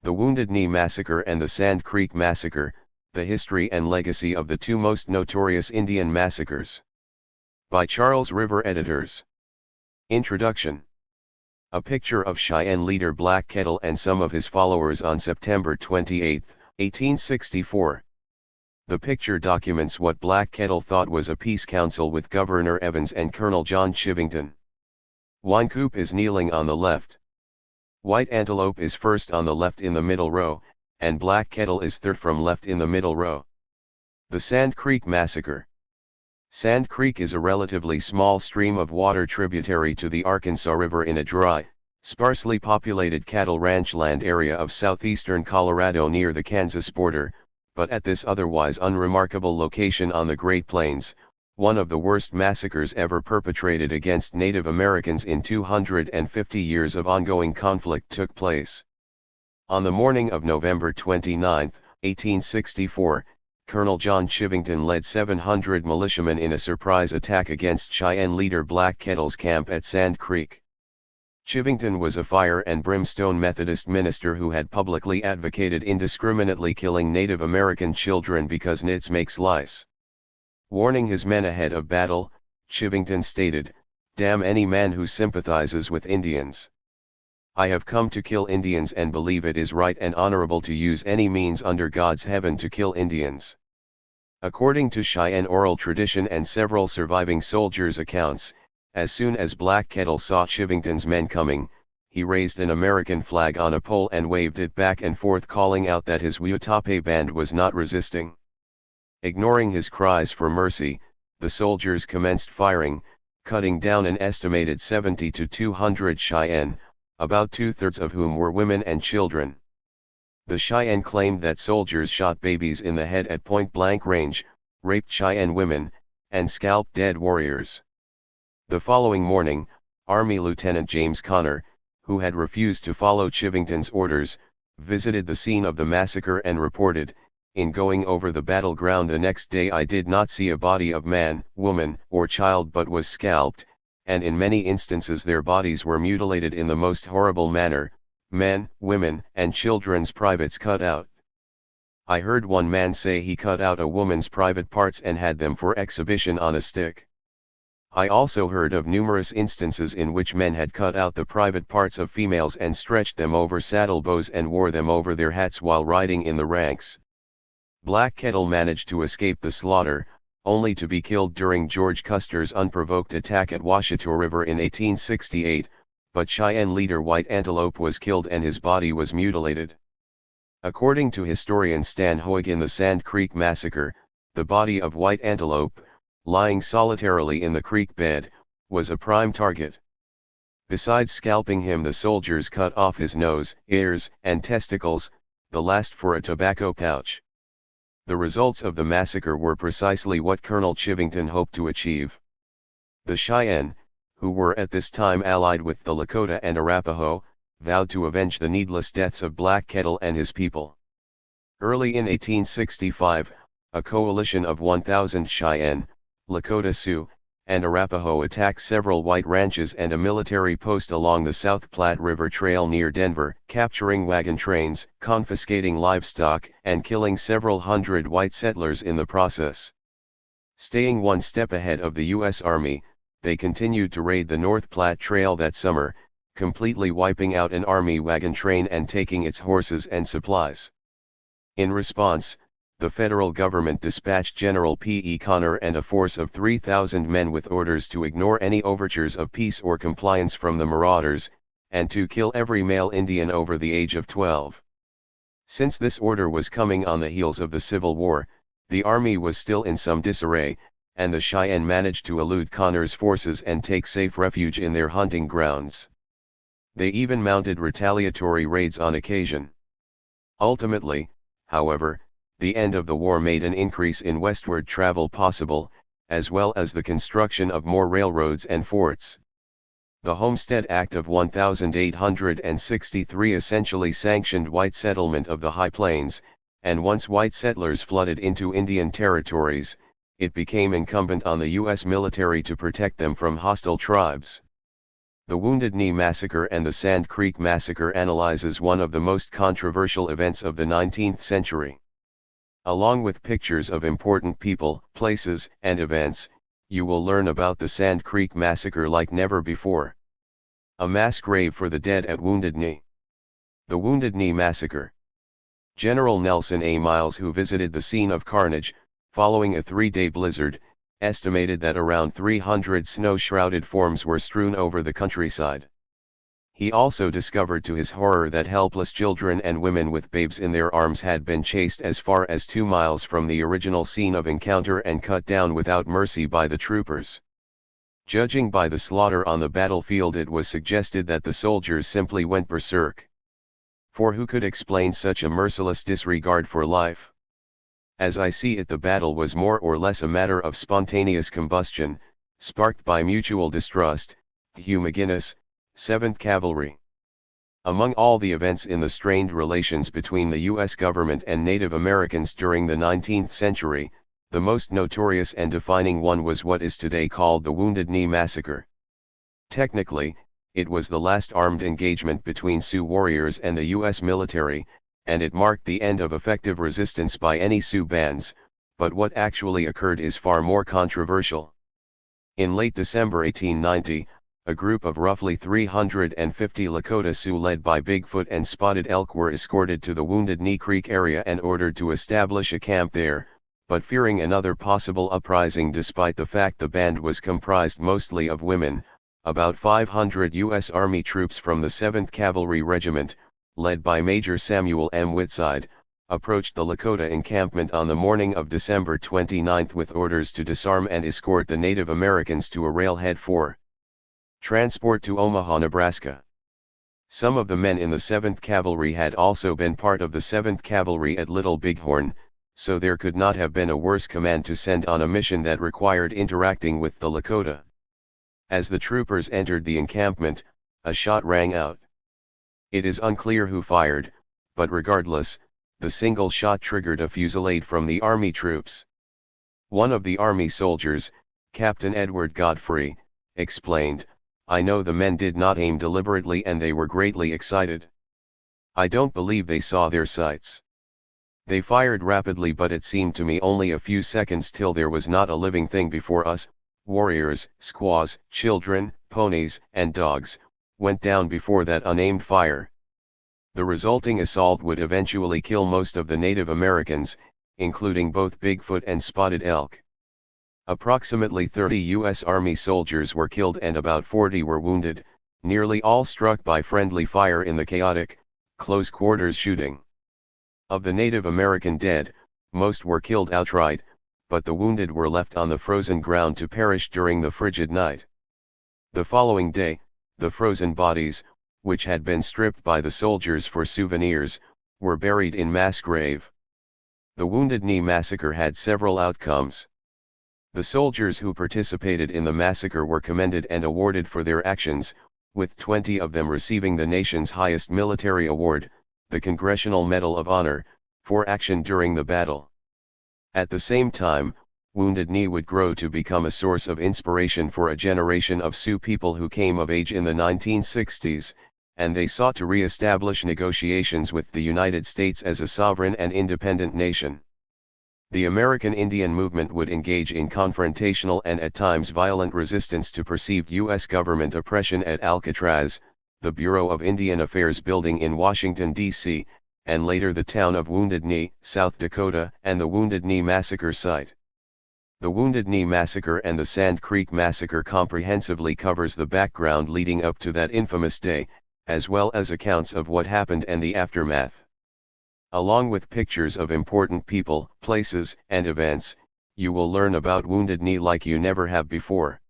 The Wounded Knee Massacre and the Sand Creek Massacre, the history and legacy of the two most notorious Indian massacres. By Charles River Editors. Introduction. A picture of Cheyenne leader Black Kettle and some of his followers on September 28, 1864. The picture documents what Black Kettle thought was a peace council with Governor Evans and Colonel John Chivington. Winecoop is kneeling on the left. White Antelope is first on the left in the middle row, and Black Kettle is third from left in the middle row. The Sand Creek Massacre. Sand Creek is a relatively small stream of water tributary to the Arkansas River in a dry, sparsely populated cattle ranch land area of southeastern Colorado near the Kansas border, but at this otherwise unremarkable location on the Great Plains, one of the worst massacres ever perpetrated against Native Americans in 250 years of ongoing conflict took place. On the morning of November 29, 1864, Colonel John Chivington led 700 militiamen in a surprise attack against Cheyenne leader Black Kettle's camp at Sand Creek. Chivington was a fire and brimstone Methodist minister who had publicly advocated indiscriminately killing Native American children because nits makes lice. Warning his men ahead of battle, Chivington stated, "Damn any man who sympathizes with Indians. I have come to kill Indians and believe it is right and honorable to use any means under God's heaven to kill Indians." According to Cheyenne oral tradition and several surviving soldiers' accounts, as soon as Black Kettle saw Chivington's men coming, he raised an American flag on a pole and waved it back and forth, calling out that his Wiutape band was not resisting. Ignoring his cries for mercy, the soldiers commenced firing, cutting down an estimated 70 to 200 Cheyenne, about two-thirds of whom were women and children. The Cheyenne claimed that soldiers shot babies in the head at point-blank range, raped Cheyenne women, and scalped dead warriors. The following morning, Army Lieutenant James Connor, who had refused to follow Chivington's orders, visited the scene of the massacre and reported, "In going over the battleground the next day I did not see a body of man, woman, or child but was scalped, and in many instances their bodies were mutilated in the most horrible manner, men, women, and children's privates cut out. I heard one man say he cut out a woman's private parts and had them for exhibition on a stick. I also heard of numerous instances in which men had cut out the private parts of females and stretched them over saddle bows and wore them over their hats while riding in the ranks." Black Kettle managed to escape the slaughter, only to be killed during George Custer's unprovoked attack at Washita River in 1868, but Cheyenne leader White Antelope was killed and his body was mutilated. According to historian Stan Hoig, in the Sand Creek Massacre, the body of White Antelope, lying solitarily in the creek bed, was a prime target. Besides scalping him, the soldiers cut off his nose, ears, and testicles, the last for a tobacco pouch. The results of the massacre were precisely what Colonel Chivington hoped to achieve. The Cheyenne, who were at this time allied with the Lakota and Arapaho, vowed to avenge the needless deaths of Black Kettle and his people. Early in 1865, a coalition of 1,000 Cheyenne, Lakota Sioux, and Arapaho attacked several white ranches and a military post along the South Platte River Trail near Denver, capturing wagon trains, confiscating livestock, and killing several hundred white settlers in the process. Staying one step ahead of the U.S. Army, they continued to raid the North Platte Trail that summer, completely wiping out an Army wagon train and taking its horses and supplies. In response, the federal government dispatched General P.E. Connor and a force of 3,000 men with orders to ignore any overtures of peace or compliance from the marauders, and to kill every male Indian over the age of 12. Since this order was coming on the heels of the Civil War, the army was still in some disarray, and the Cheyenne managed to elude Connor's forces and take safe refuge in their hunting grounds. They even mounted retaliatory raids on occasion. Ultimately, however, the end of the war made an increase in westward travel possible, as well as the construction of more railroads and forts. The Homestead Act of 1863 essentially sanctioned white settlement of the High Plains, and once white settlers flooded into Indian territories, it became incumbent on the U.S. military to protect them from hostile tribes. The Wounded Knee Massacre and the Sand Creek Massacre analyzes one of the most controversial events of the 19th century. Along with pictures of important people, places, and events, you will learn about the Sand Creek Massacre like never before. A mass grave for the dead at Wounded Knee. The Wounded Knee Massacre. General Nelson A. Miles, who visited the scene of carnage, following a 3-day blizzard, estimated that around 300 snow-shrouded forms were strewn over the countryside. He also discovered to his horror that helpless children and women with babes in their arms had been chased as far as 2 miles from the original scene of encounter and cut down without mercy by the troopers. Judging by the slaughter on the battlefield, it was suggested that the soldiers simply went berserk. For who could explain such a merciless disregard for life? As I see it, the battle was more or less a matter of spontaneous combustion, sparked by mutual distrust. Hugh McGuinness, 7th Cavalry. Among all the events in the strained relations between the U.S. government and Native Americans during the 19th century, the most notorious and defining one was what is today called the Wounded Knee Massacre. Technically, it was the last armed engagement between Sioux warriors and the U.S. military, and it marked the end of effective resistance by any Sioux bands, but what actually occurred is far more controversial. In late December 1890, a group of roughly 350 Lakota Sioux led by Bigfoot and Spotted Elk were escorted to the Wounded Knee Creek area and ordered to establish a camp there, but fearing another possible uprising despite the fact the band was comprised mostly of women, about 500 U.S. Army troops from the 7th Cavalry Regiment, led by Major Samuel M. Whitside, approached the Lakota encampment on the morning of December 29 with orders to disarm and escort the Native Americans to a railhead for transport to Omaha, Nebraska. Some of the men in the 7th Cavalry had also been part of the 7th Cavalry at Little Bighorn, so there could not have been a worse command to send on a mission that required interacting with the Lakota. As the troopers entered the encampment, a shot rang out. It is unclear who fired, but regardless, the single shot triggered a fusillade from the Army troops. One of the Army soldiers, Captain Edward Godfrey, explained, "I know the men did not aim deliberately and they were greatly excited. I don't believe they saw their sights. They fired rapidly, but it seemed to me only a few seconds till there was not a living thing before us. Warriors, squaws, children, ponies, and dogs, went down before that unaimed fire. The resulting assault would eventually kill most of the Native Americans, including both Bigfoot and Spotted Elk. Approximately 30 U.S. Army soldiers were killed and about 40 were wounded, nearly all struck by friendly fire in the chaotic, close-quarters shooting. Of the Native American dead, most were killed outright, but the wounded were left on the frozen ground to perish during the frigid night. The following day, the frozen bodies, which had been stripped by the soldiers for souvenirs, were buried in mass grave. The Wounded Knee Massacre had several outcomes. The soldiers who participated in the massacre were commended and awarded for their actions, with 20 of them receiving the nation's highest military award, the Congressional Medal of Honor, for action during the battle. At the same time, Wounded Knee would grow to become a source of inspiration for a generation of Sioux people who came of age in the 1960s, and they sought to re-establish negotiations with the United States as a sovereign and independent nation. The American Indian movement would engage in confrontational and at times violent resistance to perceived U.S. government oppression at Alcatraz, the Bureau of Indian Affairs building in Washington, D.C., and later the town of Wounded Knee, South Dakota, and the Wounded Knee Massacre site. The Wounded Knee Massacre and the Sand Creek Massacre comprehensively covers the background leading up to that infamous day, as well as accounts of what happened and the aftermath. Along with pictures of important people, places, and events, you will learn about Wounded Knee like you never have before.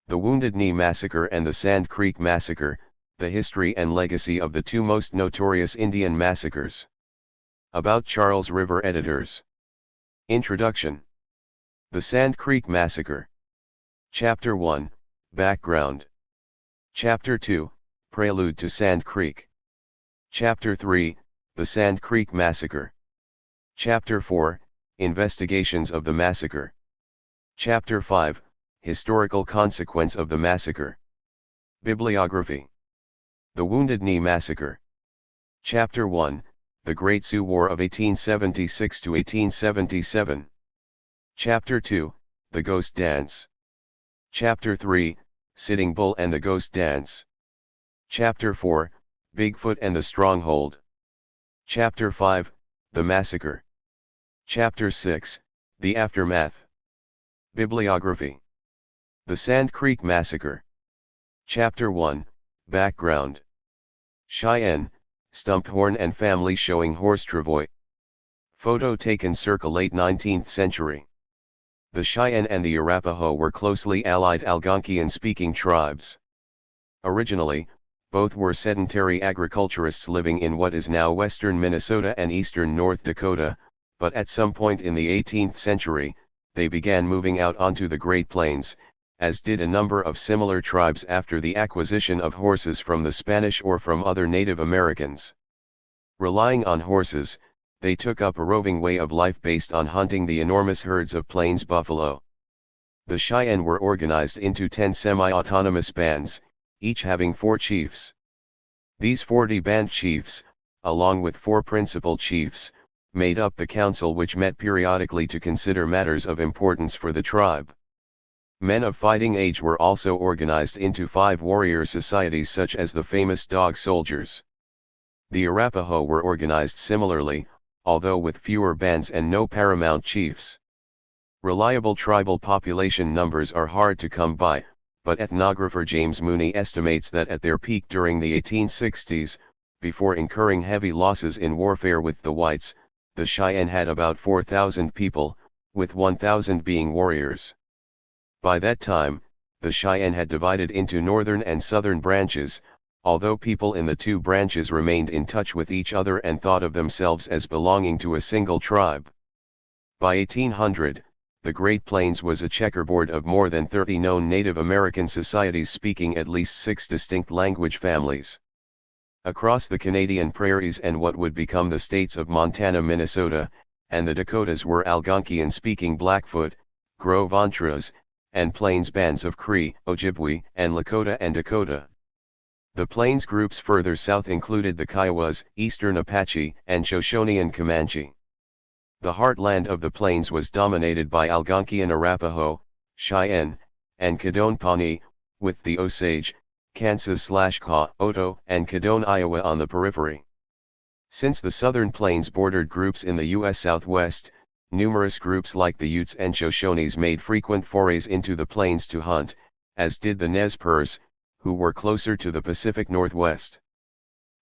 The Wounded Knee Massacre and the Sand Creek Massacre, the history and legacy of the two most notorious Indian massacres. About Charles River editors. Introduction. The Sand Creek Massacre. Chapter 1, Background. Chapter 2, Prelude to Sand Creek. Chapter 3, The Sand Creek Massacre. Chapter 4, Investigations of the Massacre. Chapter 5, Historical Consequence of the Massacre. Bibliography. The Wounded Knee Massacre. Chapter 1, The Great Sioux War of 1876 to 1877. Chapter 2, The Ghost Dance. Chapter 3, Sitting Bull and the Ghost Dance. Chapter 4, Bigfoot and the Stronghold. Chapter 5, The Massacre. Chapter 6, The Aftermath. Bibliography. The Sand Creek Massacre. Chapter 1, Background. Cheyenne, Stumped Horn and Family showing horse travois. Photo taken circa late 19th century. The Cheyenne and the Arapaho were closely allied Algonquian-speaking tribes. Originally, both were sedentary agriculturists living in what is now western Minnesota and eastern North Dakota, but at some point in the 18th century, they began moving out onto the Great Plains, as did a number of similar tribes after the acquisition of horses from the Spanish or from other Native Americans. Relying on horses, they took up a roving way of life based on hunting the enormous herds of plains buffalo. The Cheyenne were organized into 10 semi-autonomous bands, each having 4 chiefs. These 40 band chiefs, along with 4 principal chiefs, made up the council which met periodically to consider matters of importance for the tribe. Men of fighting age were also organized into 5 warrior societies such as the famous Dog Soldiers. The Arapaho were organized similarly, although with fewer bands and no paramount chiefs. Reliable tribal population numbers are hard to come by, but ethnographer James Mooney estimates that at their peak during the 1860s, before incurring heavy losses in warfare with the whites, the Cheyenne had about 4,000 people, with 1,000 being warriors. By that time, the Cheyenne had divided into northern and southern branches, although people in the 2 branches remained in touch with each other and thought of themselves as belonging to a single tribe. By 1800, the Great Plains was a checkerboard of more than 30 known Native American societies speaking at least 6 distinct language families. Across the Canadian prairies and what would become the states of Montana, Minnesota, and the Dakotas were Algonquian-speaking Blackfoot, Gros Ventres, and Plains bands of Cree, Ojibwe, and Lakota and Dakota. The Plains groups further south included the Kiowas, Eastern Apache, and Shoshone and Comanche. The heartland of the Plains was dominated by Algonquian Arapaho, Cheyenne, and Cadone Pawnee, with the Osage, Kansas/Kaw, Oto, and Cadone Iowa on the periphery. Since the southern plains bordered groups in the U.S. Southwest, numerous groups like the Utes and Shoshones made frequent forays into the plains to hunt, as did the Nez Perce, who were closer to the Pacific Northwest.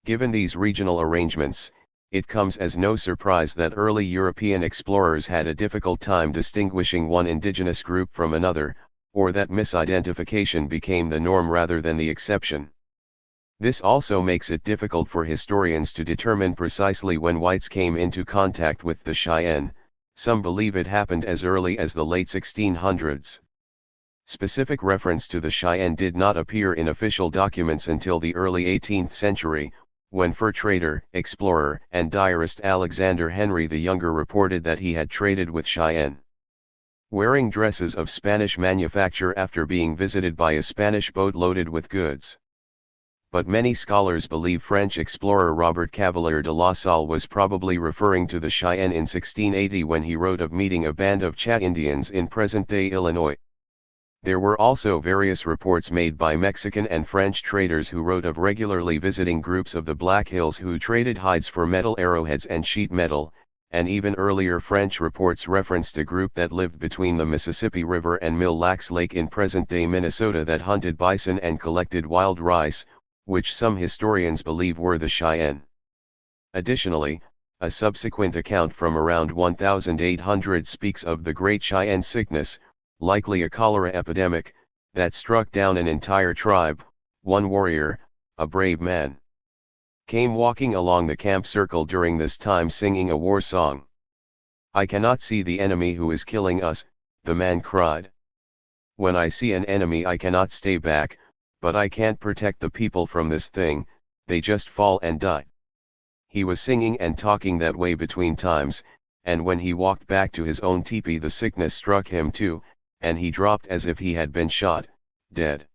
Given these regional arrangements, it comes as no surprise that early European explorers had a difficult time distinguishing one indigenous group from another, or that misidentification became the norm rather than the exception. This also makes it difficult for historians to determine precisely when whites came into contact with the Cheyenne. Some believe it happened as early as the late 1600s. Specific reference to the Cheyenne did not appear in official documents until the early 18th century, when fur trader, explorer, and diarist Alexander Henry the Younger reported that he had traded with Cheyenne. Wearing dresses of Spanish manufacture after being visited by a Spanish boat loaded with goods. But many scholars believe French explorer Robert Cavalier de La Salle was probably referring to the Cheyenne in 1680 when he wrote of meeting a band of Cha Indians in present-day Illinois. There were also various reports made by Mexican and French traders who wrote of regularly visiting groups of the Black Hills who traded hides for metal arrowheads and sheet metal, and even earlier French reports referenced a group that lived between the Mississippi River and Mille Lacs Lake in present-day Minnesota that hunted bison and collected wild rice, which some historians believe were the Cheyenne. Additionally, a subsequent account from around 1800 speaks of the Great Cheyenne Sickness, likely a cholera epidemic, that struck down an entire tribe. One warrior, a brave man, came walking along the camp circle during this time singing a war song. "I cannot see the enemy who is killing us," the man cried. "When I see an enemy I cannot stay back, but I can't protect the people from this thing, they just fall and die." He was singing and talking that way between times, and when he walked back to his own teepee the sickness struck him too, and he dropped as if he had been shot, dead.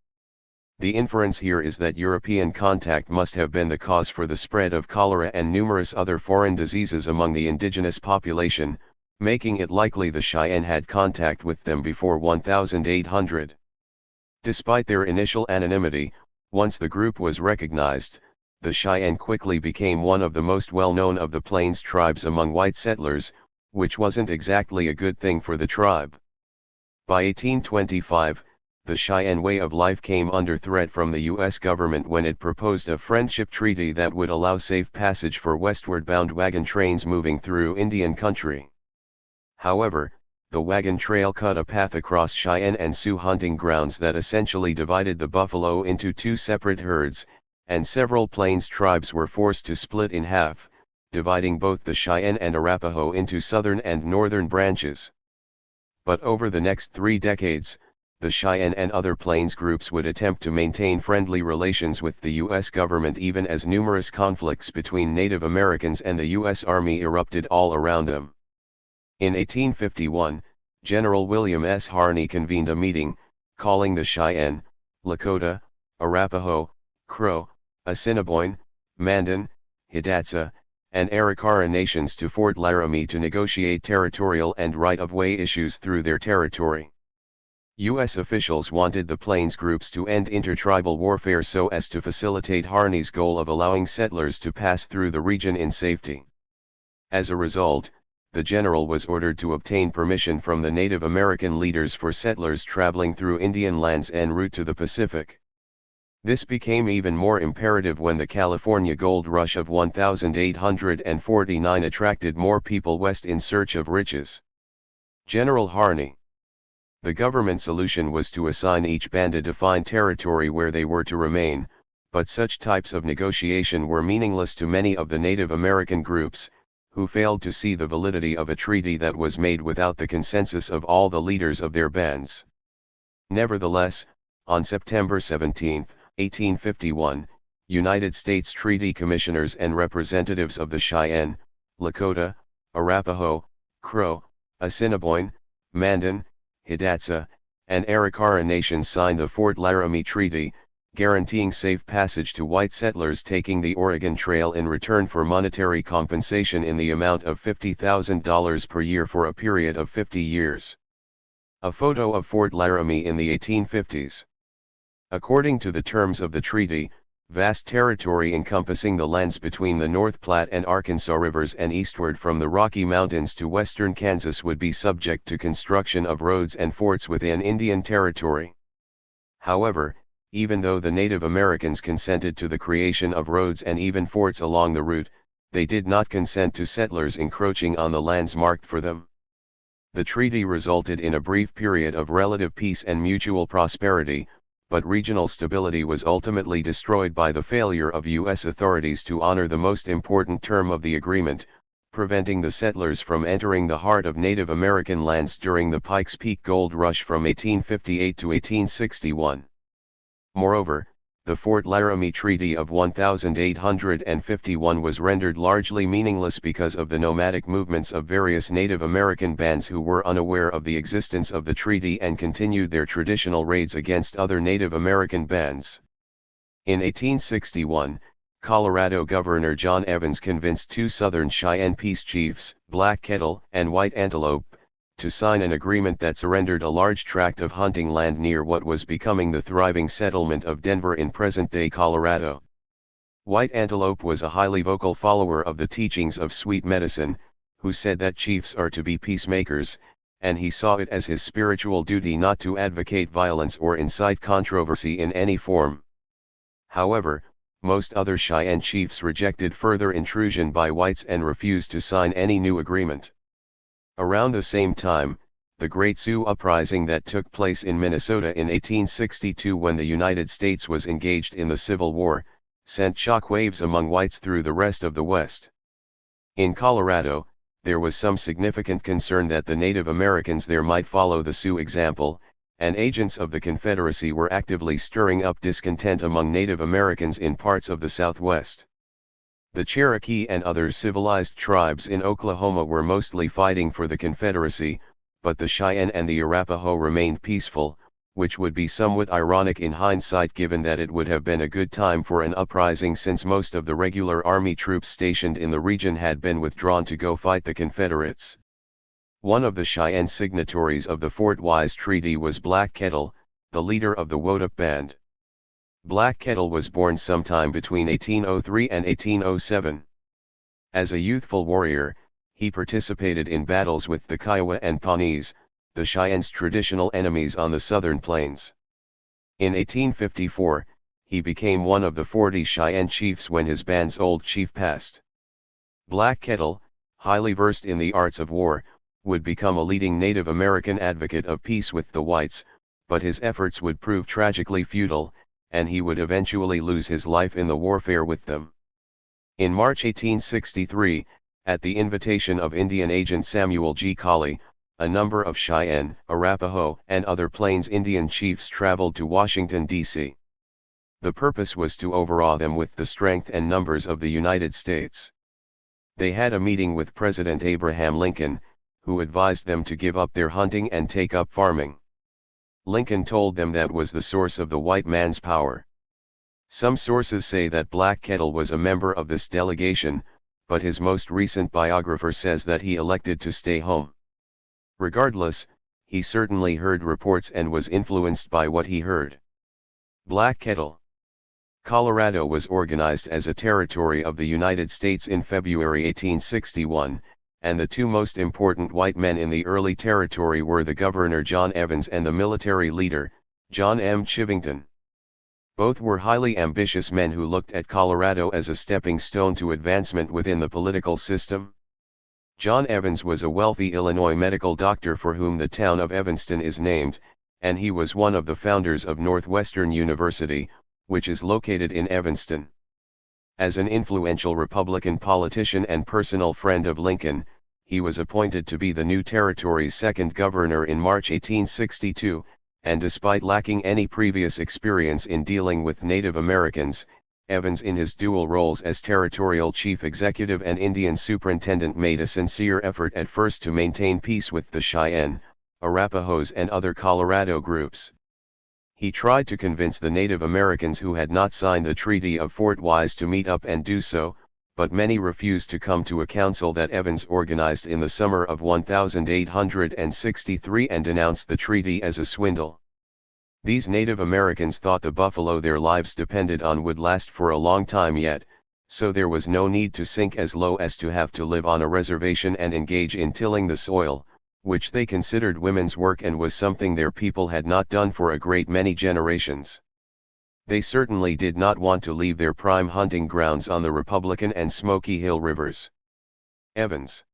The inference here is that European contact must have been the cause for the spread of cholera and numerous other foreign diseases among the indigenous population, making it likely the Cheyenne had contact with them before 1800. Despite their initial anonymity, once the group was recognized, the Cheyenne quickly became one of the most well-known of the Plains tribes among white settlers, which wasn't exactly a good thing for the tribe. By 1825, the Cheyenne way of life came under threat from the U.S. government when it proposed a friendship treaty that would allow safe passage for westward-bound wagon trains moving through Indian country. However, the wagon trail cut a path across Cheyenne and Sioux hunting grounds that essentially divided the buffalo into two separate herds, and several Plains tribes were forced to split in half, dividing both the Cheyenne and Arapaho into southern and northern branches. But over the next 3 decades, the Cheyenne and other Plains groups would attempt to maintain friendly relations with the U.S. government even as numerous conflicts between Native Americans and the U.S. Army erupted all around them. In 1851, General William S. Harney convened a meeting, calling the Cheyenne, Lakota, Arapaho, Crow, Assiniboine, Mandan, Hidatsa, and Arikara nations to Fort Laramie to negotiate territorial and right-of-way issues through their territory. U.S. officials wanted the Plains groups to end intertribal warfare so as to facilitate Harney's goal of allowing settlers to pass through the region in safety. As a result, the general was ordered to obtain permission from the Native American leaders for settlers traveling through Indian lands en route to the Pacific. This became even more imperative when the California gold rush of 1849 attracted more people west in search of riches. General Harney. The government solution was to assign each band a defined territory where they were to remain, but such types of negotiation were meaningless to many of the Native American groups, who failed to see the validity of a treaty that was made without the consensus of all the leaders of their bands. Nevertheless, on September 17, 1851, United States Treaty Commissioners and representatives of the Cheyenne, Lakota, Arapaho, Crow, Assiniboine, Mandan, Hidatsa, and Arikara nations signed the Fort Laramie Treaty, guaranteeing safe passage to white settlers taking the Oregon Trail in return for monetary compensation in the amount of $50,000 per year for a period of 50 years. A photo of Fort Laramie in the 1850s. According to the terms of the treaty, vast territory encompassing the lands between the North Platte and Arkansas rivers and eastward from the Rocky Mountains to western Kansas would be subject to construction of roads and forts within Indian Territory. However, even though the Native Americans consented to the creation of roads and even forts along the route, they did not consent to settlers encroaching on the lands marked for them. The treaty resulted in a brief period of relative peace and mutual prosperity, but regional stability was ultimately destroyed by the failure of U.S. authorities to honor the most important term of the agreement, preventing the settlers from entering the heart of Native American lands during the Pikes Peak Gold Rush from 1858 to 1861. Moreover, the Fort Laramie Treaty of 1851 was rendered largely meaningless because of the nomadic movements of various Native American bands who were unaware of the existence of the treaty and continued their traditional raids against other Native American bands. In 1861, Colorado Governor John Evans convinced 2 Southern Cheyenne peace chiefs, Black Kettle and White Antelope, to sign an agreement that surrendered a large tract of hunting land near what was becoming the thriving settlement of Denver in present-day Colorado. White Antelope was a highly vocal follower of the teachings of sweet medicine, who said that chiefs are to be peacemakers, and he saw it as his spiritual duty not to advocate violence or incite controversy in any form. However, most other Cheyenne chiefs rejected further intrusion by whites and refused to sign any new agreement. Around the same time, the Great Sioux Uprising that took place in Minnesota in 1862 when the United States was engaged in the Civil War, sent shockwaves among whites through the rest of the West. In Colorado, there was some significant concern that the Native Americans there might follow the Sioux example, and agents of the Confederacy were actively stirring up discontent among Native Americans in parts of the Southwest. The Cherokee and other civilized tribes in Oklahoma were mostly fighting for the Confederacy, but the Cheyenne and the Arapaho remained peaceful, which would be somewhat ironic in hindsight given that it would have been a good time for an uprising since most of the regular army troops stationed in the region had been withdrawn to go fight the Confederates. One of the Cheyenne signatories of the Fort Wise Treaty was Black Kettle, the leader of the Wotup Band. Black Kettle was born sometime between 1803 and 1807. As a youthful warrior, he participated in battles with the Kiowa and Pawnees, the Cheyennes' traditional enemies on the southern plains. In 1854, he became one of the 40 Cheyenne chiefs when his band's old chief passed. Black Kettle, highly versed in the arts of war, would become a leading Native American advocate of peace with the whites, but his efforts would prove tragically futile, and he would eventually lose his life in the warfare with them. In March 1863, at the invitation of Indian agent Samuel G. Colley, a number of Cheyenne, Arapaho, and other Plains Indian chiefs traveled to Washington, D.C. The purpose was to overawe them with the strength and numbers of the United States. They had a meeting with President Abraham Lincoln, who advised them to give up their hunting and take up farming. Lincoln told them that was the source of the white man's power. Some sources say that Black Kettle was a member of this delegation, but his most recent biographer says that he elected to stay home. Regardless, he certainly heard reports and was influenced by what he heard. Black Kettle. Colorado was organized as a territory of the United States in February 1861, and the two most important white men in the early territory were the Governor John Evans and the military leader, John M. Chivington. Both were highly ambitious men who looked at Colorado as a stepping stone to advancement within the political system. John Evans was a wealthy Illinois medical doctor for whom the town of Evanston is named, and he was one of the founders of Northwestern University, which is located in Evanston. As an influential Republican politician and personal friend of Lincoln, he was appointed to be the new territory's second governor in March 1862, and despite lacking any previous experience in dealing with Native Americans, Evans in his dual roles as territorial chief executive and Indian superintendent made a sincere effort at first to maintain peace with the Cheyenne, Arapahoes and other Colorado groups. He tried to convince the Native Americans who had not signed the Treaty of Fort Wise to meet up and do so, but many refused to come to a council that Evans organized in the summer of 1863 and denounced the treaty as a swindle. These Native Americans thought the buffalo their lives depended on would last for a long time yet, so there was no need to sink as low as to have to live on a reservation and engage in tilling the soil, which they considered women's work and was something their people had not done for a great many generations. They certainly did not want to leave their prime hunting grounds on the Republican and Smoky Hill rivers. Evans.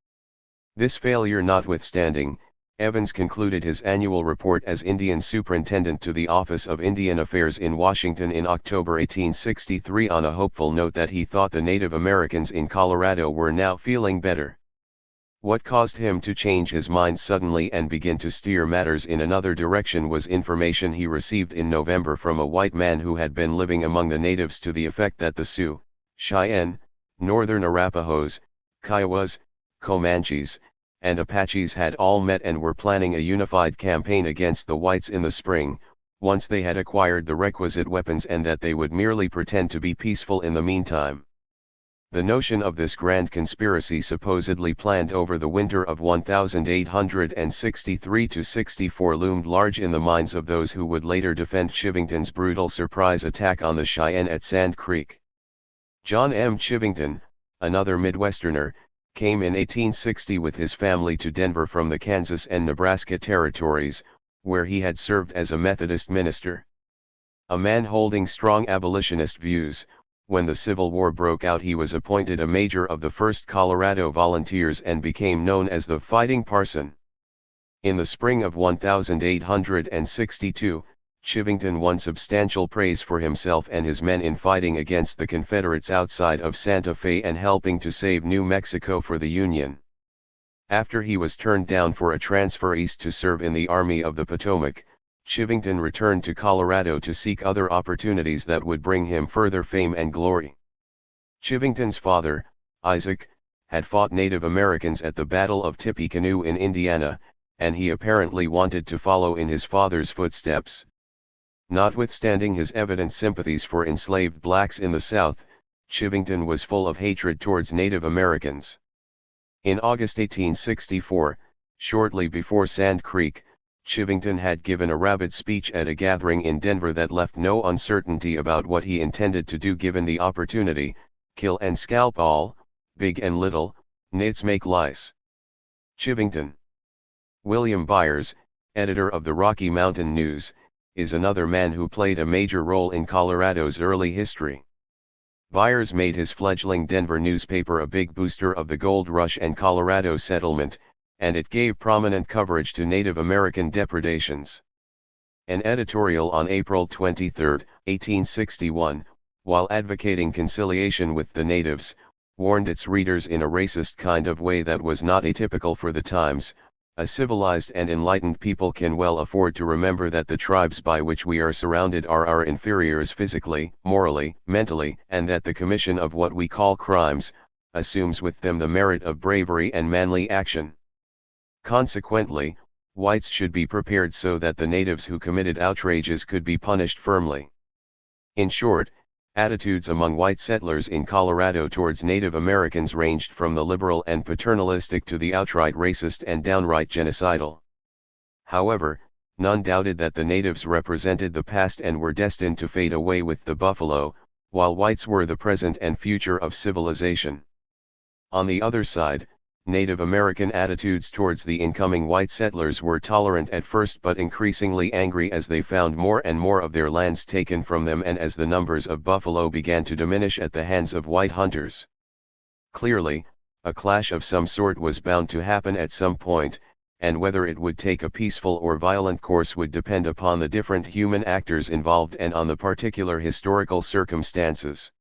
This failure notwithstanding, Evans concluded his annual report as Indian Superintendent to the Office of Indian Affairs in Washington in October 1863 on a hopeful note that he thought the Native Americans in Colorado were now feeling better. What caused him to change his mind suddenly and begin to steer matters in another direction was information he received in November from a white man who had been living among the natives to the effect that the Sioux, Cheyenne, Northern Arapahoes, Kiowas, Comanches, and Apaches had all met and were planning a unified campaign against the whites in the spring, once they had acquired the requisite weapons, and that they would merely pretend to be peaceful in the meantime. The notion of this grand conspiracy supposedly planned over the winter of 1863-64 loomed large in the minds of those who would later defend Chivington's brutal surprise attack on the Cheyenne at Sand Creek. John M. Chivington, another Midwesterner, came in 1860 with his family to Denver from the Kansas and Nebraska territories, where he had served as a Methodist minister. A man holding strong abolitionist views, when the Civil War broke out he was appointed a major of the 1st Colorado Volunteers and became known as the Fighting Parson. In the spring of 1862, Chivington won substantial praise for himself and his men in fighting against the Confederates outside of Santa Fe and helping to save New Mexico for the Union. After he was turned down for a transfer east to serve in the Army of the Potomac, Chivington returned to Colorado to seek other opportunities that would bring him further fame and glory. Chivington's father, Isaac, had fought Native Americans at the Battle of Tippecanoe in Indiana, and he apparently wanted to follow in his father's footsteps. Notwithstanding his evident sympathies for enslaved blacks in the South, Chivington was full of hatred towards Native Americans. In August 1864, shortly before Sand Creek, Chivington had given a rabid speech at a gathering in Denver that left no uncertainty about what he intended to do given the opportunity: kill and scalp all, big and little, nits make lice. Chivington. William Byers, editor of the Rocky Mountain News, is another man who played a major role in Colorado's early history. Byers made his fledgling Denver newspaper a big booster of the gold rush and Colorado settlement, and it gave prominent coverage to Native American depredations. An editorial on April 23, 1861, while advocating conciliation with the natives, warned its readers in a racist kind of way that was not atypical for the times: a civilized and enlightened people can well afford to remember that the tribes by which we are surrounded are our inferiors physically, morally, mentally, and that the commission of what we call crimes assumes with them the merit of bravery and manly action. Consequently, whites should be prepared so that the natives who committed outrages could be punished firmly. In short, attitudes among white settlers in Colorado towards Native Americans ranged from the liberal and paternalistic to the outright racist and downright genocidal. However, none doubted that the natives represented the past and were destined to fade away with the buffalo, while whites were the present and future of civilization. On the other side, Native American attitudes towards the incoming white settlers were tolerant at first but increasingly angry as they found more and more of their lands taken from them and as the numbers of buffalo began to diminish at the hands of white hunters. Clearly, a clash of some sort was bound to happen at some point, and whether it would take a peaceful or violent course would depend upon the different human actors involved and on the particular historical circumstances.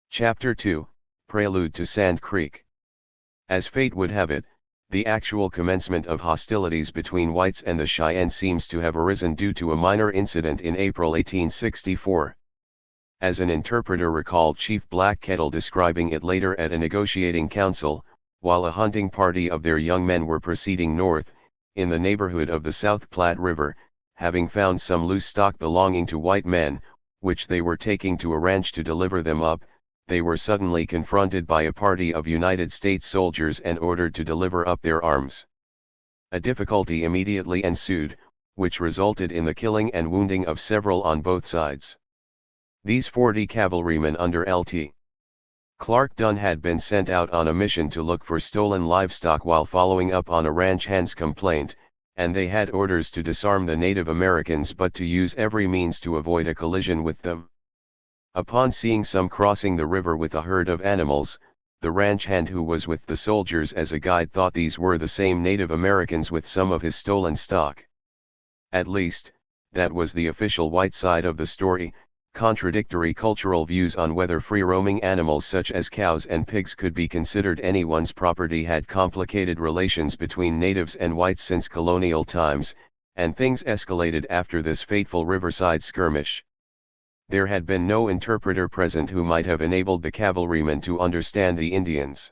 Chapter 2, Prelude to Sand Creek. As fate would have it, the actual commencement of hostilities between whites and the Cheyenne seems to have arisen due to a minor incident in April 1864. As an interpreter recalled Chief Black Kettle describing it later at a negotiating council, while a hunting party of their young men were proceeding north, in the neighborhood of the South Platte River, having found some loose stock belonging to white men, which they were taking to a ranch to deliver them up, they were suddenly confronted by a party of United States soldiers and ordered to deliver up their arms. A difficulty immediately ensued, which resulted in the killing and wounding of several on both sides. These 40 cavalrymen under Lt. Clark Dunn had been sent out on a mission to look for stolen livestock while following up on a ranch hand's complaint, and they had orders to disarm the Native Americans but to use every means to avoid a collision with them. Upon seeing some crossing the river with a herd of animals, the ranch hand who was with the soldiers as a guide thought these were the same Native Americans with some of his stolen stock. At least, that was the official white side of the story. Contradictory cultural views on whether free-roaming animals such as cows and pigs could be considered anyone's property had complicated relations between natives and whites since colonial times, and things escalated after this fateful riverside skirmish. There had been no interpreter present who might have enabled the cavalrymen to understand the Indians.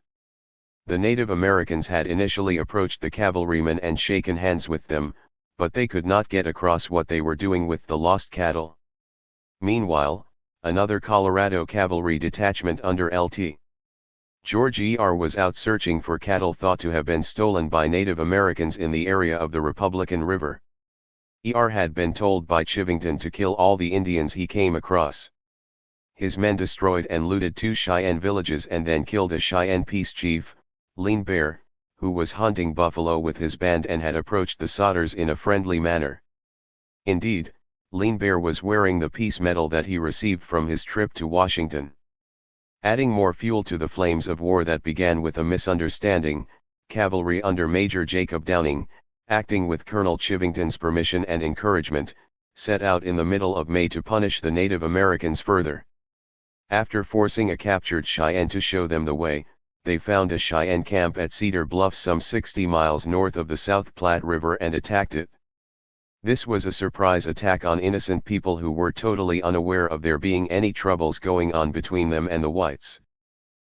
The Native Americans had initially approached the cavalrymen and shaken hands with them, but they could not get across what they were doing with the lost cattle. Meanwhile, another Colorado cavalry detachment under Lt. George E.R. was out searching for cattle thought to have been stolen by Native Americans in the area of the Republican River. E.R. had been told by Chivington to kill all the Indians he came across. His men destroyed and looted 2 Cheyenne villages and then killed a Cheyenne peace chief, Lean Bear, who was hunting buffalo with his band and had approached the Sodders in a friendly manner. Indeed, Lean Bear was wearing the peace medal that he received from his trip to Washington. Adding more fuel to the flames of war that began with a misunderstanding, cavalry under Major Jacob Downing, acting with Colonel Chivington's permission and encouragement, set out in the middle of May to punish the Native Americans further. After forcing a captured Cheyenne to show them the way, they found a Cheyenne camp at Cedar Bluff some 60 miles north of the South Platte River and attacked it. This was a surprise attack on innocent people who were totally unaware of there being any troubles going on between them and the whites.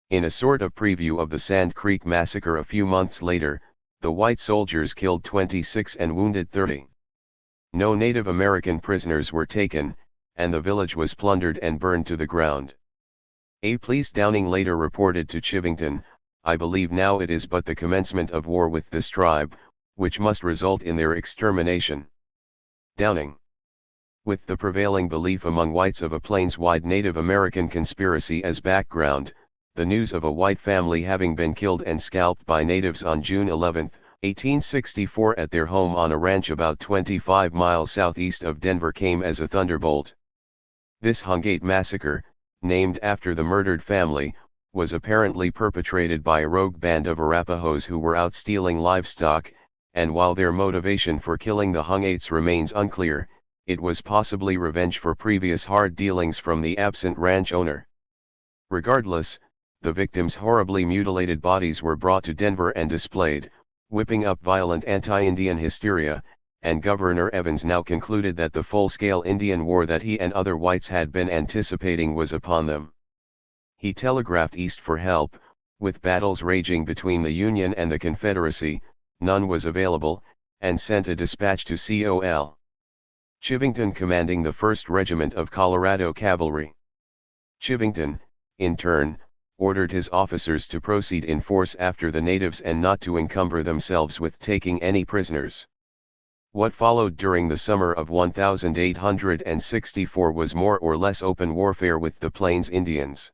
In a sort of preview of the Sand Creek massacre a few months later, the white soldiers killed 26 and wounded 30. No Native American prisoners were taken, and the village was plundered and burned to the ground. A police Downing later reported to Chivington, "I believe now it is but the commencement of war with this tribe, which must result in their extermination." Downing. With the prevailing belief among whites of a plains-wide Native American conspiracy as background, the news of a white family having been killed and scalped by natives on June 11, 1864 at their home on a ranch about 25 miles southeast of Denver came as a thunderbolt. This Hungate massacre, named after the murdered family, was apparently perpetrated by a rogue band of Arapahoes who were out stealing livestock, and while their motivation for killing the Hungates remains unclear, it was possibly revenge for previous hard dealings from the absent ranch owner. Regardless, the victims' horribly mutilated bodies were brought to Denver and displayed, whipping up violent anti-Indian hysteria, and Governor Evans now concluded that the full-scale Indian war that he and other whites had been anticipating was upon them. He telegraphed east for help. With battles raging between the Union and the Confederacy, none was available, and sent a dispatch to Col. Chivington commanding the 1st Regiment of Colorado Cavalry. Chivington, in turn, ordered his officers to proceed in force after the natives and not to encumber themselves with taking any prisoners. What followed during the summer of 1864 was more or less open warfare with the Plains Indians.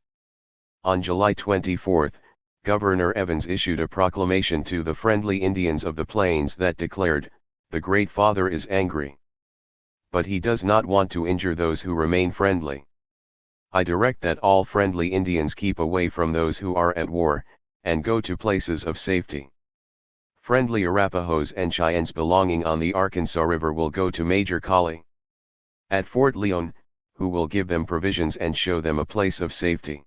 On July 24, Governor Evans issued a proclamation to the friendly Indians of the Plains that declared, "The Great Father is angry. But he does not want to injure those who remain friendly. I direct that all friendly Indians keep away from those who are at war, and go to places of safety. Friendly Arapahoes and Cheyennes belonging on the Arkansas River will go to Major Colley at Fort Leon, who will give them provisions and show them a place of safety."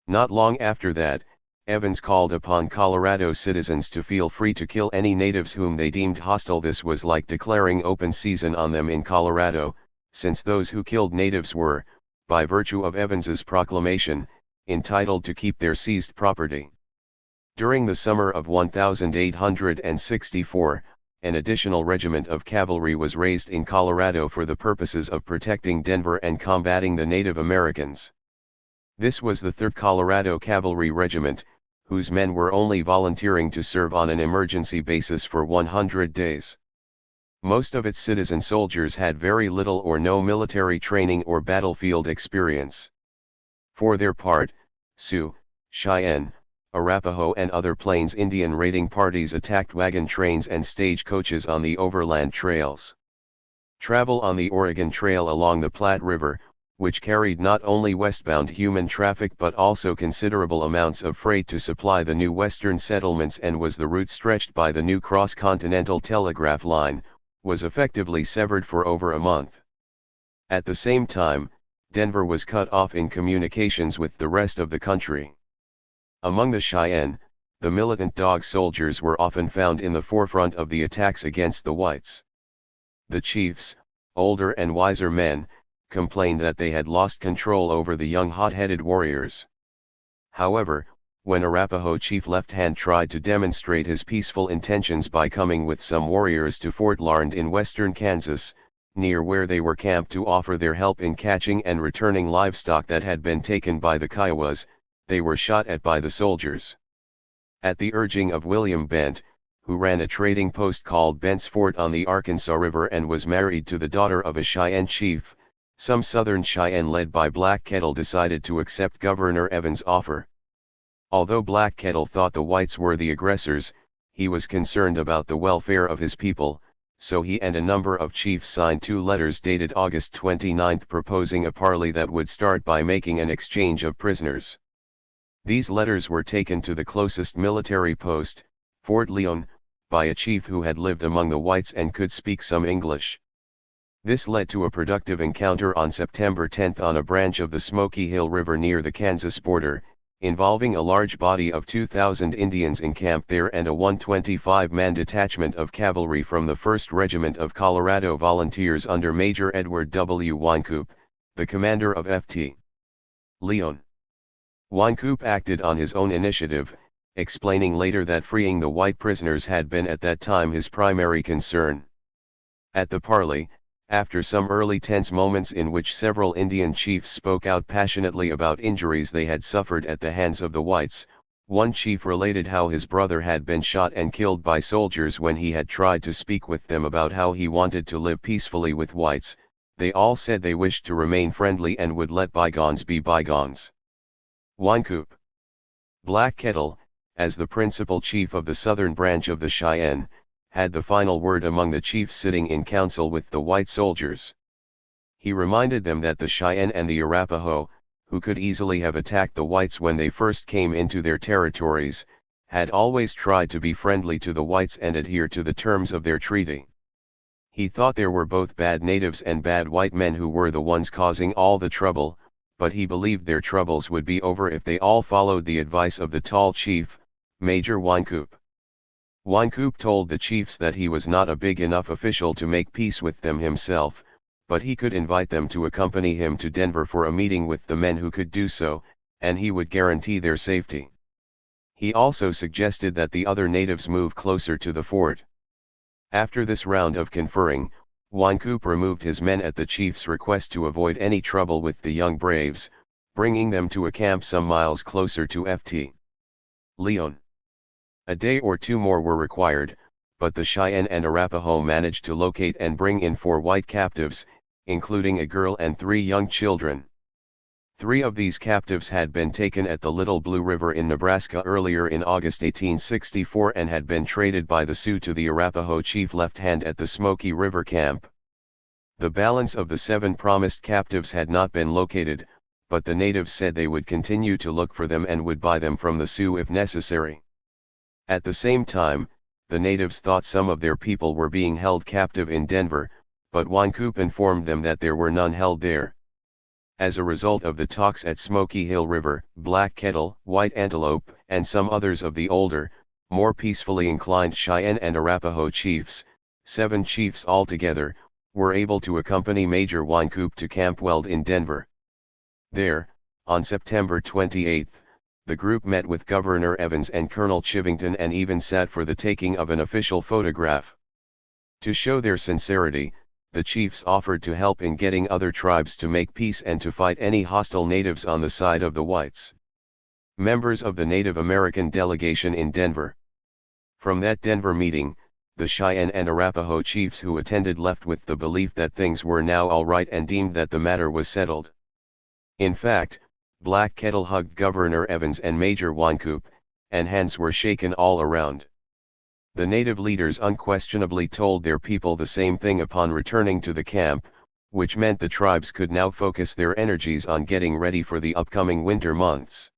Not long after that, Evans called upon Colorado citizens to feel free to kill any natives whom they deemed hostile. This was like declaring open season on them in Colorado, since those who killed natives were, by virtue of Evans's proclamation, entitled to keep their seized property. During the summer of 1864, an additional regiment of cavalry was raised in Colorado for the purposes of protecting Denver and combating the Native Americans. This was the 3rd Colorado Cavalry Regiment, whose men were only volunteering to serve on an emergency basis for 100 days. Most of its citizen soldiers had very little or no military training or battlefield experience. For their part, Sioux, Cheyenne, Arapaho and other Plains Indian raiding parties attacked wagon trains and stagecoaches on the overland trails. Travel on the Oregon Trail along the Platte River, which carried not only westbound human traffic but also considerable amounts of freight to supply the new western settlements and was the route stretched by the new cross-continental telegraph line, was effectively severed for over a month. At the same time, Denver was cut off in communications with the rest of the country. Among the Cheyenne, the militant Dog Soldiers were often found in the forefront of the attacks against the whites. The chiefs, older and wiser men, complained that they had lost control over the young hot-headed warriors. However, when Arapaho Chief Left Hand tried to demonstrate his peaceful intentions by coming with some warriors to Fort Larned in western Kansas, near where they were camped to offer their help in catching and returning livestock that had been taken by the Kiowas, they were shot at by the soldiers. At the urging of William Bent, who ran a trading post called Bent's Fort on the Arkansas River and was married to the daughter of a Cheyenne chief, some Southern Cheyenne led by Black Kettle decided to accept Governor Evans' offer. Although Black Kettle thought the whites were the aggressors, he was concerned about the welfare of his people, so he and a number of chiefs signed 2 letters dated August 29 proposing a parley that would start by making an exchange of prisoners. These letters were taken to the closest military post, Fort Leon, by a chief who had lived among the whites and could speak some English. This led to a productive encounter on September 10 on a branch of the Smoky Hill River near the Kansas border, involving a large body of 2,000 Indians encamped there and a 125-man detachment of cavalry from the 1st Regiment of Colorado Volunteers under Major Edward W. Wynkoop, the commander of Ft. Leon. Wynkoop acted on his own initiative, explaining later that freeing the white prisoners had been at that time his primary concern. At the parley, after some early tense moments in which several Indian chiefs spoke out passionately about injuries they had suffered at the hands of the whites, one chief related how his brother had been shot and killed by soldiers when he had tried to speak with them about how he wanted to live peacefully with whites. They all said they wished to remain friendly and would let bygones be bygones. Winecoop. Black Kettle, as the principal chief of the southern branch of the Cheyenne, had the final word among the chiefs sitting in council with the white soldiers. He reminded them that the Cheyenne and the Arapaho, who could easily have attacked the whites when they first came into their territories, had always tried to be friendly to the whites and adhere to the terms of their treaty. He thought there were both bad natives and bad white men who were the ones causing all the trouble, but he believed their troubles would be over if they all followed the advice of the tall chief, Major Winecoop. Winecoop told the chiefs that he was not a big enough official to make peace with them himself, but he could invite them to accompany him to Denver for a meeting with the men who could do so, and he would guarantee their safety. He also suggested that the other natives move closer to the fort. After this round of conferring, Winecoop removed his men at the chief's request to avoid any trouble with the young braves, bringing them to a camp some miles closer to Ft. Leon. A day or two more were required, but the Cheyenne and Arapaho managed to locate and bring in 4 white captives, including a girl and 3 young children. 3 of these captives had been taken at the Little Blue River in Nebraska earlier in August 1864 and had been traded by the Sioux to the Arapaho chief Left Hand at the Smoky River camp. The balance of the 7 promised captives had not been located, but the natives said they would continue to look for them and would buy them from the Sioux if necessary. At the same time, the natives thought some of their people were being held captive in Denver, but Winecoop informed them that there were none held there. As a result of the talks at Smoky Hill River, Black Kettle, White Antelope, and some others of the older, more peacefully inclined Cheyenne and Arapaho chiefs, 7 chiefs altogether, were able to accompany Major Winecoop to Camp Weld in Denver. There, on September 28, the group met with Governor Evans and Colonel Chivington and even sat for the taking of an official photograph. To show their sincerity, the chiefs offered to help in getting other tribes to make peace and to fight any hostile natives on the side of the whites. Members of the Native American delegation in Denver. From that Denver meeting, the Cheyenne and Arapaho chiefs who attended left with the belief that things were now all right and deemed that the matter was settled. In fact, Black Kettle hugged Governor Evans and Major Winecoop, and hands were shaken all around. The native leaders unquestionably told their people the same thing upon returning to the camp, which meant the tribes could now focus their energies on getting ready for the upcoming winter months.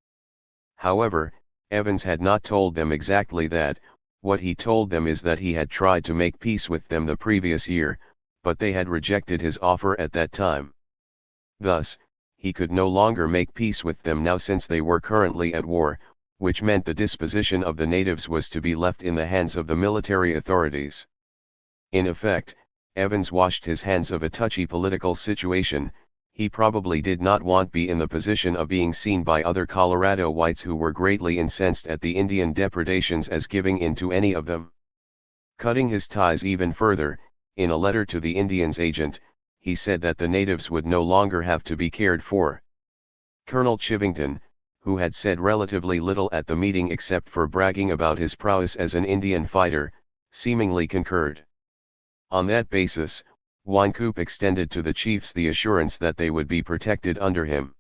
However, Evans had not told them exactly that. What he told them is that he had tried to make peace with them the previous year, but they had rejected his offer at that time. Thus, he could no longer make peace with them now since they were currently at war, which meant the disposition of the natives was to be left in the hands of the military authorities. In effect, Evans washed his hands of a touchy political situation. He probably did not want to be in the position of being seen by other Colorado whites who were greatly incensed at the Indian depredations as giving in to any of them. Cutting his ties even further, in a letter to the Indians' agent, he said that the natives would no longer have to be cared for. Colonel Chivington, who had said relatively little at the meeting except for bragging about his prowess as an Indian fighter, seemingly concurred. On that basis, Winecoop extended to the chiefs the assurance that they would be protected under him.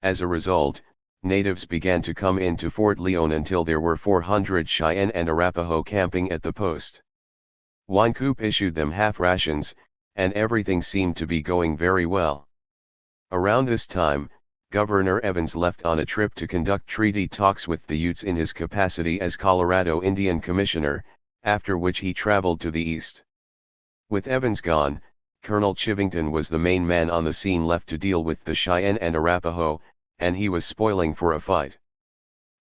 As a result, natives began to come into Fort Leon until there were 400 Cheyenne and Arapaho camping at the post. Winecoop issued them half rations, and everything seemed to be going very well. Around this time, Governor Evans left on a trip to conduct treaty talks with the Utes in his capacity as Colorado Indian Commissioner, after which he traveled to the east. With Evans gone, Colonel Chivington was the main man on the scene left to deal with the Cheyenne and Arapaho, and he was spoiling for a fight.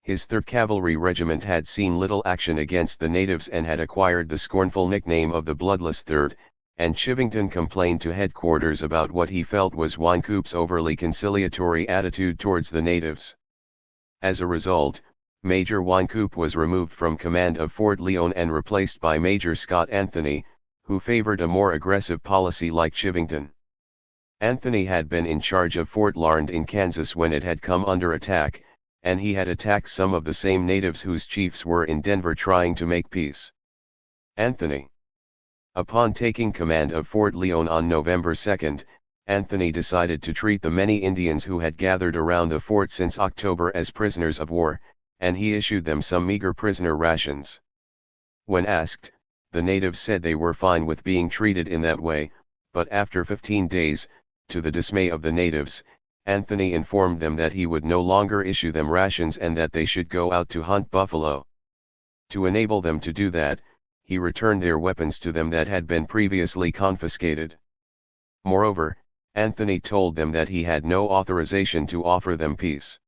His 3rd Cavalry Regiment had seen little action against the natives and had acquired the scornful nickname of the Bloodless Third, and Chivington complained to headquarters about what he felt was Winecoop's overly conciliatory attitude towards the natives. As a result, Major Winecoop was removed from command of Fort Leon and replaced by Major Scott Anthony, who favored a more aggressive policy like Chivington. Anthony had been in charge of Fort Larned in Kansas when it had come under attack, and he had attacked some of the same natives whose chiefs were in Denver trying to make peace. Anthony. Upon taking command of Fort Leon on November 2, Anthony decided to treat the many Indians who had gathered around the fort since October as prisoners of war, and he issued them some meager prisoner rations. When asked, the natives said they were fine with being treated in that way, but after 15 days, to the dismay of the natives, Anthony informed them that he would no longer issue them rations and that they should go out to hunt buffalo. To enable them to do that, he returned their weapons to them that had been previously confiscated. Moreover, Anthony told them that he had no authorization to offer them peace.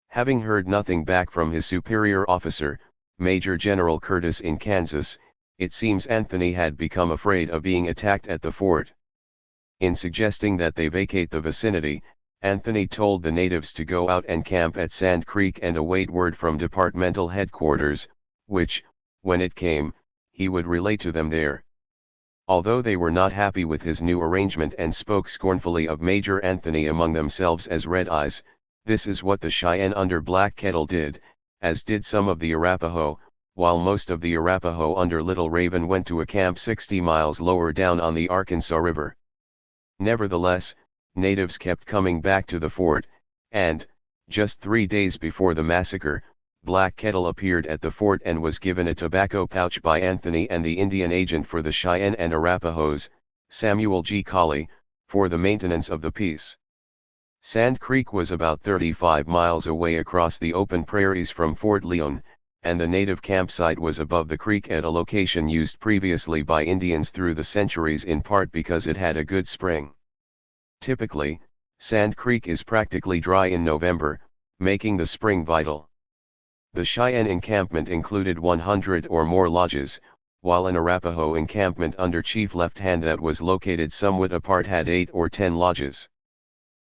Having heard nothing back from his superior officer, Major General Curtis in Kansas, it seems Anthony had become afraid of being attacked at the fort. In suggesting that they vacate the vicinity, Anthony told the natives to go out and camp at Sand Creek and await word from departmental headquarters, which, when it came, he would relay to them there. Although they were not happy with his new arrangement and spoke scornfully of Major Anthony among themselves as Red Eyes, this is what the Cheyenne under Black Kettle did, as did some of the Arapaho, while most of the Arapaho under Little Raven went to a camp 60 miles lower down on the Arkansas River. Nevertheless, natives kept coming back to the fort, and, just 3 days before the massacre, Black Kettle appeared at the fort and was given a tobacco pouch by Anthony and the Indian agent for the Cheyenne and Arapahoes, Samuel G. Colley, for the maintenance of the peace. Sand Creek was about 35 miles away across the open prairies from Fort Leon, and the native campsite was above the creek at a location used previously by Indians through the centuries in part because it had a good spring. Typically, Sand Creek is practically dry in November, making the spring vital. The Cheyenne encampment included 100 or more lodges, while an Arapaho encampment under Chief Left Hand that was located somewhat apart had 8 or 10 lodges.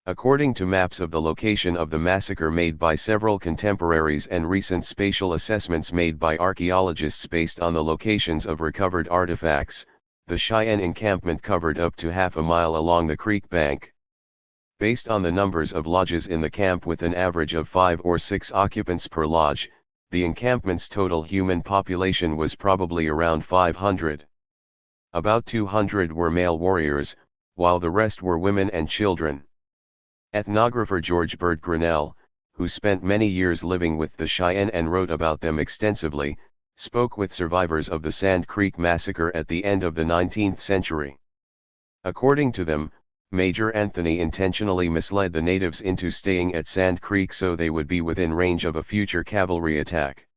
According to maps of the location of the massacre made by several contemporaries and recent spatial assessments made by archaeologists based on the locations of recovered artifacts, the Cheyenne encampment covered up to half a mile along the creek bank. Based on the numbers of lodges in the camp with an average of 5 or 6 occupants per lodge, the encampment's total human population was probably around 500. About 200 were male warriors, while the rest were women and children. Ethnographer George Bird Grinnell, who spent many years living with the Cheyenne and wrote about them extensively, spoke with survivors of the Sand Creek massacre at the end of the 19th century. According to them, Major Anthony intentionally misled the natives into staying at Sand Creek so they would be within range of a future cavalry attack.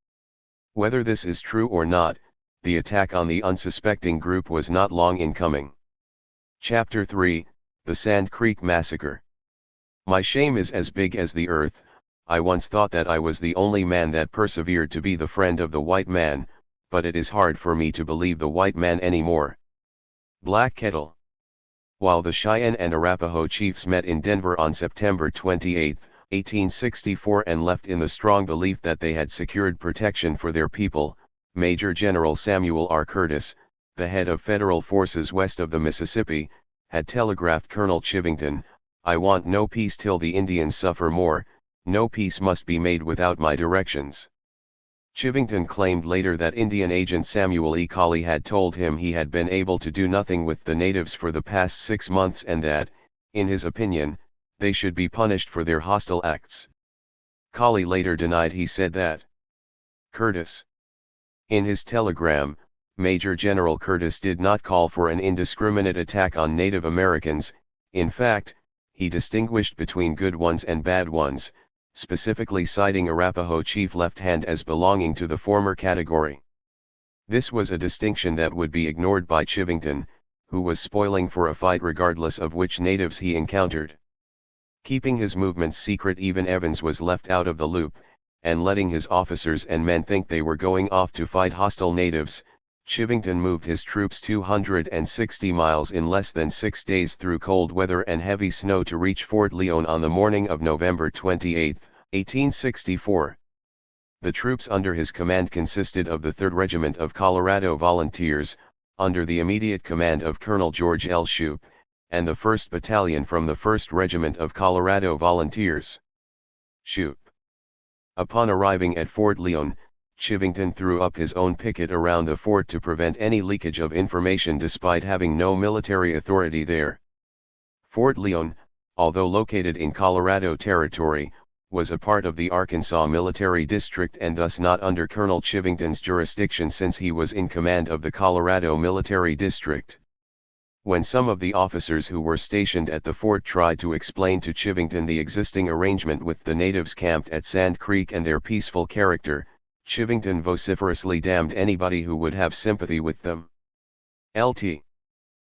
Whether this is true or not, the attack on the unsuspecting group was not long in coming. Chapter 3, The Sand Creek Massacre. My shame is as big as the earth. I once thought that I was the only man that persevered to be the friend of the white man, but it is hard for me to believe the white man anymore. Black Kettle. While the Cheyenne and Arapaho chiefs met in Denver on September 28, 1864 and left in the strong belief that they had secured protection for their people, Major General Samuel R. Curtis, the head of federal forces west of the Mississippi, had telegraphed Colonel Chivington, "I want no peace till the Indians suffer more, no peace must be made without my directions." Chivington claimed later that Indian agent Samuel E. Colley had told him he had been able to do nothing with the natives for the past 6 months and that, in his opinion, they should be punished for their hostile acts. Colley later denied he said that. Curtis. In his telegram, Major General Curtis did not call for an indiscriminate attack on Native Americans. In fact, he distinguished between good ones and bad ones, specifically citing Arapaho Chief Left Hand as belonging to the former category. This was a distinction that would be ignored by Chivington, who was spoiling for a fight regardless of which natives he encountered. Keeping his movements secret, even Evans was left out of the loop, and letting his officers and men think they were going off to fight hostile natives, Chivington moved his troops 260 miles in less than 6 days through cold weather and heavy snow to reach Fort Leon on the morning of November 28, 1864. The troops under his command consisted of the 3rd Regiment of Colorado Volunteers, under the immediate command of Colonel George L. Shoup, and the 1st Battalion from the 1st Regiment of Colorado Volunteers. Shoup. Upon arriving at Fort Leon, Chivington threw up his own picket around the fort to prevent any leakage of information despite having no military authority there. Fort Leon, although located in Colorado Territory, was a part of the Arkansas Military District and thus not under Colonel Chivington's jurisdiction since he was in command of the Colorado Military District. When some of the officers who were stationed at the fort tried to explain to Chivington the existing arrangement with the natives camped at Sand Creek and their peaceful character, Chivington vociferously damned anybody who would have sympathy with them. Lt.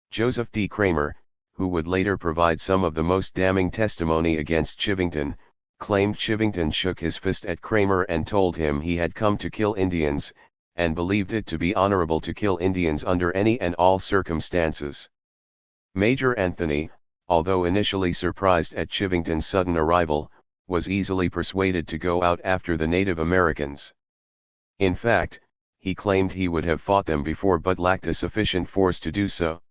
Joseph D. Kramer, who would later provide some of the most damning testimony against Chivington, claimed Chivington shook his fist at Kramer and told him he had come to kill Indians, and believed it to be honorable to kill Indians under any and all circumstances. Major Anthony, although initially surprised at Chivington's sudden arrival, was easily persuaded to go out after the Native Americans. In fact, he claimed he would have fought them before but lacked a sufficient force to do so.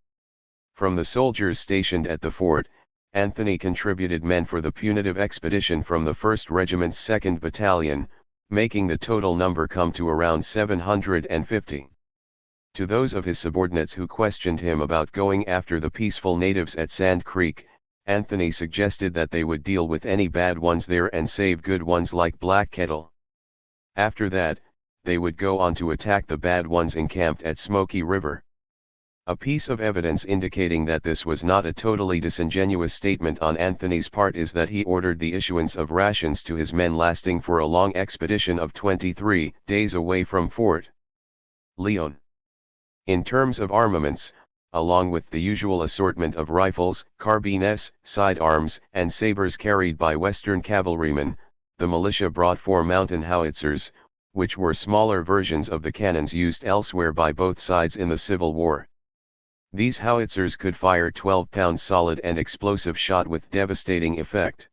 From the soldiers stationed at the fort, Anthony contributed men for the punitive expedition from the 1st Regiment's 2nd Battalion, making the total number come to around 750. To those of his subordinates who questioned him about going after the peaceful natives at Sand Creek, Anthony suggested that they would deal with any bad ones there and save good ones like Black Kettle. After that, they would go on to attack the bad ones encamped at Smoky River. A piece of evidence indicating that this was not a totally disingenuous statement on Anthony's part is that he ordered the issuance of rations to his men lasting for a long expedition of 23 days away from Fort Leon. In terms of armaments, along with the usual assortment of rifles, carbines, sidearms, and sabers carried by Western cavalrymen, the militia brought 4 mountain howitzers, which were smaller versions of the cannons used elsewhere by both sides in the Civil War. These howitzers could fire 12-pound solid and explosive shot with devastating effect.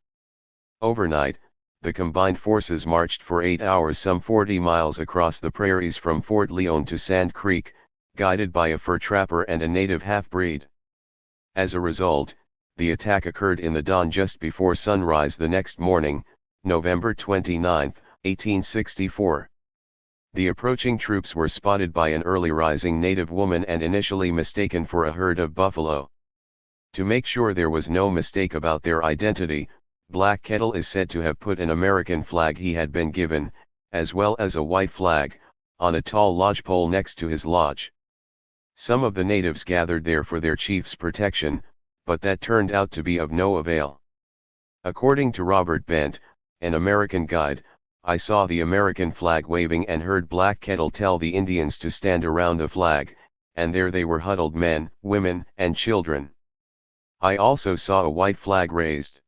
Overnight, the combined forces marched for 8 hours some 40 miles across the prairies from Fort Leon to Sand Creek, guided by a fur trapper and a native half-breed. As a result, the attack occurred in the dawn just before sunrise the next morning, November 29, 1864. The approaching troops were spotted by an early rising native woman and initially mistaken for a herd of buffalo. To make sure there was no mistake about their identity, Black Kettle is said to have put an American flag he had been given, as well as a white flag, on a tall lodgepole next to his lodge. Some of the natives gathered there for their chief's protection, but that turned out to be of no avail. According to Robert Bent, an American guide, I saw the American flag waving and heard Black Kettle tell the Indians to stand around the flag, and there they were huddled men, women, and children. I also saw a white flag raised.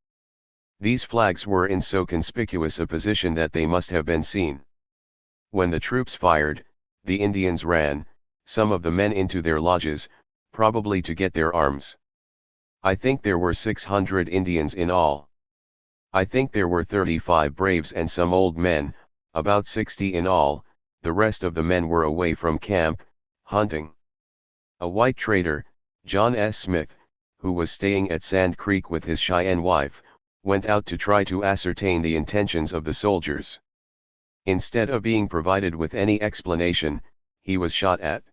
These flags were in so conspicuous a position that they must have been seen. When the troops fired, the Indians ran, some of the men into their lodges, probably to get their arms. I think there were 600 Indians in all. I think there were 35 braves and some old men, about 60 in all. The rest of the men were away from camp, hunting. A white trader, John S. Smith, who was staying at Sand Creek with his Cheyenne wife, went out to try to ascertain the intentions of the soldiers. Instead of being provided with any explanation, he was shot at.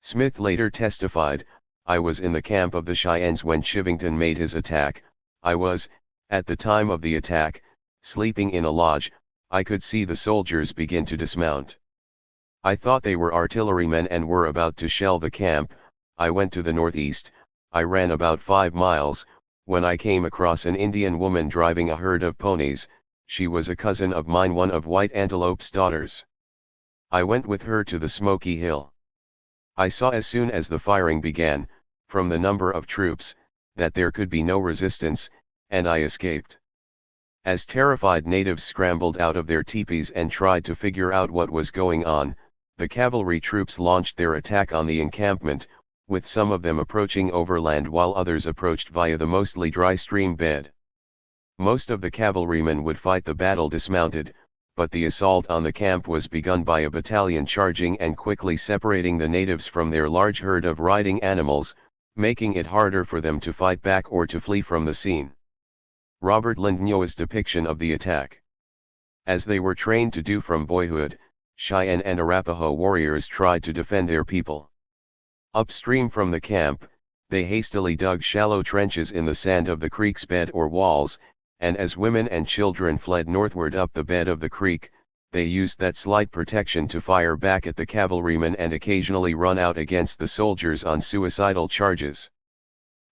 Smith later testified, "I was in the camp of the Cheyennes when Chivington made his attack. I was, at the time of the attack, sleeping in a lodge. I could see the soldiers begin to dismount. I thought they were artillerymen and were about to shell the camp. I went to the northeast. I ran about 5 miles, when I came across an Indian woman driving a herd of ponies. She was a cousin of mine, one of White Antelope's daughters. I went with her to the Smoky Hill. I saw as soon as the firing began, from the number of troops, that there could be no resistance, and I escaped." As terrified natives scrambled out of their teepees and tried to figure out what was going on, the cavalry troops launched their attack on the encampment, with some of them approaching overland while others approached via the mostly dry stream bed. Most of the cavalrymen would fight the battle dismounted, but the assault on the camp was begun by a battalion charging and quickly separating the natives from their large herd of riding animals, making it harder for them to fight back or to flee from the scene. Robert Lindnyo's depiction of the attack. As they were trained to do from boyhood, Cheyenne and Arapaho warriors tried to defend their people. Upstream from the camp, they hastily dug shallow trenches in the sand of the creek's bed or walls, and as women and children fled northward up the bed of the creek, they used that slight protection to fire back at the cavalrymen and occasionally run out against the soldiers on suicidal charges.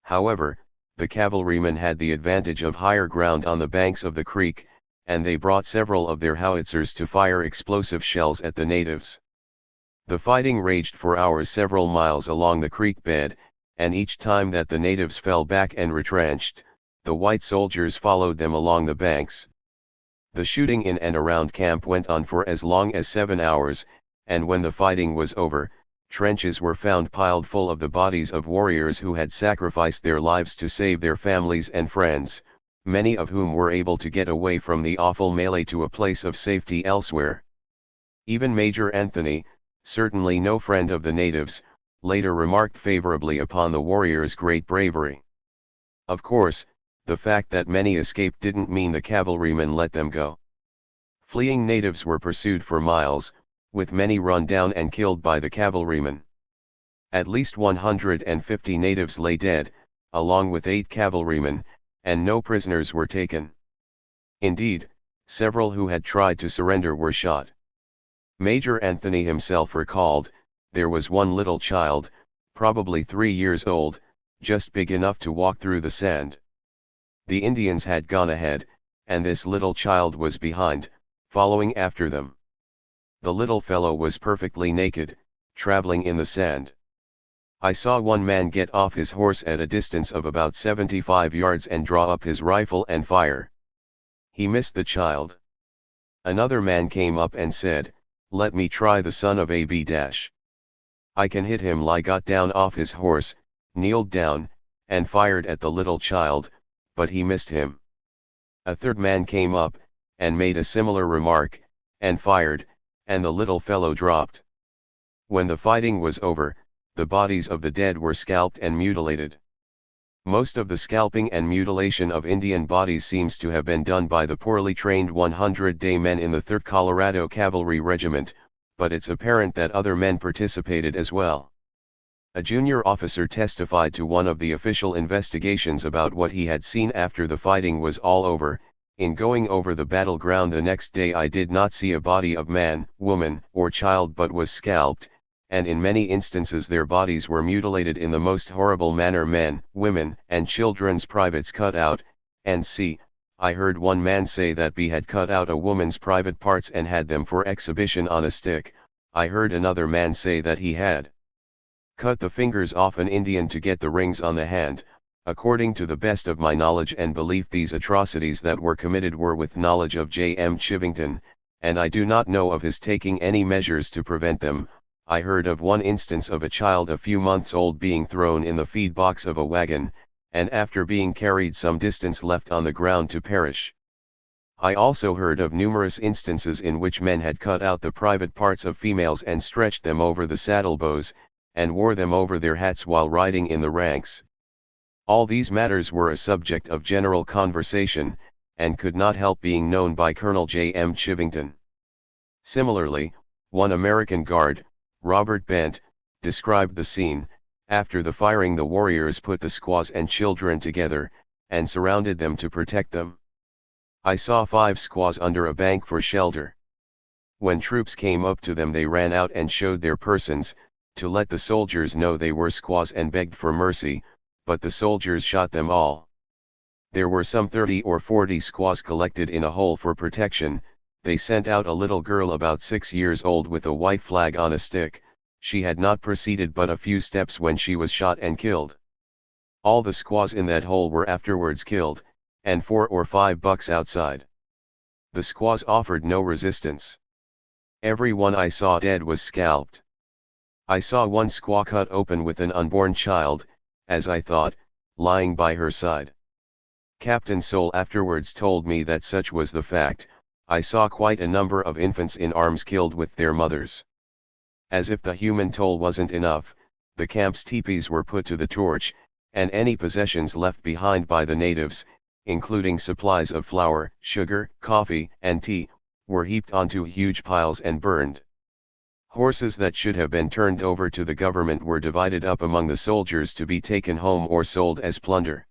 However, the cavalrymen had the advantage of higher ground on the banks of the creek, and they brought several of their howitzers to fire explosive shells at the natives. The fighting raged for hours several miles along the creek bed, and each time that the natives fell back and retrenched, the white soldiers followed them along the banks. The shooting in and around camp went on for as long as 7 hours, and when the fighting was over, trenches were found piled full of the bodies of warriors who had sacrificed their lives to save their families and friends, many of whom were able to get away from the awful melee to a place of safety elsewhere. Even Major Anthony, certainly no friend of the natives, later remarked favorably upon the warriors' great bravery. Of course, the fact that many escaped didn't mean the cavalrymen let them go. Fleeing natives were pursued for miles, with many run down and killed by the cavalrymen. At least 150 natives lay dead, along with 8 cavalrymen, and no prisoners were taken. Indeed, several who had tried to surrender were shot. Major Anthony himself recalled, there was one little child, probably 3 years old, just big enough to walk through the sand. The Indians had gone ahead, and this little child was behind, following after them. The little fellow was perfectly naked, traveling in the sand. I saw one man get off his horse at a distance of about 75 yards and draw up his rifle and fire. He missed the child. Another man came up and said, "Let me try the son of a b dash. I can hit him." Lie got down off his horse, kneeled down, and fired at the little child, but he missed him. A third man came up, and made a similar remark, and fired, and the little fellow dropped. When the fighting was over, the bodies of the dead were scalped and mutilated. Most of the scalping and mutilation of Indian bodies seems to have been done by the poorly trained 100-day men in the 3rd Colorado Cavalry Regiment, but it's apparent that other men participated as well. A junior officer testified to one of the official investigations about what he had seen after the fighting was all over. In going over the battleground the next day, I did not see a body of man, woman, or child, but was scalped, and in many instances their bodies were mutilated in the most horrible manner. Men, women, and children's privates cut out, and see, I heard one man say that he had cut out a woman's private parts and had them for exhibition on a stick. I heard another man say that he had cut the fingers off an Indian to get the rings on the hand. According to the best of my knowledge and belief, these atrocities that were committed were with knowledge of J.M. Chivington, and I do not know of his taking any measures to prevent them. I heard of one instance of a child a few months old being thrown in the feed box of a wagon, and after being carried some distance left on the ground to perish. I also heard of numerous instances in which men had cut out the private parts of females and stretched them over the saddlebows, and wore them over their hats while riding in the ranks. All these matters were a subject of general conversation, and could not help being known by Colonel J.M. Chivington. Similarly, one American guard, Robert Bent, described the scene. After the firing, the warriors put the squaws and children together, and surrounded them to protect them. I saw 5 squaws under a bank for shelter. When troops came up to them, they ran out and showed their persons, to let the soldiers know they were squaws, and begged for mercy, but the soldiers shot them all. There were some 30 or 40 squaws collected in a hole for protection. They sent out a little girl about 6 years old with a white flag on a stick. She had not proceeded but a few steps when she was shot and killed. All the squaws in that hole were afterwards killed, and 4 or 5 bucks outside. The squaws offered no resistance. Every one I saw dead was scalped. I saw one squaw cut open with an unborn child, as I thought, lying by her side. Captain Soule afterwards told me that such was the fact. I saw quite a number of infants in arms killed with their mothers. As if the human toll wasn't enough, the camp's teepees were put to the torch, and any possessions left behind by the natives, including supplies of flour, sugar, coffee, and tea, were heaped onto huge piles and burned. Horses that should have been turned over to the government were divided up among the soldiers to be taken home or sold as plunder.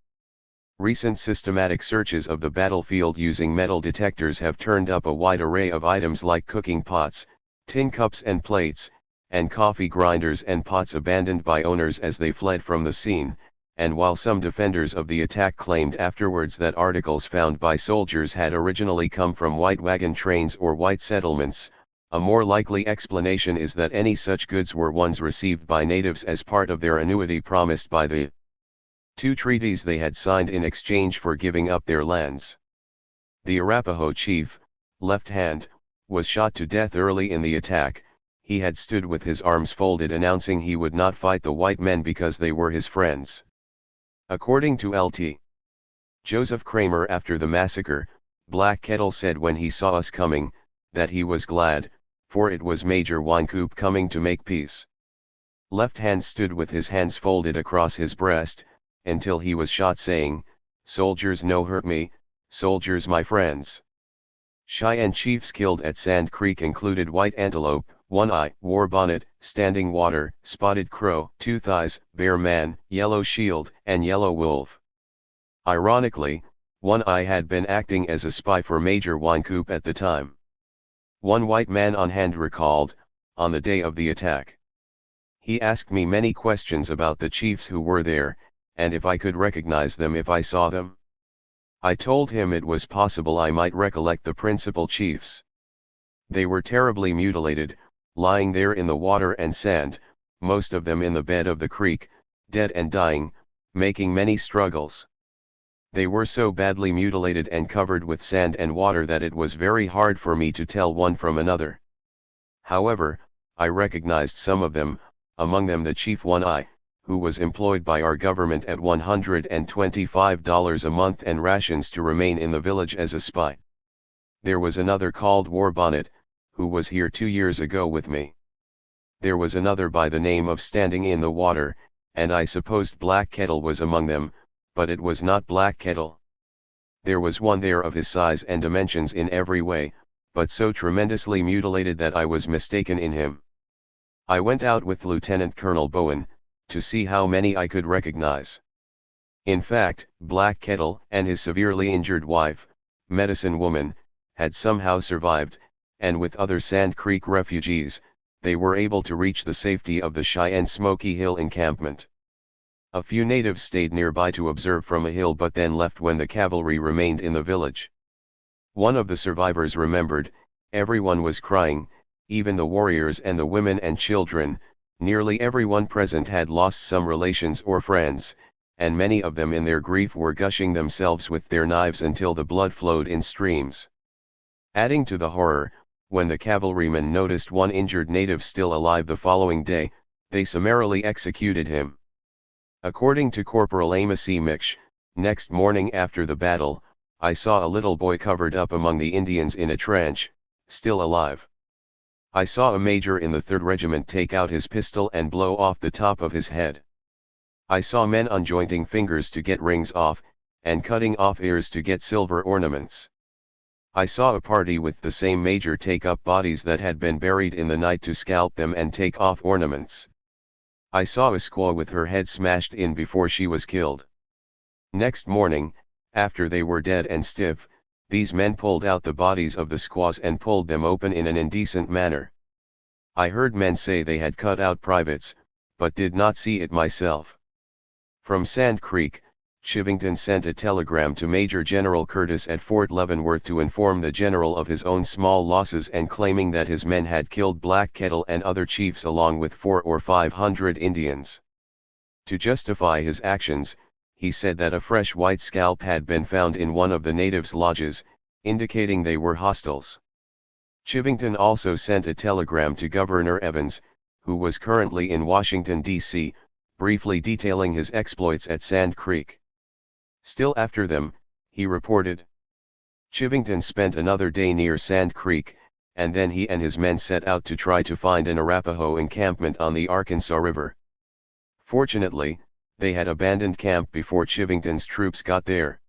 Recent systematic searches of the battlefield using metal detectors have turned up a wide array of items like cooking pots, tin cups and plates, and coffee grinders and pots abandoned by owners as they fled from the scene, and while some defenders of the attack claimed afterwards that articles found by soldiers had originally come from white wagon trains or white settlements, a more likely explanation is that any such goods were ones received by natives as part of their annuity promised by the two treaties they had signed in exchange for giving up their lands. The Arapaho chief, Left Hand, was shot to death early in the attack. He had stood with his arms folded announcing he would not fight the white men because they were his friends. According to Lt. Joseph Kramer, after the massacre, Black Kettle said when he saw us coming, that he was glad, for it was Major Wynkoop coming to make peace. Left Hand stood with his hands folded across his breast, until he was shot, saying, "Soldiers no hurt me, soldiers my friends." Cheyenne chiefs killed at Sand Creek included White Antelope, One Eye, War Bonnet, Standing Water, Spotted Crow, Two Thighs, Bear Man, Yellow Shield, and Yellow Wolf. Ironically, One Eye had been acting as a spy for Major Wynkoop at the time. One white man on hand recalled, on the day of the attack. He asked me many questions about the chiefs who were there, and if I could recognize them if I saw them. I told him it was possible I might recollect the principal chiefs. They were terribly mutilated, lying there in the water and sand, most of them in the bed of the creek, dead and dying, making many struggles. They were so badly mutilated and covered with sand and water that it was very hard for me to tell one from another. However, I recognized some of them, among them the chief One Eye, who was employed by our government at $125 a month and rations to remain in the village as a spy. There was another called War Bonnet, who was here 2 years ago with me. There was another by the name of Standing in the Water, and I supposed Black Kettle was among them, but it was not Black Kettle. There was one there of his size and dimensions in every way, but so tremendously mutilated that I was mistaken in him. I went out with Lieutenant Colonel Bowen, to see how many I could recognize. In fact, Black Kettle and his severely injured wife, Medicine Woman, had somehow survived, and with other Sand Creek refugees, they were able to reach the safety of the Cheyenne Smoky Hill encampment. A few natives stayed nearby to observe from a hill but then left when the cavalry remained in the village. One of the survivors remembered, everyone was crying, even the warriors and the women and children. Nearly everyone present had lost some relations or friends, and many of them in their grief were gushing themselves with their knives until the blood flowed in streams. Adding to the horror, when the cavalrymen noticed one injured native still alive the following day, they summarily executed him. According to Corporal Amos E. Miksh, next morning after the battle, I saw a little boy covered up among the Indians in a trench, still alive. I saw a major in the 3rd Regiment take out his pistol and blow off the top of his head. I saw men unjointing fingers to get rings off, and cutting off ears to get silver ornaments. I saw a party with the same major take up bodies that had been buried in the night to scalp them and take off ornaments. I saw a squaw with her head smashed in before she was killed. Next morning, after they were dead and stiff, these men pulled out the bodies of the squaws and pulled them open in an indecent manner. I heard men say they had cut out privates, but did not see it myself. From Sand Creek, Chivington sent a telegram to Major General Curtis at Fort Leavenworth to inform the general of his own small losses and claiming that his men had killed Black Kettle and other chiefs along with 400 or 500 Indians. To justify his actions, he said that a fresh white scalp had been found in one of the natives' lodges, indicating they were hostiles. Chivington also sent a telegram to Governor Evans, who was currently in Washington, D.C., briefly detailing his exploits at Sand Creek. Still after them, he reported, Chivington spent another day near Sand Creek, and then he and his men set out to try to find an Arapaho encampment on the Arkansas River. Fortunately, they had abandoned camp before Chivington's troops got there.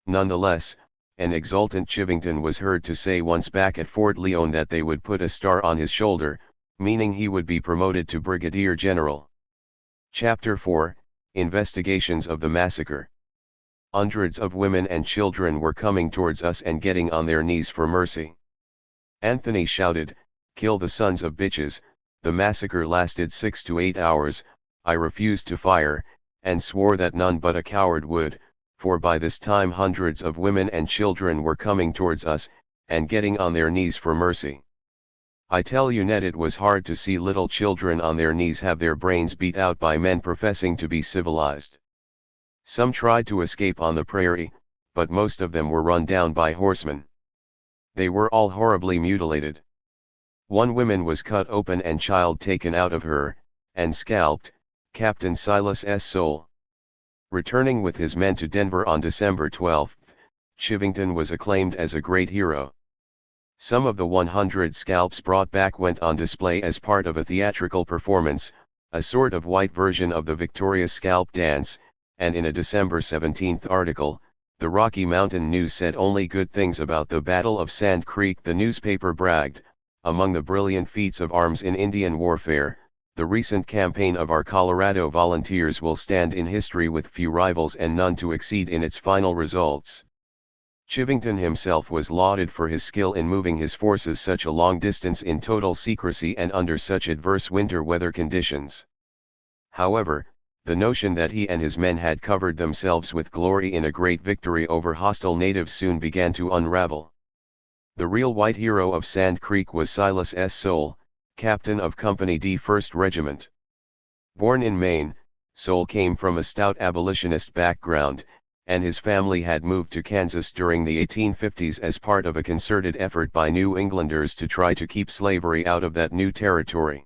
Nonetheless, an exultant Chivington was heard to say once back at Fort Leon that they would put a star on his shoulder, meaning he would be promoted to brigadier general. Chapter 4, Investigations of the Massacre. Hundreds of women and children were coming towards us and getting on their knees for mercy. Anthony shouted, "Kill the sons of bitches." The massacre lasted 6 to 8 hours, I refused to fire, and swore that none but a coward would, for by this time hundreds of women and children were coming towards us, and getting on their knees for mercy. I tell you Ned, it was hard to see little children on their knees have their brains beat out by men professing to be civilized. Some tried to escape on the prairie, but most of them were run down by horsemen. They were all horribly mutilated. One woman was cut open and child taken out of her, and scalped, Captain Silas S. Soule. Returning with his men to Denver on December 12, Chivington was acclaimed as a great hero. Some of the 100 scalps brought back went on display as part of a theatrical performance, a sort of white version of the Victoria's scalp dance, and in a December 17 article, the Rocky Mountain News said only good things about the Battle of Sand Creek. The newspaper bragged, among the brilliant feats of arms in Indian warfare, the recent campaign of our Colorado volunteers will stand in history with few rivals and none to exceed in its final results. Chivington himself was lauded for his skill in moving his forces such a long distance in total secrecy and under such adverse winter weather conditions. However, the notion that he and his men had covered themselves with glory in a great victory over hostile natives soon began to unravel. The real white hero of Sand Creek was Silas S. Soule, captain of Company D 1st Regiment. Born in Maine, Soule came from a stout abolitionist background, and his family had moved to Kansas during the 1850s as part of a concerted effort by New Englanders to try to keep slavery out of that new territory.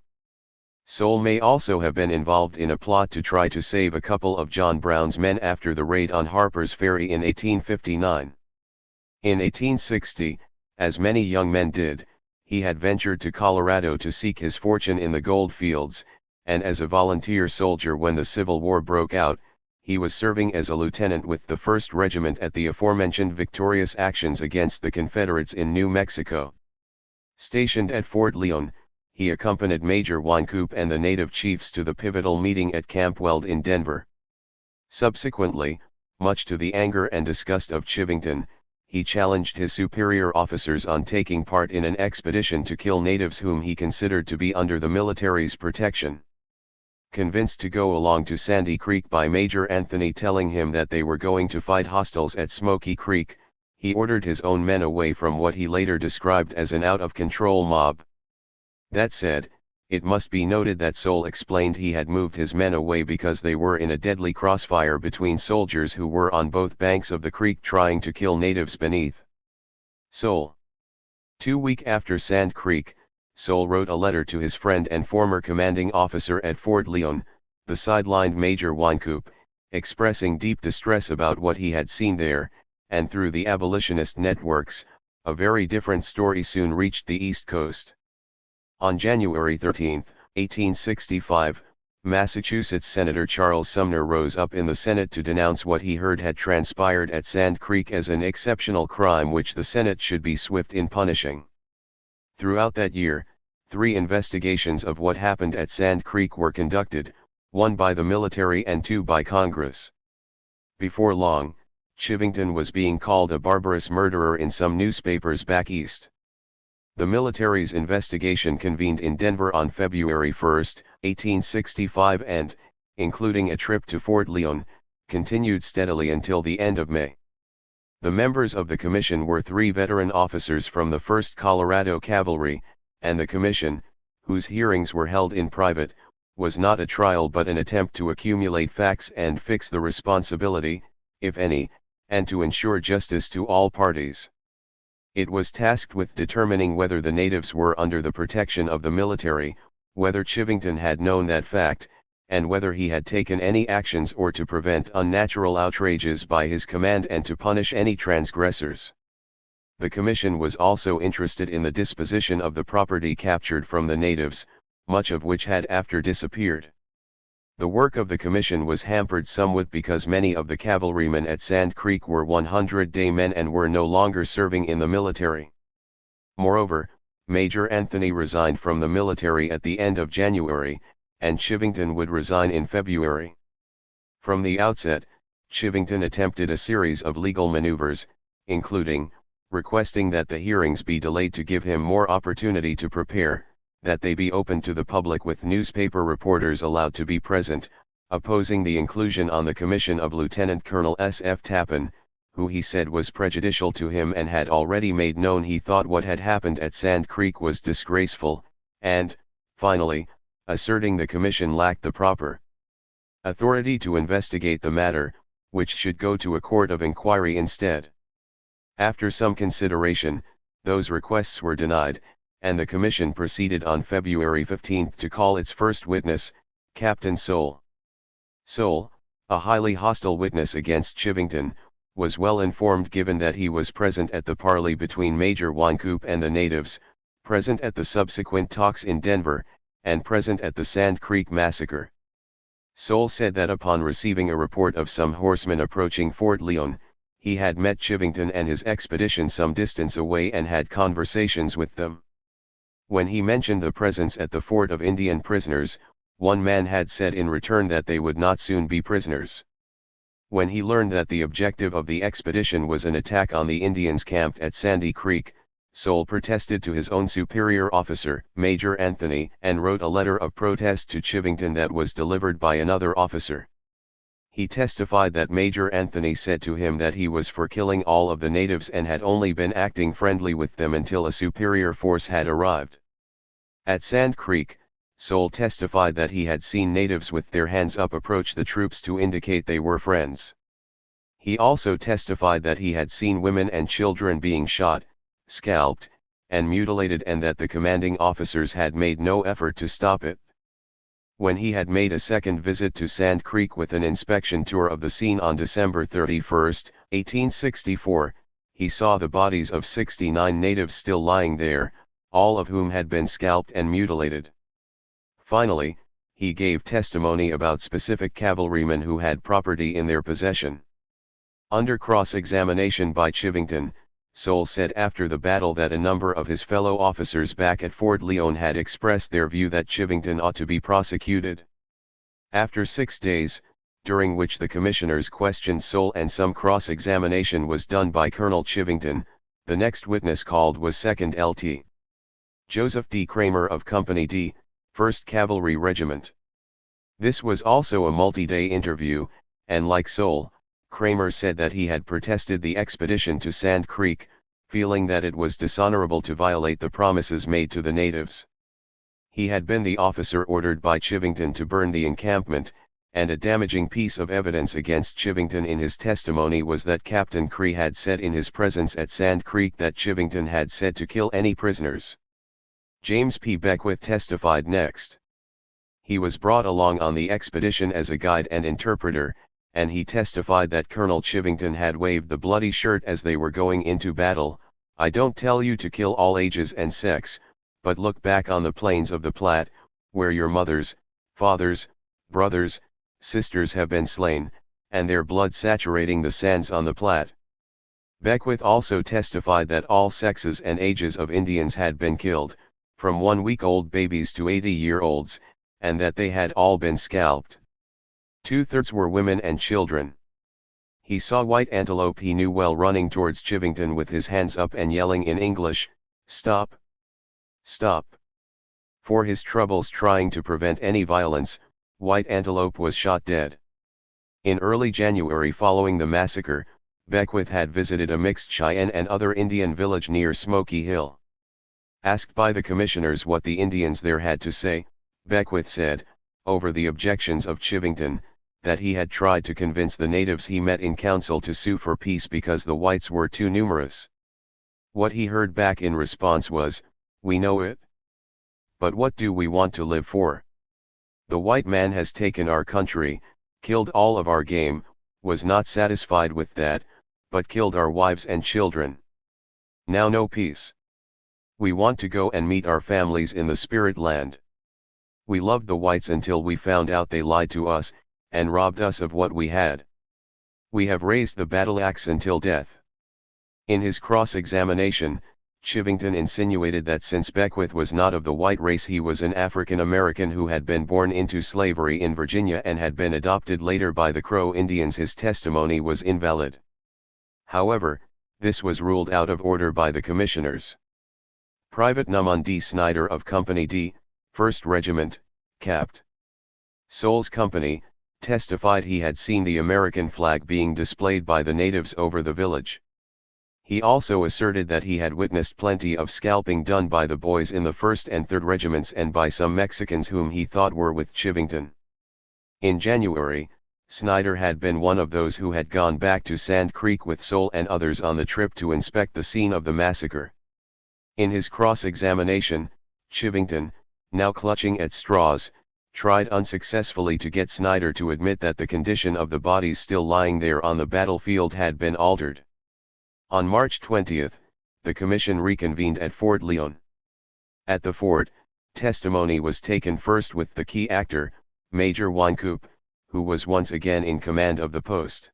Soule may also have been involved in a plot to try to save a couple of John Brown's men after the raid on Harper's Ferry in 1859. In 1860, as many young men did, he had ventured to Colorado to seek his fortune in the gold fields, and as a volunteer soldier when the Civil War broke out, he was serving as a lieutenant with the 1st Regiment at the aforementioned victorious actions against the Confederates in New Mexico. Stationed at Fort Leon, he accompanied Major Wynkoop and the native chiefs to the pivotal meeting at Camp Weld in Denver. Subsequently, much to the anger and disgust of Chivington, he challenged his superior officers on taking part in an expedition to kill natives whom he considered to be under the military's protection. Convinced to go along to Sandy Creek by Major Anthony telling him that they were going to fight hostiles at Smoky Creek, he ordered his own men away from what he later described as an out-of-control mob. That said, it must be noted that Soule explained he had moved his men away because they were in a deadly crossfire between soldiers who were on both banks of the creek trying to kill natives beneath. Soule. 2 weeks after Sand Creek, Soule wrote a letter to his friend and former commanding officer at Fort Leon, the sidelined Major Wynkoop, expressing deep distress about what he had seen there, and through the abolitionist networks, a very different story soon reached the East Coast. On January 13, 1865, Massachusetts Senator Charles Sumner rose up in the Senate to denounce what he heard had transpired at Sand Creek as an exceptional crime which the Senate should be swift in punishing. Throughout that year, 3 investigations of what happened at Sand Creek were conducted, 1 by the military and 2 by Congress. Before long, Chivington was being called a barbarous murderer in some newspapers back east. The military's investigation convened in Denver on February 1, 1865 and, including a trip to Fort Leon, continued steadily until the end of May. The members of the commission were 3 veteran officers from the 1st Colorado Cavalry, and the commission, whose hearings were held in private, was not a trial but an attempt to accumulate facts and fix the responsibility, if any, and to ensure justice to all parties. It was tasked with determining whether the natives were under the protection of the military, whether Chivington had known that fact, and whether he had taken any actions or to prevent unnatural outrages by his command and to punish any transgressors. The commission was also interested in the disposition of the property captured from the natives, much of which had after disappeared. The work of the commission was hampered somewhat because many of the cavalrymen at Sand Creek were 100-day men and were no longer serving in the military. Moreover, Major Anthony resigned from the military at the end of January, and Chivington would resign in February. From the outset, Chivington attempted a series of legal maneuvers, including requesting that the hearings be delayed to give him more opportunity to prepare, that they be open to the public with newspaper reporters allowed to be present, opposing the inclusion on the commission of Lieutenant Colonel S.F. Tappan, who he said was prejudicial to him and had already made known he thought what had happened at Sand Creek was disgraceful, and, finally, asserting the commission lacked the proper authority to investigate the matter, which should go to a court of inquiry instead. After some consideration, those requests were denied, and the commission proceeded on February 15 to call its first witness, Captain Soule. Soule, a highly hostile witness against Chivington, was well informed given that he was present at the parley between Major Wynkoop and the natives, present at the subsequent talks in Denver, and present at the Sand Creek massacre. Soule said that upon receiving a report of some horsemen approaching Fort Leon, he had met Chivington and his expedition some distance away and had conversations with them. When he mentioned the presence at the fort of Indian prisoners, one man had said in return that they would not soon be prisoners. When he learned that the objective of the expedition was an attack on the Indians camped at Sandy Creek, Soule protested to his own superior officer, Major Anthony, and wrote a letter of protest to Chivington that was delivered by another officer. He testified that Major Anthony said to him that he was for killing all of the natives and had only been acting friendly with them until a superior force had arrived. At Sand Creek, Soule testified that he had seen natives with their hands up approach the troops to indicate they were friends. He also testified that he had seen women and children being shot, scalped, and mutilated and that the commanding officers had made no effort to stop it. When he had made a second visit to Sand Creek with an inspection tour of the scene on December 31, 1864, he saw the bodies of 69 natives still lying there, all of whom had been scalped and mutilated. Finally, he gave testimony about specific cavalrymen who had property in their possession. Under cross-examination by Chivington, Soule said after the battle that a number of his fellow officers back at Fort Leon had expressed their view that Chivington ought to be prosecuted. After 6 days, during which the commissioners questioned Soule and some cross-examination was done by Colonel Chivington, the next witness called was 2nd Lt. Joseph D. Kramer of Company D, 1st Cavalry Regiment. This was also a multi-day interview, and like Soule, Kramer said that he had protested the expedition to Sand Creek, feeling that it was dishonorable to violate the promises made to the natives. He had been the officer ordered by Chivington to burn the encampment, and a damaging piece of evidence against Chivington in his testimony was that Captain CRE had said in his presence at Sand Creek that Chivington had said to kill any prisoners. James P. Beckwith testified next. He was brought along on the expedition as a guide and interpreter, and he testified that Colonel Chivington had waved the bloody shirt as they were going into battle. "I don't tell you to kill all ages and sex, but look back on the plains of the Platte, where your mothers, fathers, brothers, sisters have been slain, and their blood saturating the sands on the Platte." Beckwith also testified that all sexes and ages of Indians had been killed, from 1-week-old babies to 80-year-olds, and that they had all been scalped. 2/3 were women and children. He saw White Antelope he knew well running towards Chivington with his hands up and yelling in English, "Stop! Stop!" For his troubles trying to prevent any violence, White Antelope was shot dead. In early January following the massacre, Beckwith had visited a mixed Cheyenne and other Indian village near Smoky Hill. Asked by the commissioners what the Indians there had to say, Beckwith said, over the objections of Chivington, that he had tried to convince the natives he met in council to sue for peace because the whites were too numerous. What he heard back in response was, "We know it. But what do we want to live for? The white man has taken our country, killed all of our game, was not satisfied with that, but killed our wives and children. Now no peace. We want to go and meet our families in the spirit land. We loved the whites until we found out they lied to us, and robbed us of what we had. We have raised the battle axe until death. In his cross-examination, Chivington insinuated that since Beckwith was not of the white race, he was an African American who had been born into slavery in Virginia and had been adopted later by the Crow Indians. His testimony was invalid. However, this was ruled out of order by the commissioners. Private Numon D. Snyder of Company D, 1st Regiment, Capt. Souls Company, testified he had seen the American flag being displayed by the natives over the village. He also asserted that he had witnessed plenty of scalping done by the boys in the 1st and 3rd Regiments and by some Mexicans whom he thought were with Chivington. In January, Snyder had been one of those who had gone back to Sand Creek with Soule and others on the trip to inspect the scene of the massacre. In his cross-examination, Chivington, now clutching at straws, tried unsuccessfully to get Snyder to admit that the condition of the bodies still lying there on the battlefield had been altered. On March 20, the commission reconvened at Fort Leon. At the fort, testimony was taken first with the key actor, Major Wynkoop, who was once again in command of the post.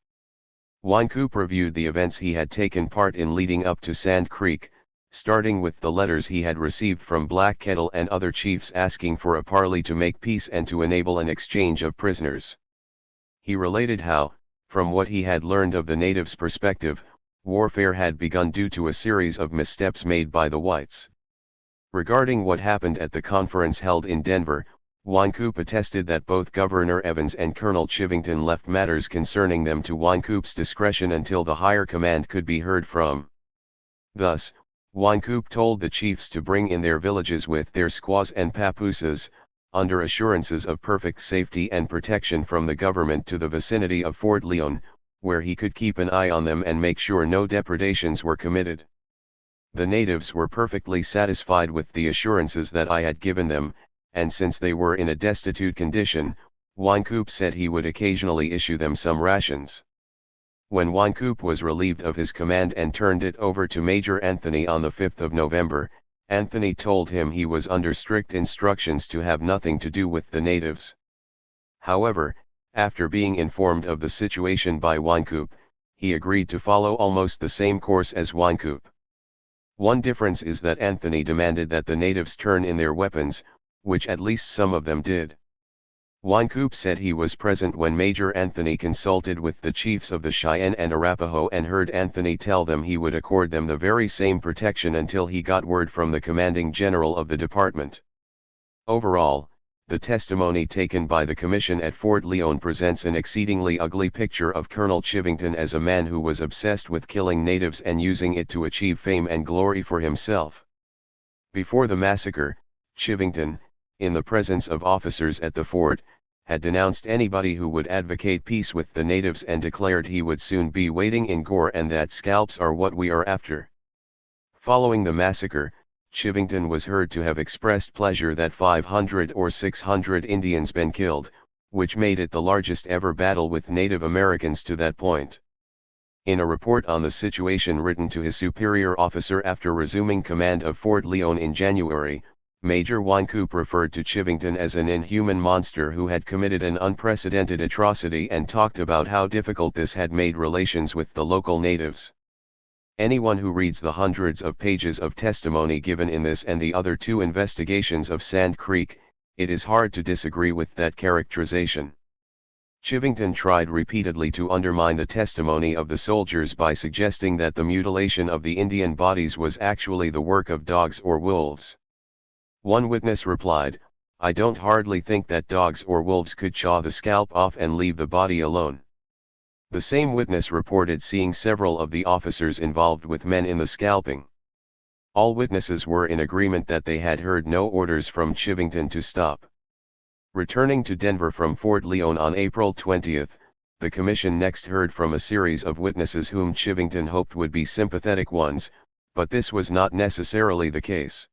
Wynkoop reviewed the events he had taken part in leading up to Sand Creek, starting with the letters he had received from Black Kettle and other chiefs asking for a parley to make peace and to enable an exchange of prisoners. He related how, from what he had learned of the natives' perspective, warfare had begun due to a series of missteps made by the whites. Regarding what happened at the conference held in Denver, Wynkoop attested that both Governor Evans and Colonel Chivington left matters concerning them to Wynkoop's discretion until the higher command could be heard from. Thus, Wynkoop told the chiefs to bring in their villages with their squaws and papooses, under assurances of perfect safety and protection from the government, to the vicinity of Fort Leon, where he could keep an eye on them and make sure no depredations were committed. The natives were perfectly satisfied with the assurances that I had given them, and since they were in a destitute condition, Wynkoop said he would occasionally issue them some rations. When Wynkoop was relieved of his command and turned it over to Major Anthony on the 5th of November, Anthony told him he was under strict instructions to have nothing to do with the natives. However, after being informed of the situation by Wynkoop, he agreed to follow almost the same course as Wynkoop. One difference is that Anthony demanded that the natives turn in their weapons, which at least some of them did. Wynkoop said he was present when Major Anthony consulted with the chiefs of the Cheyenne and Arapaho and heard Anthony tell them he would accord them the very same protection until he got word from the commanding general of the department. Overall, the testimony taken by the commission at Fort Leon presents an exceedingly ugly picture of Colonel Chivington as a man who was obsessed with killing natives and using it to achieve fame and glory for himself. Before the massacre, Chivington, in the presence of officers at the fort, had denounced anybody who would advocate peace with the natives and declared he would soon be wading in gore and that scalps are what we are after. Following the massacre, Chivington was heard to have expressed pleasure that 500 or 600 Indians been killed, which made it the largest ever battle with Native Americans to that point. In a report on the situation written to his superior officer after resuming command of Fort Leon in January, Major Wynkoop referred to Chivington as an inhuman monster who had committed an unprecedented atrocity and talked about how difficult this had made relations with the local natives. Anyone who reads the hundreds of pages of testimony given in this and the other two investigations of Sand Creek, it is hard to disagree with that characterization. Chivington tried repeatedly to undermine the testimony of the soldiers by suggesting that the mutilation of the Indian bodies was actually the work of dogs or wolves. One witness replied, "I don't hardly think that dogs or wolves could chaw the scalp off and leave the body alone." The same witness reported seeing several of the officers involved with men in the scalping. All witnesses were in agreement that they had heard no orders from Chivington to stop. Returning to Denver from Fort Leon on April 20, the commission next heard from a series of witnesses whom Chivington hoped would be sympathetic ones, but this was not necessarily the case.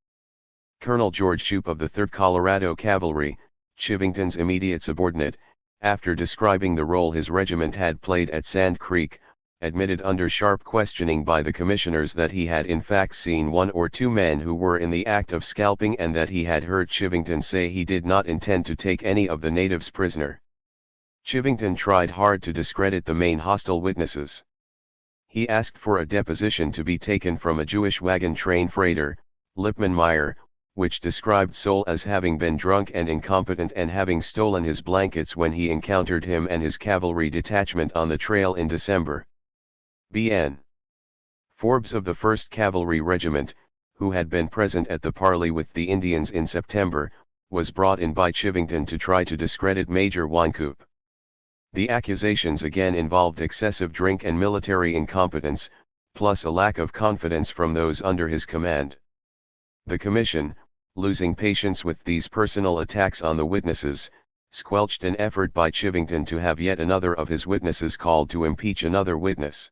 Colonel George Shoup of the 3rd Colorado Cavalry, Chivington's immediate subordinate, after describing the role his regiment had played at Sand Creek, admitted under sharp questioning by the commissioners that he had in fact seen 1 or 2 men who were in the act of scalping and that he had heard Chivington say he did not intend to take any of the natives prisoner. Chivington tried hard to discredit the main hostile witnesses. He asked for a deposition to be taken from a Jewish wagon train freighter, Lipman Meyer, which described Sol as having been drunk and incompetent and having stolen his blankets when he encountered him and his cavalry detachment on the trail in December. B.N. Forbes of the 1st Cavalry Regiment, who had been present at the parley with the Indians in September, was brought in by Chivington to try to discredit Major Wynkoop. The accusations again involved excessive drink and military incompetence, plus a lack of confidence from those under his command. The Commission, losing patience with these personal attacks on the witnesses, squelched an effort by Chivington to have yet another of his witnesses called to impeach another witness.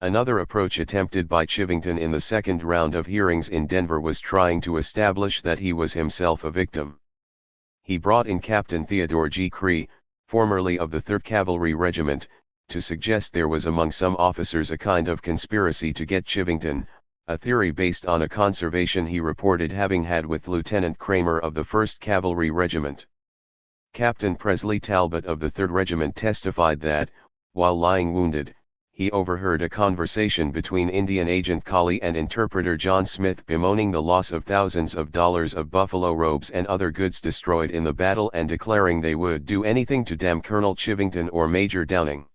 Another approach attempted by Chivington in the second round of hearings in Denver was trying to establish that he was himself a victim. He brought in Captain Theodore G. CRE, formerly of the 3rd Cavalry Regiment, to suggest there was among some officers a kind of conspiracy to get Chivington, a theory based on a conversation he reported having had with Lieutenant Kramer of the 1st Cavalry Regiment. Captain Presley Talbot of the 3rd Regiment testified that, while lying wounded, he overheard a conversation between Indian Agent Colley and interpreter John Smith bemoaning the loss of thousands of dollars of buffalo robes and other goods destroyed in the battle and declaring they would do anything to damn Colonel Chivington or Major Downing.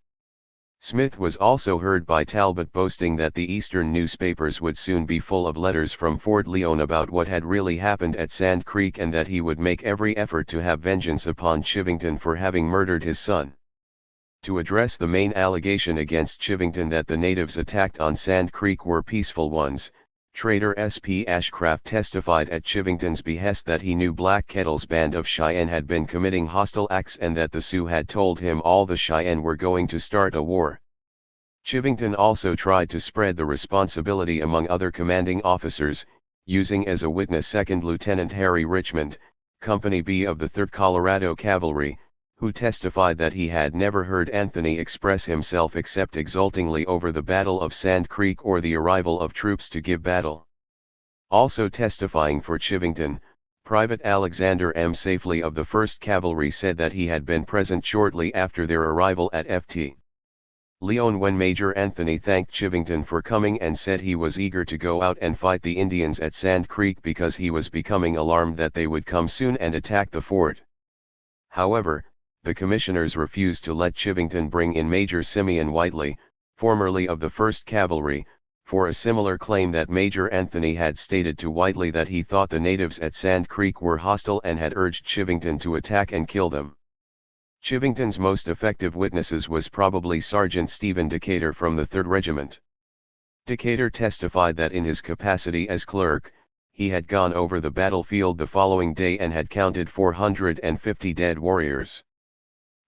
Smith was also heard by Talbot boasting that the eastern newspapers would soon be full of letters from Fort Leon about what had really happened at Sand Creek and that he would make every effort to have vengeance upon Chivington for having murdered his son. To address the main allegation against Chivington that the natives attacked on Sand Creek were peaceful ones, Trader S.P. Ashcraft testified at Chivington's behest that he knew Black Kettle's band of Cheyenne had been committing hostile acts and that the Sioux had told him all the Cheyenne were going to start a war. Chivington also tried to spread the responsibility among other commanding officers, using as a witness 2nd Lieutenant Harry Richmond, Company B of the 3rd Colorado Cavalry, who testified that he had never heard Anthony express himself except exultingly over the Battle of Sand Creek or the arrival of troops to give battle. Also testifying for Chivington, Private Alexander M. Safely of the 1st Cavalry said that he had been present shortly after their arrival at Ft. Leon when Major Anthony thanked Chivington for coming and said he was eager to go out and fight the Indians at Sand Creek because he was becoming alarmed that they would come soon and attack the fort. However, the commissioners refused to let Chivington bring in Major Simeon Whiteley, formerly of the 1st Cavalry, for a similar claim that Major Anthony had stated to Whiteley that he thought the natives at Sand Creek were hostile and had urged Chivington to attack and kill them. Chivington's most effective witnesses was probably Sergeant Stephen Decatur from the 3rd Regiment. Decatur testified that in his capacity as clerk, he had gone over the battlefield the following day and had counted 450 dead warriors.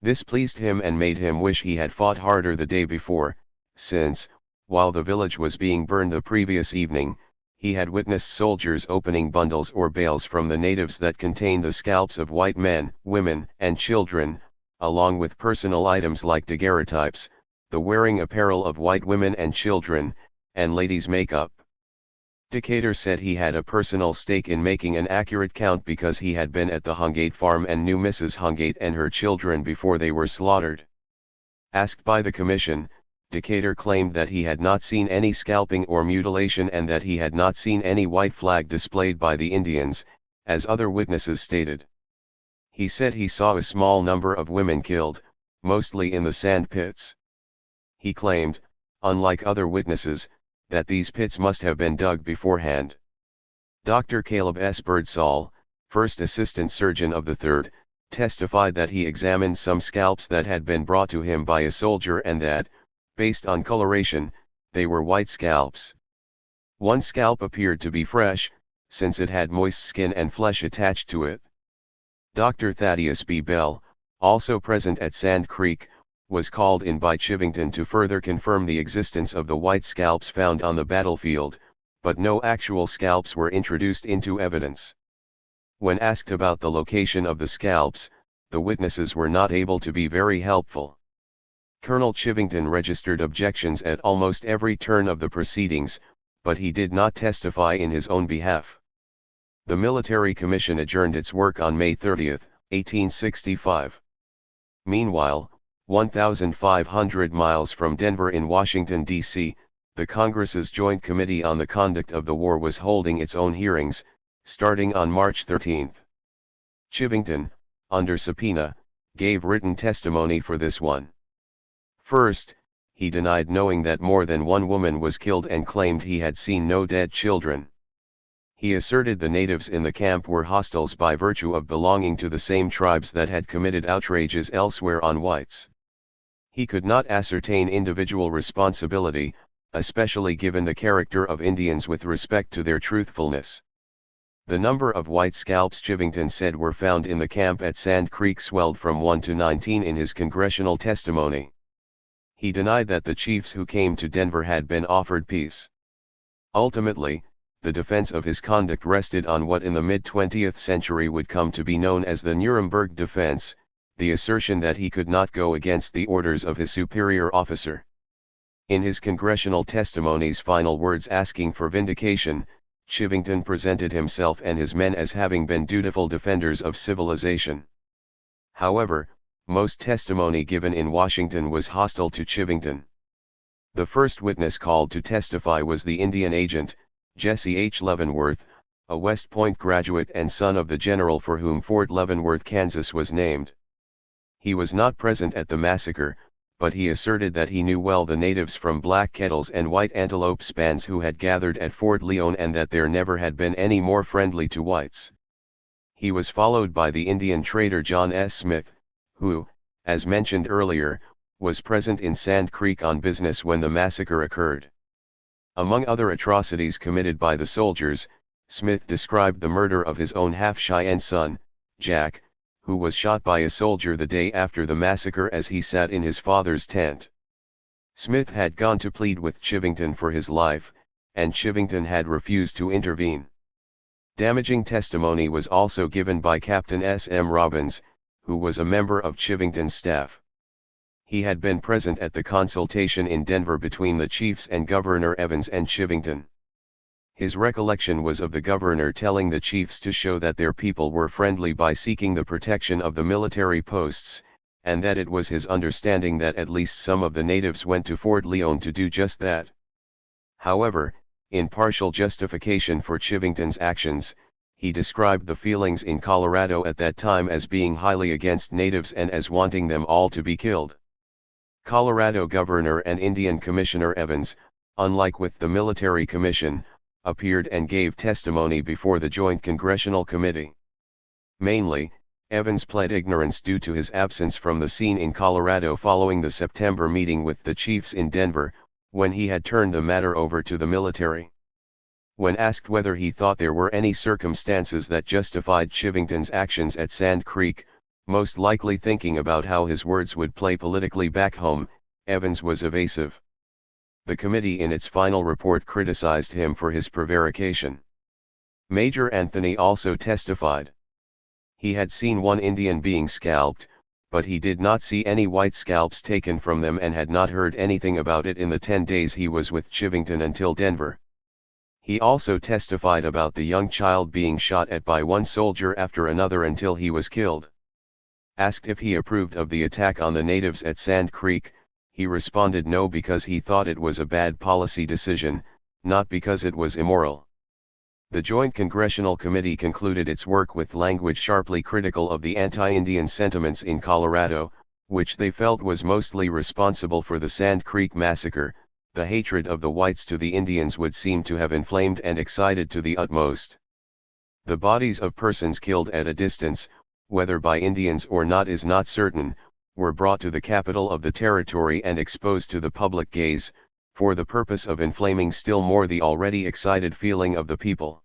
This pleased him and made him wish he had fought harder the day before, since, while the village was being burned the previous evening, he had witnessed soldiers opening bundles or bales from the natives that contained the scalps of white men, women, and children, along with personal items like daguerreotypes, the wearing apparel of white women and children, and ladies' makeup. Decatur said he had a personal stake in making an accurate count because he had been at the Hungate farm and knew Mrs. Hungate and her children before they were slaughtered. Asked by the commission, Decatur claimed that he had not seen any scalping or mutilation and that he had not seen any white flag displayed by the Indians, as other witnesses stated. He said he saw a small number of women killed, mostly in the sand pits. He claimed, unlike other witnesses, that these pits must have been dug beforehand. Dr. Caleb S. Birdsall, first assistant surgeon of the 3rd, testified that he examined some scalps that had been brought to him by a soldier and that, based on coloration, they were white scalps. One scalp appeared to be fresh, since it had moist skin and flesh attached to it. Dr. Thaddeus B. Bell, also present at Sand Creek, was called in by Chivington to further confirm the existence of the white scalps found on the battlefield, but no actual scalps were introduced into evidence. When asked about the location of the scalps, the witnesses were not able to be very helpful. Colonel Chivington registered objections at almost every turn of the proceedings, but he did not testify in his own behalf. The military commission adjourned its work on May 30, 1865. Meanwhile, 1,500 miles from Denver in Washington, D.C., the Congress's Joint Committee on the Conduct of the War was holding its own hearings, starting on March 13. Chivington, under subpoena, gave written testimony for this one. First, he denied knowing that more than one woman was killed and claimed he had seen no dead children. He asserted the natives in the camp were hostiles by virtue of belonging to the same tribes that had committed outrages elsewhere on whites. He could not ascertain individual responsibility, especially given the character of Indians with respect to their truthfulness. The number of white scalps Chivington said were found in the camp at Sand Creek swelled from 1 to 19 in his congressional testimony. He denied that the chiefs who came to Denver had been offered peace. Ultimately, the defense of his conduct rested on what in the mid-20th century would come to be known as the Nuremberg defense, the assertion that he could not go against the orders of his superior officer. In his congressional testimony's final words asking for vindication, Chivington presented himself and his men as having been dutiful defenders of civilization. However, most testimony given in Washington was hostile to Chivington. The first witness called to testify was the Indian agent, Jesse H. Leavenworth, a West Point graduate and son of the general for whom Fort Leavenworth, Kansas was named. He was not present at the massacre, but he asserted that he knew well the natives from Black Kettles and White Antelope bands who had gathered at Fort Leon and that there never had been any more friendly to whites. He was followed by the Indian trader John S. Smith, who, as mentioned earlier, was present in Sand Creek on business when the massacre occurred. Among other atrocities committed by the soldiers, Smith described the murder of his own half-Cheyenne son, Jack, who was shot by a soldier the day after the massacre as he sat in his father's tent. Smith had gone to plead with Chivington for his life, and Chivington had refused to intervene. Damaging testimony was also given by Captain S. M. Robbins, who was a member of Chivington's staff. He had been present at the consultation in Denver between the chiefs and Governor Evans and Chivington. His recollection was of the governor telling the chiefs to show that their people were friendly by seeking the protection of the military posts, and that it was his understanding that at least some of the natives went to Fort Leon to do just that. However, in partial justification for Chivington's actions, he described the feelings in Colorado at that time as being highly against natives and as wanting them all to be killed. Colorado Governor and Indian Commissioner Evans, unlike with the Military Commission, appeared and gave testimony before the Joint Congressional Committee. Mainly, Evans pled ignorance due to his absence from the scene in Colorado following the September meeting with the chiefs in Denver, when he had turned the matter over to the military. When asked whether he thought there were any circumstances that justified Chivington's actions at Sand Creek, most likely thinking about how his words would play politically back home, Evans was evasive. The committee in its final report criticized him for his prevarication. Major Anthony also testified. He had seen one Indian being scalped, but he did not see any white scalps taken from them and had not heard anything about it in the 10 days he was with Chivington until Denver. He also testified about the young child being shot at by one soldier after another until he was killed. Asked if he approved of the attack on the natives at Sand Creek, he responded no because he thought it was a bad policy decision, not because it was immoral. The Joint Congressional Committee concluded its work with language sharply critical of the anti-Indian sentiments in Colorado, which they felt was mostly responsible for the Sand Creek massacre. The hatred of the whites to the Indians would seem to have inflamed and excited to the utmost. The bodies of persons killed at a distance, whether by Indians or not is not certain, were brought to the capital of the territory and exposed to the public gaze, for the purpose of inflaming still more the already excited feeling of the people.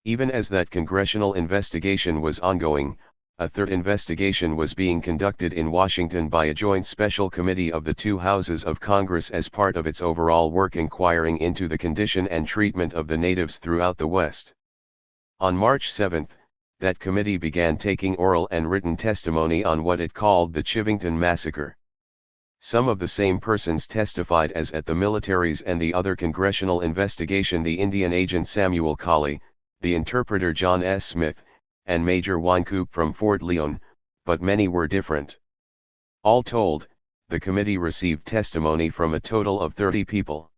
Even as that congressional investigation was ongoing, a third investigation was being conducted in Washington by a joint special committee of the two houses of Congress as part of its overall work inquiring into the condition and treatment of the natives throughout the West. On March 7, that committee began taking oral and written testimony on what it called the Chivington Massacre. Some of the same persons testified as at the military's and the other congressional investigation: the Indian agent Samuel Colley, the interpreter John S. Smith, and Major Wynkoop from Fort Leon, but many were different. All told, the committee received testimony from a total of 30 people.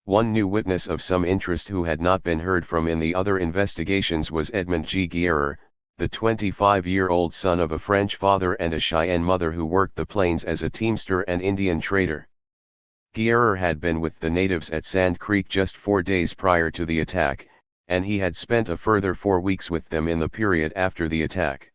One new witness of some interest who had not been heard from in the other investigations was Edmond G. Guerrer, the 25-year-old son of a French father and a Cheyenne mother who worked the plains as a teamster and Indian trader. Guerrer had been with the natives at Sand Creek just 4 days prior to the attack, and he had spent a further 4 weeks with them in the period after the attack.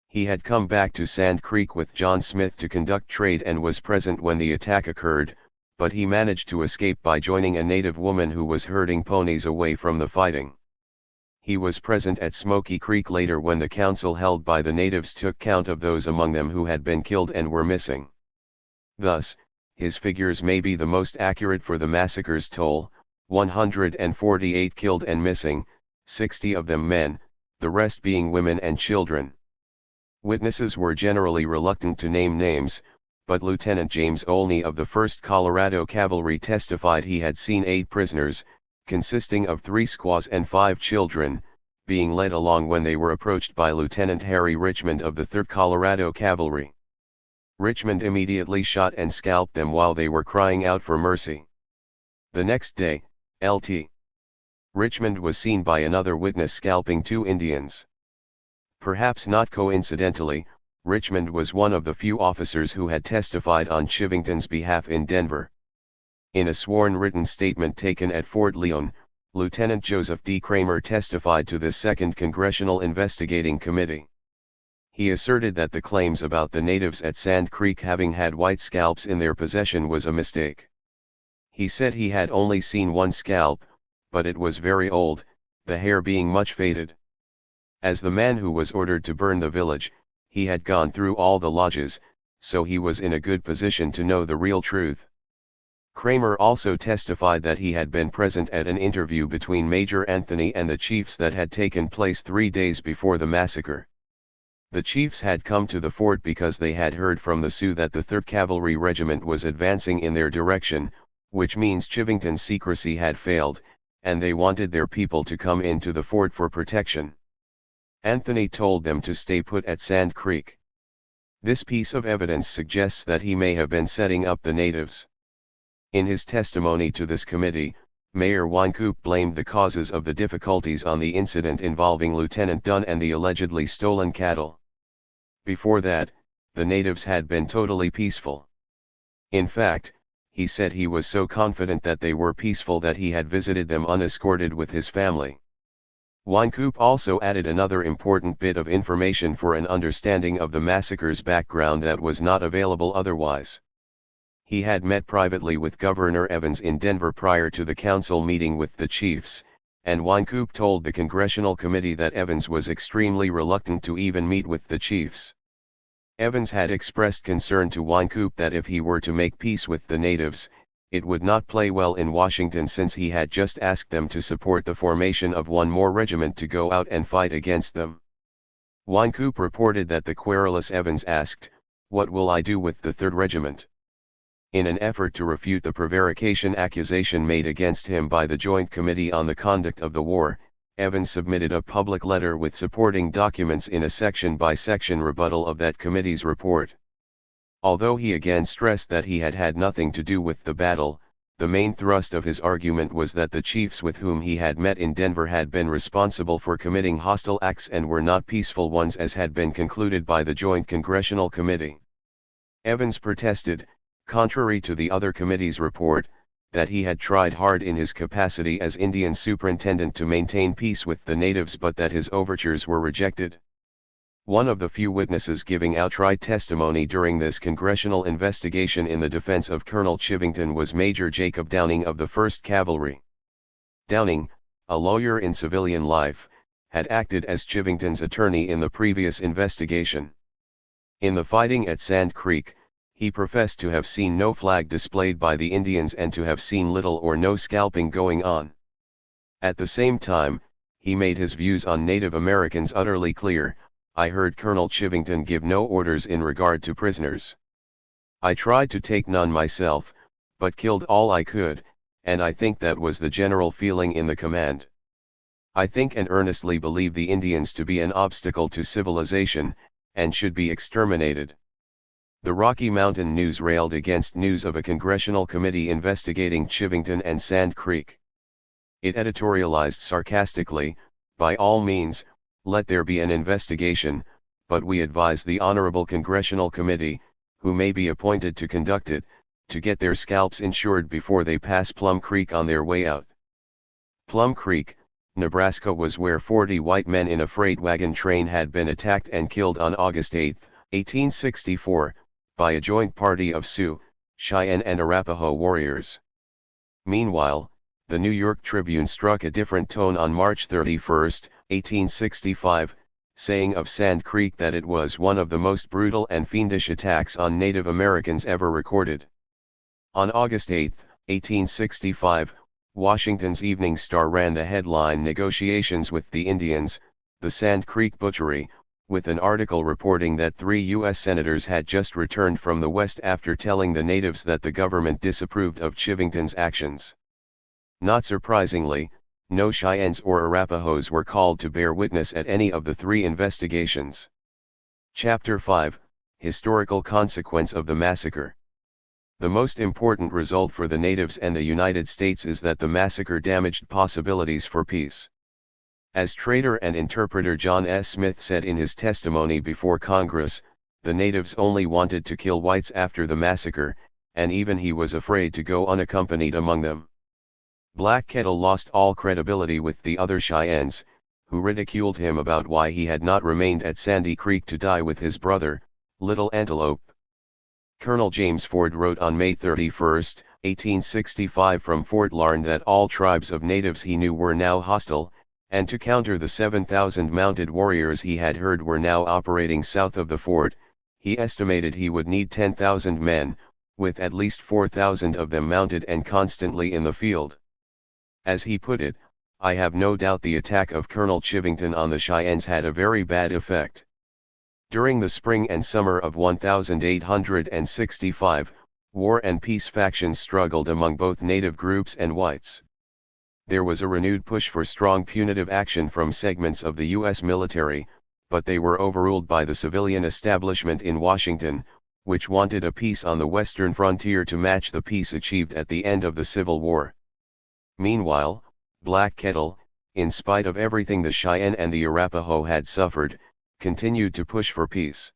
He had come back to Sand Creek with John Smith to conduct trade and was present when the attack occurred, but he managed to escape by joining a native woman who was herding ponies away from the fighting. He was present at Smoky Creek later when the council held by the natives took count of those among them who had been killed and were missing. Thus, his figures may be the most accurate for the massacre's toll: 148 killed and missing, 60 of them men, the rest being women and children. Witnesses were generally reluctant to name names, but Lieutenant James Olney of the 1st Colorado Cavalry testified he had seen 8 prisoners, consisting of 3 squaws and 5 children, being led along when they were approached by Lieutenant Harry Richmond of the 3rd Colorado Cavalry. Richmond immediately shot and scalped them while they were crying out for mercy. The next day, Lt. Richmond was seen by another witness scalping 2 Indians. Perhaps not coincidentally, Richmond was one of the few officers who had testified on Chivington's behalf in Denver. In a sworn written statement taken at Fort Leon, Lieutenant Joseph D. Kramer testified to the 2nd Congressional Investigating Committee. He asserted that the claims about the natives at Sand Creek having had white scalps in their possession was a mistake. He said he had only seen 1 scalp, but it was very old, the hair being much faded. As the man who was ordered to burn the village, he had gone through all the lodges, so he was in a good position to know the real truth. Kramer also testified that he had been present at an interview between Major Anthony and the chiefs that had taken place 3 days before the massacre. The chiefs had come to the fort because they had heard from the Sioux that the 3rd Cavalry Regiment was advancing in their direction, which means Chivington's secrecy had failed, and they wanted their people to come into the fort for protection. Anthony told them to stay put at Sand Creek. This piece of evidence suggests that he may have been setting up the natives. In his testimony to this committee, Mayor Wynkoop blamed the causes of the difficulties on the incident involving Lieutenant Dunn and the allegedly stolen cattle. Before that, the natives had been totally peaceful. In fact, he said he was so confident that they were peaceful that he had visited them unescorted with his family. Wynkoop also added another important bit of information for an understanding of the massacre's background that was not available otherwise. He had met privately with Governor Evans in Denver prior to the council meeting with the chiefs, and Wynkoop told the congressional committee that Evans was extremely reluctant to even meet with the chiefs. Evans had expressed concern to Wynkoop that if he were to make peace with the natives, it would not play well in Washington since he had just asked them to support the formation of 1 more regiment to go out and fight against them. Wynkoop reported that the querulous Evans asked, "What will I do with the 3rd Regiment?" In an effort to refute the prevarication accusation made against him by the Joint Committee on the Conduct of the War, Evans submitted a public letter with supporting documents in a section-by-section rebuttal of that committee's report. Although he again stressed that he had had nothing to do with the battle, the main thrust of his argument was that the chiefs with whom he had met in Denver had been responsible for committing hostile acts and were not peaceful ones as had been concluded by the Joint Congressional Committee. Evans protested, contrary to the other committee's report, that he had tried hard in his capacity as Indian superintendent to maintain peace with the natives but that his overtures were rejected. One of the few witnesses giving outright testimony during this congressional investigation in the defense of Colonel Chivington was Major Jacob Downing of the 1st Cavalry. Downing, a lawyer in civilian life, had acted as Chivington's attorney in the previous investigation. In the fighting at Sand Creek, he professed to have seen no flag displayed by the Indians and to have seen little or no scalping going on. At the same time, he made his views on Native Americans utterly clear. "I heard Colonel Chivington give no orders in regard to prisoners. I tried to take none myself, but killed all I could, and I think that was the general feeling in the command. I think and earnestly believe the Indians to be an obstacle to civilization, and should be exterminated. The Rocky Mountain News railed against news of a congressional committee investigating Chivington and Sand Creek. It editorialized sarcastically, "By all means, let there be an investigation, but we advise the Honorable Congressional Committee, who may be appointed to conduct it, to get their scalps insured before they pass Plum Creek on their way out." Plum Creek, Nebraska was where 40 white men in a freight wagon train had been attacked and killed on August 8, 1864, by a joint party of Sioux, Cheyenne and Arapaho warriors. Meanwhile, the New York Tribune struck a different tone on March 31, 1865, saying of Sand Creek that it was one of the most brutal and fiendish attacks on Native Americans ever recorded. On August 8, 1865, Washington's Evening Star ran the headline "Negotiations with the Indians, the Sand Creek Butchery," with an article reporting that 3 U.S. senators had just returned from the West after telling the natives that the government disapproved of Chivington's actions. Not surprisingly, no Cheyennes or Arapahoes were called to bear witness at any of the 3 investigations. Chapter 5, Historical Consequence of the Massacre. The most important result for the natives and the United States is that the massacre damaged possibilities for peace. As trader and interpreter John S. Smith said in his testimony before Congress, the natives only wanted to kill whites after the massacre, and even he was afraid to go unaccompanied among them. Black Kettle lost all credibility with the other Cheyennes, who ridiculed him about why he had not remained at Sandy Creek to die with his brother, Little Antelope. Colonel James Ford wrote on May 31, 1865 from Fort Larned that all tribes of natives he knew were now hostile, and to counter the 7,000 mounted warriors he had heard were now operating south of the fort, he estimated he would need 10,000 men, with at least 4,000 of them mounted and constantly in the field. As he put it, "I have no doubt the attack of Colonel Chivington on the Cheyennes had a very bad effect." During the spring and summer of 1865, war and peace factions struggled among both native groups and whites. There was a renewed push for strong punitive action from segments of the U.S. military, but they were overruled by the civilian establishment in Washington, which wanted a peace on the western frontier to match the peace achieved at the end of the Civil War. Meanwhile, Black Kettle, in spite of everything the Cheyenne and the Arapaho had suffered, continued to push for peace.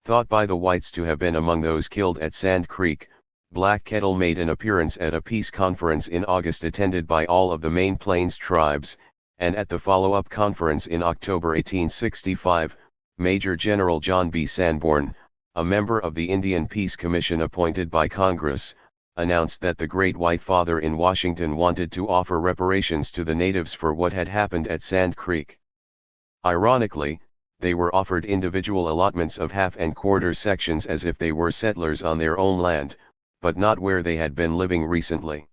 Thought by the whites to have been among those killed at Sand Creek, Black Kettle made an appearance at a peace conference in August attended by all of the Main Plains tribes, and at the follow-up conference in October 1865, Major General John B. Sanborn, a member of the Indian Peace Commission appointed by Congress, announced that the Great White Father in Washington wanted to offer reparations to the natives for what had happened at Sand Creek. Ironically, they were offered individual allotments of half and quarter sections as if they were settlers on their own land, but not where they had been living recently.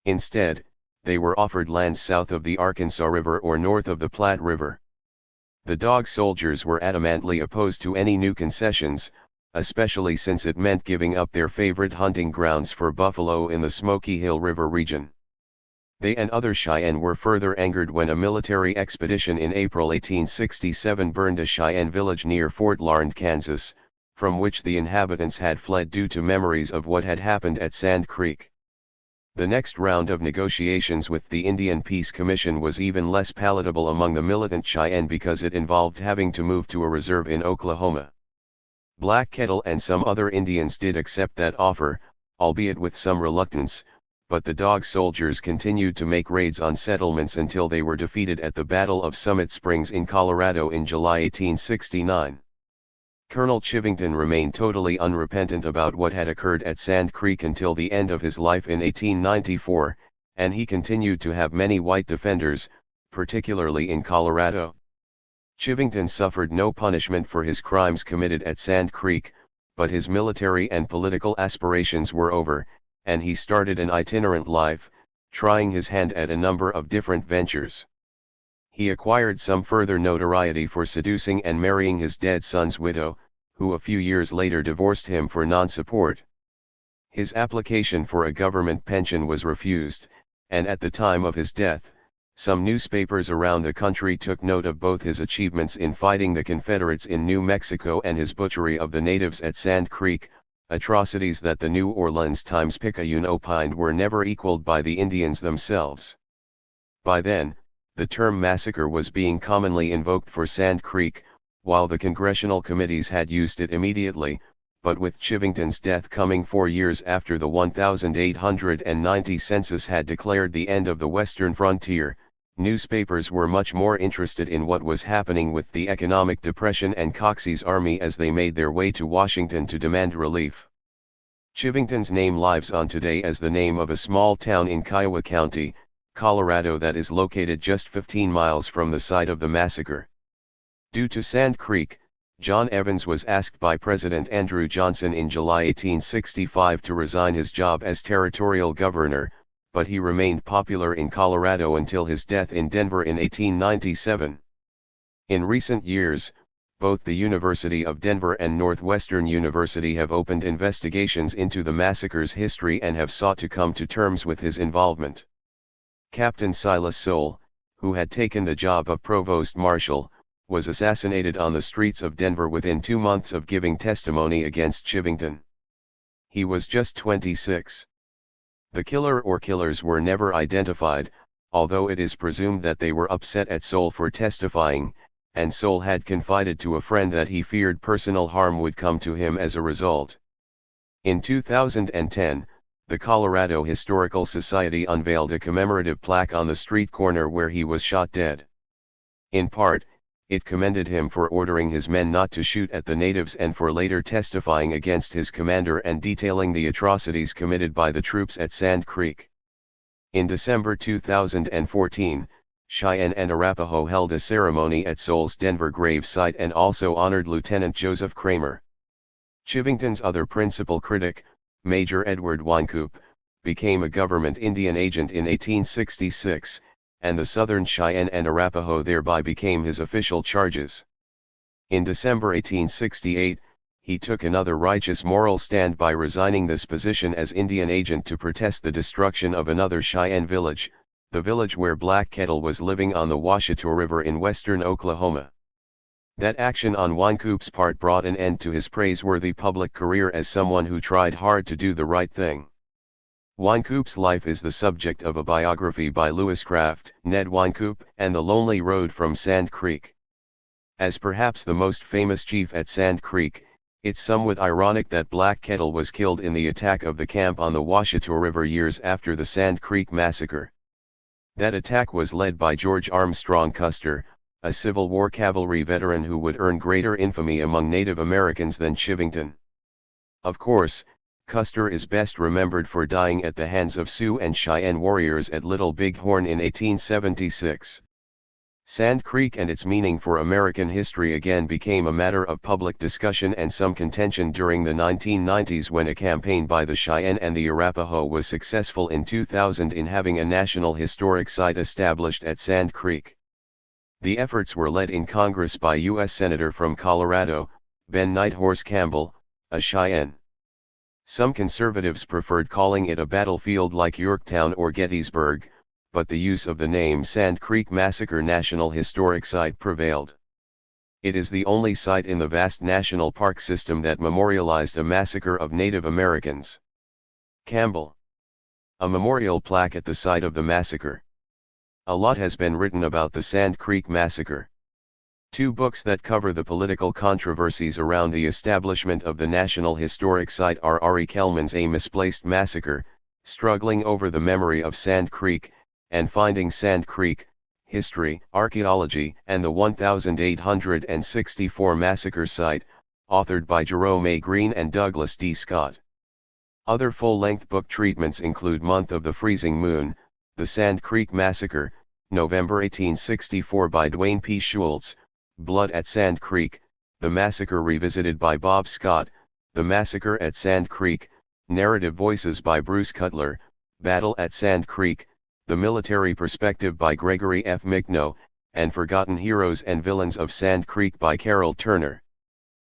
Instead, they were offered lands south of the Arkansas River or north of the Platte River. The Dog Soldiers were adamantly opposed to any new concessions, especially since it meant giving up their favorite hunting grounds for buffalo in the Smoky Hill River region. They and other Cheyenne were further angered when a military expedition in April 1867 burned a Cheyenne village near Fort Larned, Kansas, from which the inhabitants had fled due to memories of what had happened at Sand Creek. The next round of negotiations with the Indian Peace Commission was even less palatable among the militant Cheyenne because it involved having to move to a reserve in Oklahoma. Black Kettle and some other Indians did accept that offer, albeit with some reluctance, but the Dog Soldiers continued to make raids on settlements until they were defeated at the Battle of Summit Springs in Colorado in July 1869. Colonel Chivington remained totally unrepentant about what had occurred at Sand Creek until the end of his life in 1894, and he continued to have many white defenders, particularly in Colorado. Chivington suffered no punishment for his crimes committed at Sand Creek, but his military and political aspirations were over, and he started an itinerant life, trying his hand at a number of different ventures. He acquired some further notoriety for seducing and marrying his dead son's widow, who a few years later divorced him for non-support. His application for a government pension was refused, and at the time of his death, some newspapers around the country took note of both his achievements in fighting the Confederates in New Mexico and his butchery of the natives at Sand Creek, atrocities that the New Orleans Times-Picayune opined were never equaled by the Indians themselves. By then, the term massacre was being commonly invoked for Sand Creek, while the congressional committees had used it immediately, but with Chivington's death coming 4 years after the 1890 census had declared the end of the western frontier, newspapers were much more interested in what was happening with the economic depression and Coxey's army as they made their way to Washington to demand relief. Chivington's name lives on today as the name of a small town in Kiowa County, Colorado that is located just 15 miles from the site of the massacre. Due to Sand Creek, John Evans was asked by President Andrew Johnson in July 1865 to resign his job as territorial governor, but he remained popular in Colorado until his death in Denver in 1897. In recent years, both the University of Denver and Northwestern University have opened investigations into the massacre's history and have sought to come to terms with his involvement. Captain Silas Soule, who had taken the job of provost marshal, was assassinated on the streets of Denver within 2 months of giving testimony against Chivington. He was just 26. The killer or killers were never identified, although it is presumed that they were upset at Soule for testifying, and Soule had confided to a friend that he feared personal harm would come to him as a result. In 2010, the Colorado Historical Society unveiled a commemorative plaque on the street corner where he was shot dead. In part, it commended him for ordering his men not to shoot at the natives and for later testifying against his commander and detailing the atrocities committed by the troops at Sand Creek. In December 2014, Cheyenne and Arapaho held a ceremony at Soule's Denver grave site and also honored Lieutenant Joseph Kramer. Chivington's other principal critic, Major Edward Wynkoop, became a government Indian agent in 1866, and the Southern Cheyenne and Arapaho thereby became his official charges. In December 1868, he took another righteous moral stand by resigning this position as Indian agent to protest the destruction of another Cheyenne village, the village where Black Kettle was living on the Washita River in western Oklahoma. That action on Wynkoop's part brought an end to his praiseworthy public career as someone who tried hard to do the right thing. Wynkoop's life is the subject of a biography by Lewis Craft, Ned Wynkoop, and The Lonely Road from Sand Creek. As perhaps the most famous chief at Sand Creek, it's somewhat ironic that Black Kettle was killed in the attack of the camp on the Washita River years after the Sand Creek massacre. That attack was led by George Armstrong Custer, a Civil War cavalry veteran who would earn greater infamy among Native Americans than Chivington. Of course, Custer is best remembered for dying at the hands of Sioux and Cheyenne warriors at Little Big Horn in 1876. Sand Creek and its meaning for American history again became a matter of public discussion and some contention during the 1990s when a campaign by the Cheyenne and the Arapaho was successful in 2000 in having a National Historic Site established at Sand Creek. The efforts were led in Congress by U.S. Senator from Colorado, Ben Nighthorse Campbell, a Cheyenne. Some conservatives preferred calling it a battlefield like Yorktown or Gettysburg, but the use of the name Sand Creek Massacre National Historic Site prevailed. It is the only site in the vast national park system that memorialized a massacre of Native Americans. Campbell. A memorial plaque at the site of the massacre. A lot has been written about the Sand Creek Massacre. 2 books that cover the political controversies around the establishment of the National Historic Site are Ari Kelman's A Misplaced Massacre, Struggling Over the Memory of Sand Creek, and Finding Sand Creek, History, Archaeology, and the 1864 Massacre Site, authored by Jerome A. Green and Douglas D. Scott. Other full-length book treatments include Month of the Freezing Moon, The Sand Creek Massacre, November 1864 by Dwayne P. Schultz, Blood at Sand Creek, The Massacre Revisited by Bob Scott, The Massacre at Sand Creek, Narrative Voices by Bruce Cutler, Battle at Sand Creek, The Military Perspective by Gregory F. Michno, and Forgotten Heroes and Villains of Sand Creek by Carol Turner.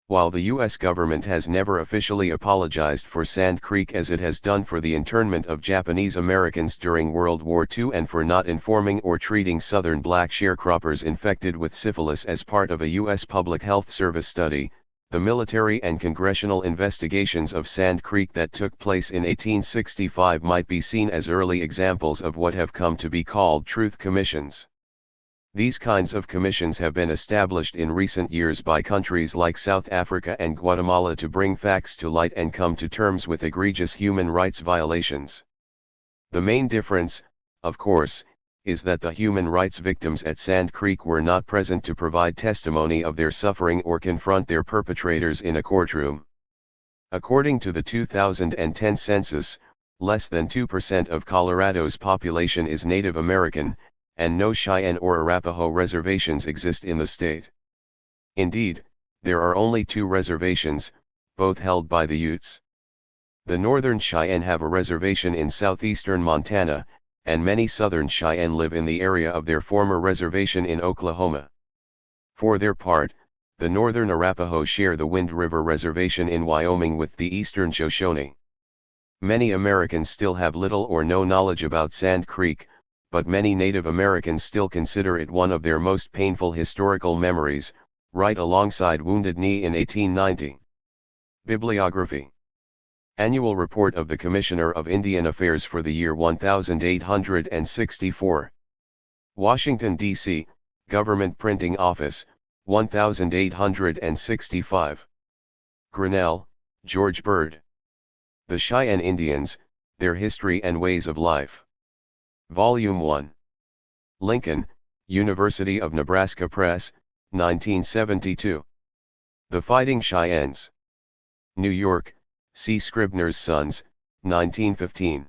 While the U.S. government has never officially apologized for Sand Creek as it has done for the internment of Japanese Americans during World War II and for not informing or treating Southern black sharecroppers infected with syphilis as part of a U.S. Public Health Service study, the military and congressional investigations of Sand Creek that took place in 1865 might be seen as early examples of what have come to be called truth commissions. These kinds of commissions have been established in recent years by countries like South Africa and Guatemala to bring facts to light and come to terms with egregious human rights violations. The main difference, of course, is that the human rights victims at Sand Creek were not present to provide testimony of their suffering or confront their perpetrators in a courtroom. According to the 2010 census, less than 2% of Colorado's population is Native American, and no Cheyenne or Arapaho reservations exist in the state. Indeed, there are only 2 reservations, both held by the Utes. The Northern Cheyenne have a reservation in southeastern Montana, and many Southern Cheyenne live in the area of their former reservation in Oklahoma. For their part, the Northern Arapaho share the Wind River Reservation in Wyoming with the Eastern Shoshone. Many Americans still have little or no knowledge about Sand Creek, but many Native Americans still consider it one of their most painful historical memories, right alongside Wounded Knee in 1890. Bibliography. Annual Report of the Commissioner of Indian Affairs for the year 1864. Washington, D.C., Government Printing Office, 1865. Grinnell, George Bird. The Cheyenne Indians, Their History and Ways of Life. Volume 1. Lincoln, University of Nebraska Press, 1972. The Fighting Cheyennes. New York, C. Scribner's Sons, 1915.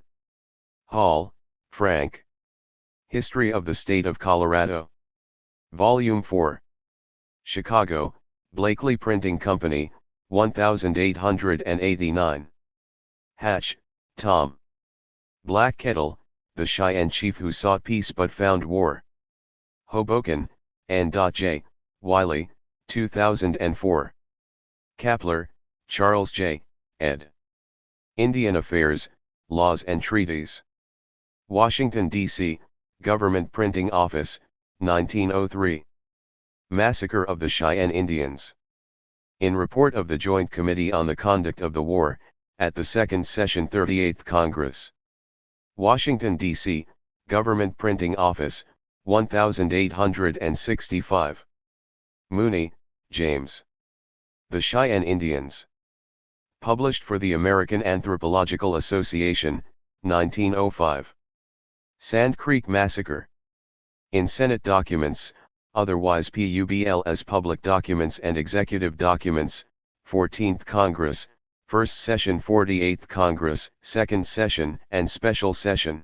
Hall, Frank. History of the State of Colorado. Volume 4. Chicago, Blakely Printing Company, 1889. Hatch, Tom. Black Kettle, The Cheyenne Chief Who Sought Peace But Found War. Hoboken, N.J., Wiley, 2004. Kapler, Charles J., ed. Indian Affairs, Laws and Treaties. Washington, D.C., Government Printing Office, 1903. Massacre of the Cheyenne Indians. In Report of the Joint Committee on the Conduct of the War, at the Second Session 38th Congress. Washington, D.C., Government Printing Office, 1865. Mooney, James. The Cheyenne Indians. Published for the American Anthropological Association, 1905. Sand Creek Massacre. In Senate documents, otherwise PUBL as public documents and executive documents, 14th Congress, 1st Session 48th Congress, 2nd Session and Special Session.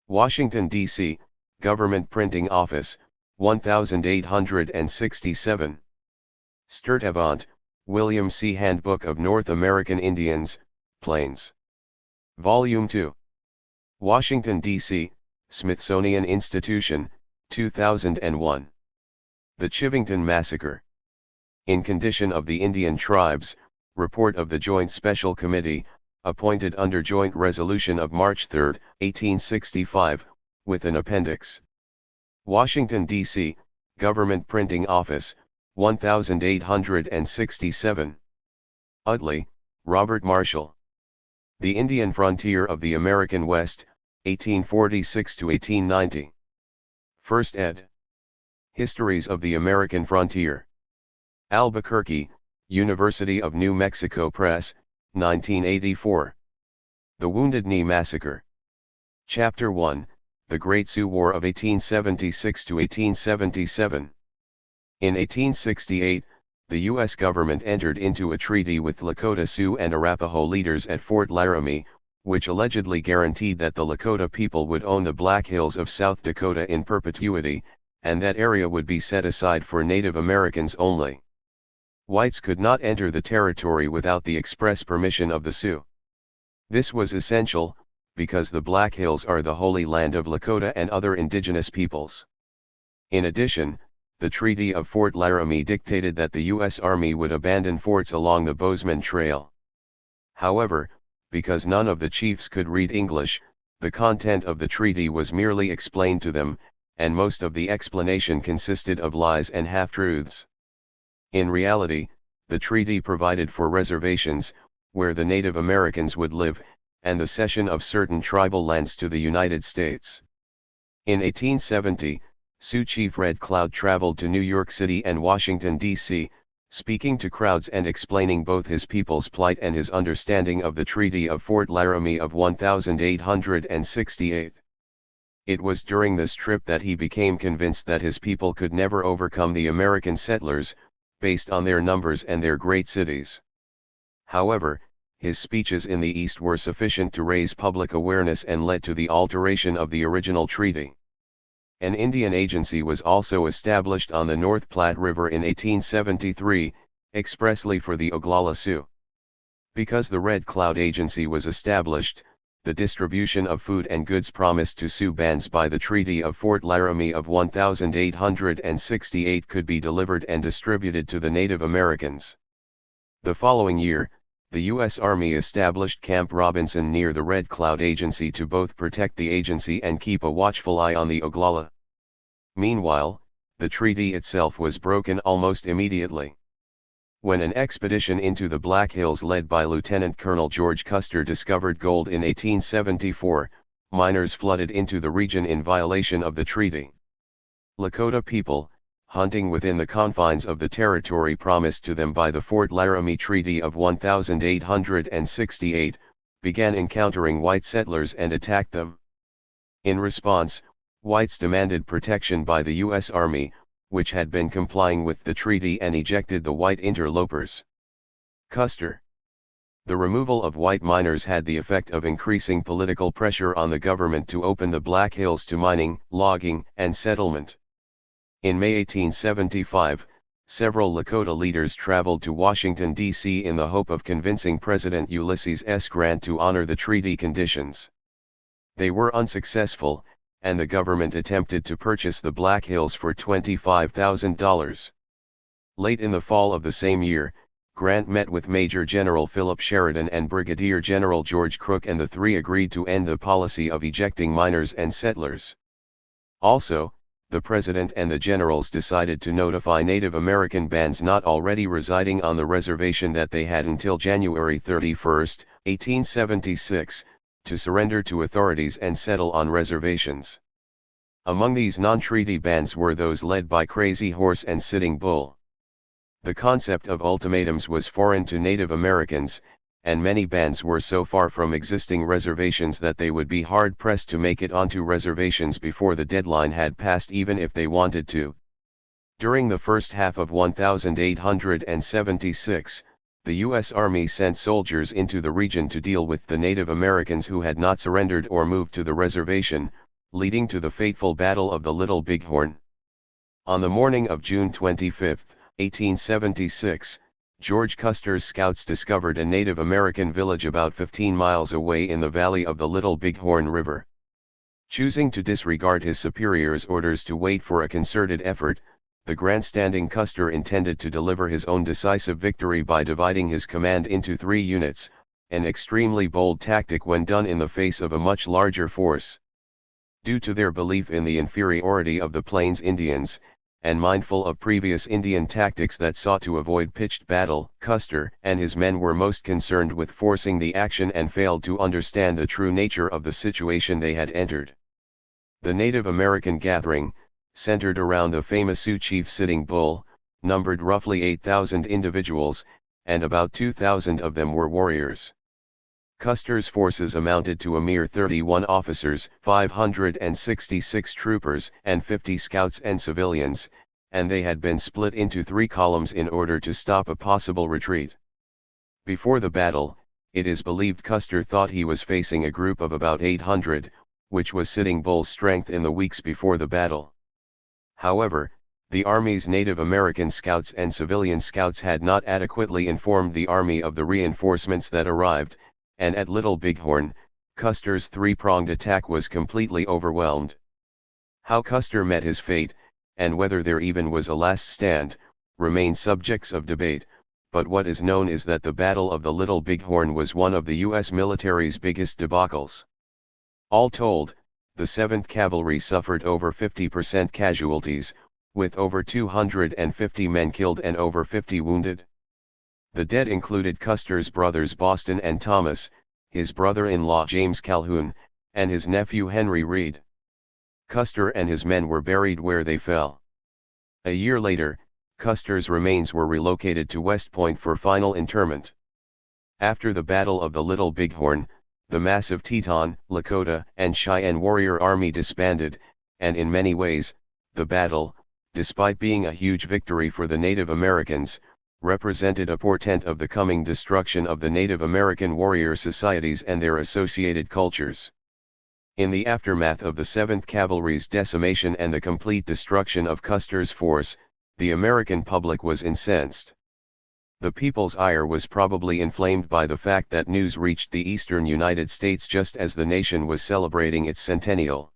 Washington, D.C., Government Printing Office, 1867. Sturtevant, William C. Handbook of North American Indians, Plains. Volume 2. Washington, D.C., Smithsonian Institution, 2001. The Chivington Massacre. In Condition of the Indian Tribes, Report of the Joint Special Committee, appointed under Joint Resolution of March 3, 1865, with an appendix. Washington, D.C., Government Printing Office, 1867. Utley, Robert Marshall. The Indian Frontier of the American West, 1846–1890. First ed. Histories of the American Frontier. Albuquerque, University of New Mexico Press, 1984. The Wounded Knee Massacre. Chapter 1, The Great Sioux War of 1876–1877. In 1868, the U.S. government entered into a treaty with Lakota Sioux and Arapaho leaders at Fort Laramie, which allegedly guaranteed that the Lakota people would own the Black Hills of South Dakota in perpetuity, and that area would be set aside for Native Americans only. Whites could not enter the territory without the express permission of the Sioux. This was essential, because the Black Hills are the holy land of Lakota and other indigenous peoples. In addition, the Treaty of Fort Laramie dictated that the U.S. Army would abandon forts along the Bozeman Trail. However, because none of the chiefs could read English, the content of the treaty was merely explained to them, and most of the explanation consisted of lies and half-truths. In reality, the treaty provided for reservations, where the Native Americans would live, and the cession of certain tribal lands to the United States. In 1870, Sioux Chief Red Cloud traveled to New York City and Washington, D.C., speaking to crowds and explaining both his people's plight and his understanding of the Treaty of Fort Laramie of 1868. It was during this trip that he became convinced that his people could never overcome the American settlers, based on their numbers and their great cities. However, his speeches in the East were sufficient to raise public awareness and led to the alteration of the original treaty. An Indian agency was also established on the North Platte River in 1873, expressly for the Oglala Sioux. Because the Red Cloud Agency was established, the distribution of food and goods promised to Sioux bands by the Treaty of Fort Laramie of 1868 could be delivered and distributed to the Native Americans. The following year, the U.S. Army established Camp Robinson near the Red Cloud Agency to both protect the agency and keep a watchful eye on the Oglala. Meanwhile, the treaty itself was broken almost immediately. When an expedition into the Black Hills led by Lieutenant Colonel George Custer discovered gold in 1874, miners flooded into the region in violation of the treaty. Lakota people, hunting within the confines of the territory promised to them by the Fort Laramie Treaty of 1868, began encountering white settlers and attacked them. In response, whites demanded protection by the U.S. Army, which had been complying with the treaty, and ejected the white interlopers. Custer. The removal of white miners had the effect of increasing political pressure on the government to open the Black Hills to mining, logging, and settlement. In May 1875, several Lakota leaders traveled to Washington, D.C. in the hope of convincing President Ulysses S. Grant to honor the treaty conditions. They were unsuccessful, and the government attempted to purchase the Black Hills for $25,000. Late in the fall of the same year, Grant met with Major General Philip Sheridan and Brigadier General George Crook, and the three agreed to end the policy of ejecting miners and settlers. Also, the President and the generals decided to notify Native American bands not already residing on the reservation that they had until January 31, 1876, to surrender to authorities and settle on reservations. Among these non-treaty bands were those led by Crazy Horse and Sitting Bull. The concept of ultimatums was foreign to Native Americans, and many bands were so far from existing reservations that they would be hard-pressed to make it onto reservations before the deadline had passed, even if they wanted to. During the first half of 1876, the U.S. Army sent soldiers into the region to deal with the Native Americans who had not surrendered or moved to the reservation, leading to the fateful Battle of the Little Bighorn. On the morning of June 25, 1876, George Custer's scouts discovered a Native American village about 15 miles away in the valley of the Little Bighorn River. Choosing to disregard his superiors' orders to wait for a concerted effort, the grandstanding Custer intended to deliver his own decisive victory by dividing his command into 3 units, an extremely bold tactic when done in the face of a much larger force. Due to their belief in the inferiority of the Plains Indians, and mindful of previous Indian tactics that sought to avoid pitched battle, Custer and his men were most concerned with forcing the action and failed to understand the true nature of the situation they had entered. The Native American gathering, centered around the famous Sioux chief Sitting Bull, numbered roughly 8,000 individuals, and about 2,000 of them were warriors. Custer's forces amounted to a mere 31 officers, 566 troopers, and 50 scouts and civilians, and they had been split into 3 columns in order to stop a possible retreat. Before the battle, it is believed Custer thought he was facing a group of about 800, which was Sitting Bull's strength in the weeks before the battle. However, the Army's Native American scouts and civilian scouts had not adequately informed the Army of the reinforcements that arrived, and at Little Bighorn, Custer's 3-pronged attack was completely overwhelmed. How Custer met his fate, and whether there even was a last stand, remain subjects of debate, but what is known is that the Battle of the Little Bighorn was one of the U.S. military's biggest debacles. All told, the 7th Cavalry suffered over 50% casualties, with over 250 men killed and over 50 wounded. The dead included Custer's brothers Boston and Thomas, his brother-in-law James Calhoun, and his nephew Henry Reed. Custer and his men were buried where they fell. A year later, Custer's remains were relocated to West Point for final interment. After the Battle of the Little Bighorn, the massive Teton, Lakota, and Cheyenne warrior army disbanded, and in many ways, the battle, despite being a huge victory for the Native Americans, represented a portent of the coming destruction of the Native American warrior societies and their associated cultures. In the aftermath of the 7th Cavalry's decimation and the complete destruction of Custer's force, the American public was incensed. The people's ire was probably inflamed by the fact that news reached the eastern United States just as the nation was celebrating its centennial.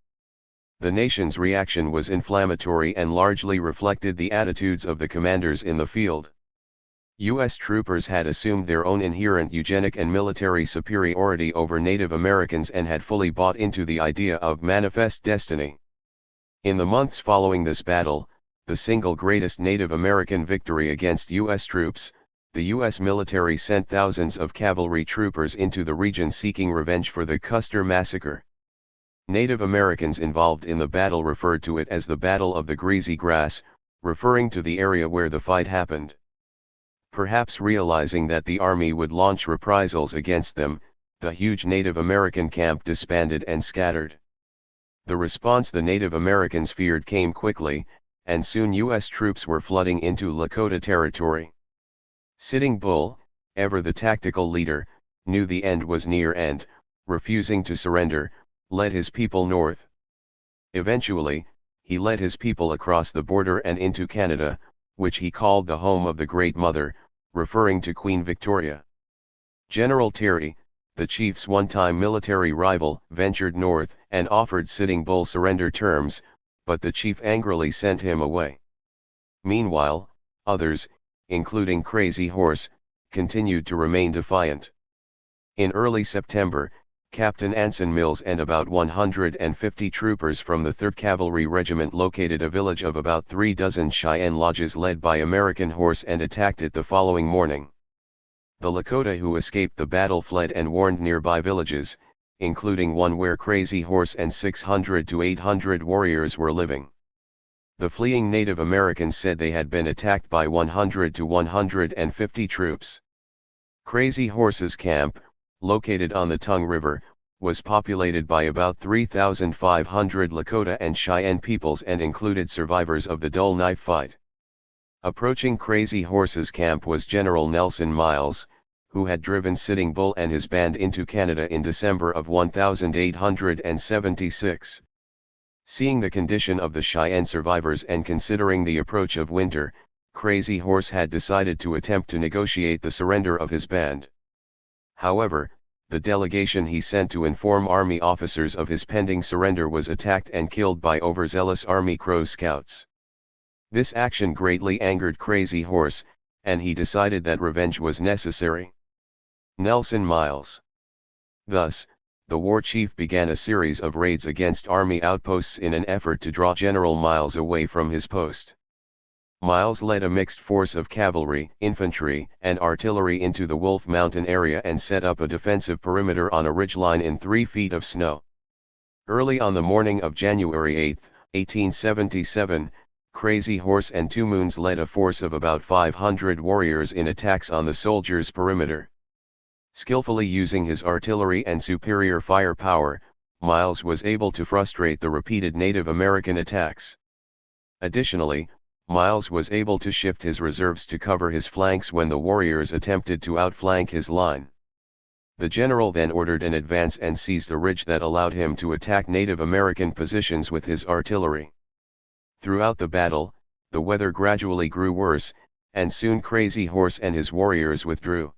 The nation's reaction was inflammatory and largely reflected the attitudes of the commanders in the field. U.S. troopers had assumed their own inherent eugenic and military superiority over Native Americans and had fully bought into the idea of manifest destiny. In the months following this battle, the single greatest Native American victory against U.S. troops, the U.S. military sent thousands of cavalry troopers into the region seeking revenge for the Custer Massacre. Native Americans involved in the battle referred to it as the Battle of the Greasy Grass, referring to the area where the fight happened. Perhaps realizing that the army would launch reprisals against them, the huge Native American camp disbanded and scattered. The response the Native Americans feared came quickly, and soon U.S. troops were flooding into Lakota territory. Sitting Bull, ever the tactical leader, knew the end was near and, refusing to surrender, led his people north. Eventually, he led his people across the border and into Canada, which he called the home of the Great Mother, referring to Queen Victoria. General Terry, the chief's one-time military rival, ventured north and offered Sitting Bull surrender terms, but the chief angrily sent him away. Meanwhile, others, including Crazy Horse, continued to remain defiant. In early September, Captain Anson Mills and about 150 troopers from the 3rd Cavalry Regiment located a village of about 3 dozen Cheyenne lodges led by American Horse and attacked it the following morning. The Lakota who escaped the battle fled and warned nearby villages, including one where Crazy Horse and 600 to 800 warriors were living. The fleeing Native Americans said they had been attacked by 100 to 150 troops. Crazy Horse's camp, located on the Tongue River, was populated by about 3,500 Lakota and Cheyenne peoples and included survivors of the Dull Knife Fight. Approaching Crazy Horse's camp was General Nelson Miles, who had driven Sitting Bull and his band into Canada in December of 1876. Seeing the condition of the Cheyenne survivors and considering the approach of winter, Crazy Horse had decided to attempt to negotiate the surrender of his band. However, the delegation he sent to inform Army officers of his pending surrender was attacked and killed by overzealous Army Crow scouts. This action greatly angered Crazy Horse, and he decided that revenge was necessary. Nelson Miles. Thus, the war chief began a series of raids against Army outposts in an effort to draw General Miles away from his post. Miles led a mixed force of cavalry, infantry, and artillery into the Wolf Mountain area and set up a defensive perimeter on a ridgeline in 3 feet of snow. Early on the morning of January 8, 1877, Crazy Horse and Two Moons led a force of about 500 warriors in attacks on the soldiers' perimeter. Skillfully using his artillery and superior firepower, Miles was able to frustrate the repeated Native American attacks. Additionally, Miles was able to shift his reserves to cover his flanks when the warriors attempted to outflank his line. The general then ordered an advance and seized a ridge that allowed him to attack Native American positions with his artillery. Throughout the battle, the weather gradually grew worse, and soon Crazy Horse and his warriors withdrew.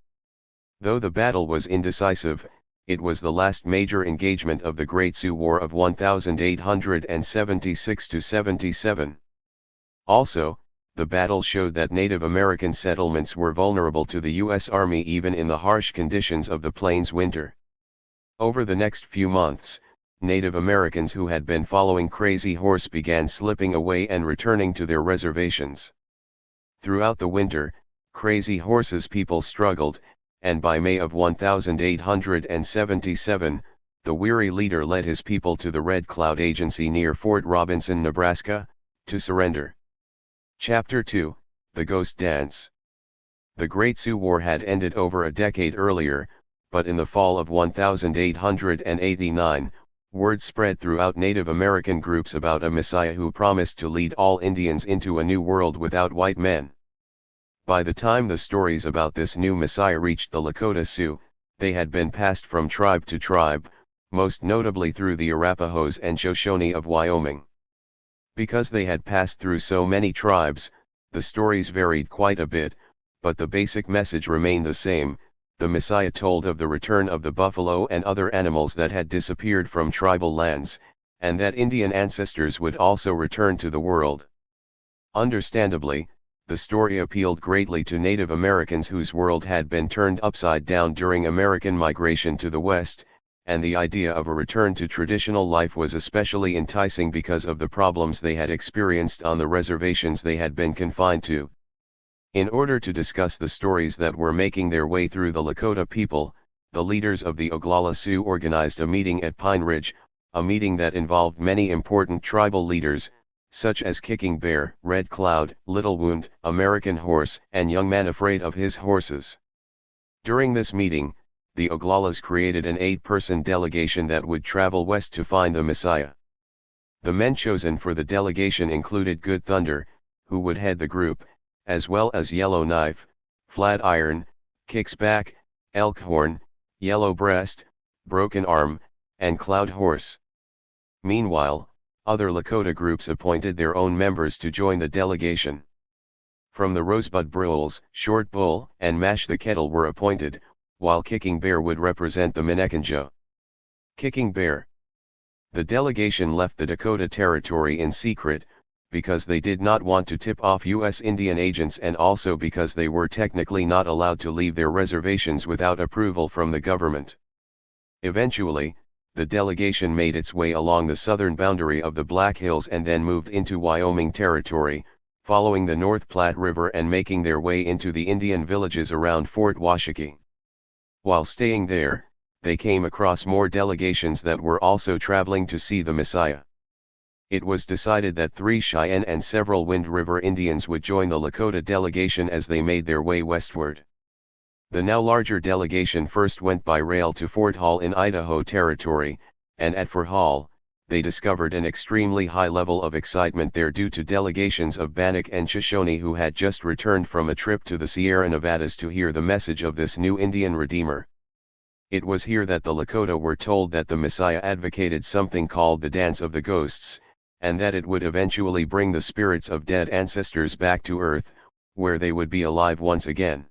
Though the battle was indecisive, it was the last major engagement of the Great Sioux War of 1876–77. Also, the battle showed that Native American settlements were vulnerable to the U.S. Army even in the harsh conditions of the Plains winter. Over the next few months, Native Americans who had been following Crazy Horse began slipping away and returning to their reservations. Throughout the winter, Crazy Horse's people struggled, and by May of 1877, the weary leader led his people to the Red Cloud Agency near Fort Robinson, Nebraska, to surrender. Chapter 2, The Ghost Dance. The Great Sioux War had ended over a decade earlier, but in the fall of 1889, word spread throughout Native American groups about a Messiah who promised to lead all Indians into a new world without white men. By the time the stories about this new Messiah reached the Lakota Sioux, they had been passed from tribe to tribe, most notably through the Arapahoes and Shoshone of Wyoming. Because they had passed through so many tribes, the stories varied quite a bit, but the basic message remained the same. The Messiah told of the return of the buffalo and other animals that had disappeared from tribal lands, and that Indian ancestors would also return to the world. Understandably, the story appealed greatly to Native Americans whose world had been turned upside down during American migration to the West, and the idea of a return to traditional life was especially enticing because of the problems they had experienced on the reservations they had been confined to. In order to discuss the stories that were making their way through the Lakota people, the leaders of the Oglala Sioux organized a meeting at Pine Ridge, a meeting that involved many important tribal leaders, such as Kicking Bear, Red Cloud, Little Wound, American Horse, and Young Man Afraid of His Horses. During this meeting, the Oglalas created an 8-person delegation that would travel west to find the Messiah. The men chosen for the delegation included Good Thunder, who would head the group, as well as Yellow Knife, Flatiron, Kicksback, Elkhorn, Yellow Breast, Broken Arm, and Cloud Horse. Meanwhile, other Lakota groups appointed their own members to join the delegation. From the Rosebud Brules, Short Bull and Mash the Kettle were appointed, while Kicking Bear would represent the Minneconjou. Kicking Bear. The delegation left the Dakota Territory in secret, because they did not want to tip off U.S. Indian agents and also because they were technically not allowed to leave their reservations without approval from the government. Eventually, the delegation made its way along the southern boundary of the Black Hills and then moved into Wyoming Territory, following the North Platte River and making their way into the Indian villages around Fort Washakie. While staying there, they came across more delegations that were also traveling to see the Messiah. It was decided that 3 Cheyenne and several Wind River Indians would join the Lakota delegation as they made their way westward. The now larger delegation first went by rail to Fort Hall in Idaho Territory, and at Fort Hall, they discovered an extremely high level of excitement there due to delegations of Bannock and Shoshone who had just returned from a trip to the Sierra Nevadas to hear the message of this new Indian Redeemer. It was here that the Lakota were told that the Messiah advocated something called the Dance of the Ghosts, and that it would eventually bring the spirits of dead ancestors back to Earth, where they would be alive once again.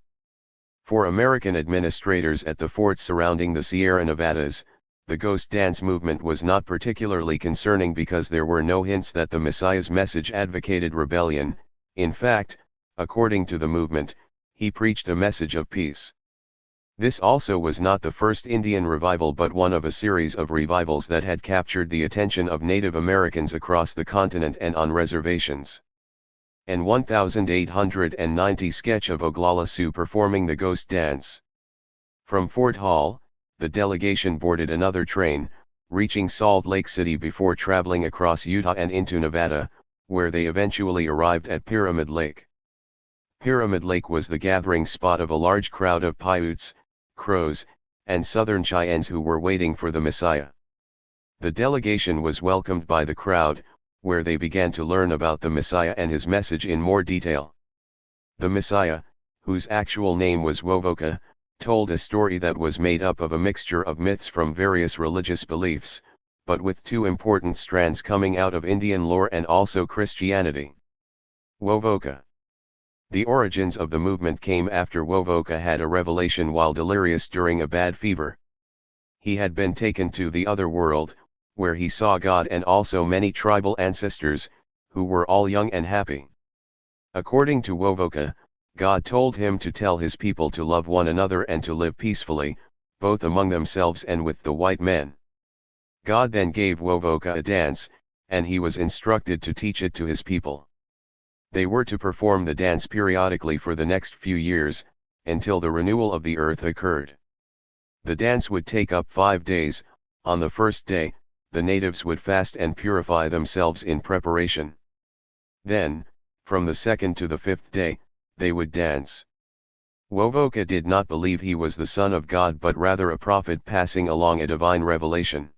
For American administrators at the forts surrounding the Sierra Nevadas, the ghost dance movement was not particularly concerning because there were no hints that the Messiah's message advocated rebellion. In fact, according to the movement, he preached a message of peace. This also was not the first Indian revival but one of a series of revivals that had captured the attention of Native Americans across the continent and on reservations. An 1890 sketch of Oglala Sioux performing the ghost dance. From Fort Hall, the delegation boarded another train, reaching Salt Lake City before traveling across Utah and into Nevada, where they eventually arrived at Pyramid Lake. Pyramid Lake was the gathering spot of a large crowd of Paiutes, Crows, and Southern Cheyennes who were waiting for the Messiah. The delegation was welcomed by the crowd, where they began to learn about the Messiah and his message in more detail. The Messiah, whose actual name was Wovoka, told a story that was made up of a mixture of myths from various religious beliefs, but with 2 important strands coming out of Indian lore and also Christianity. Wovoka. The origins of the movement came after Wovoka had a revelation while delirious during a bad fever. He had been taken to the other world, where he saw God and also many tribal ancestors, who were all young and happy. According to Wovoka, God told him to tell his people to love one another and to live peacefully, both among themselves and with the white men. God then gave Wovoka a dance, and he was instructed to teach it to his people. They were to perform the dance periodically for the next few years, until the renewal of the earth occurred. The dance would take up 5 days. On the first day, the natives would fast and purify themselves in preparation. Then, from the second to the 5th day, they would dance. Wovoka did not believe he was the son of God but rather a prophet passing along a divine revelation.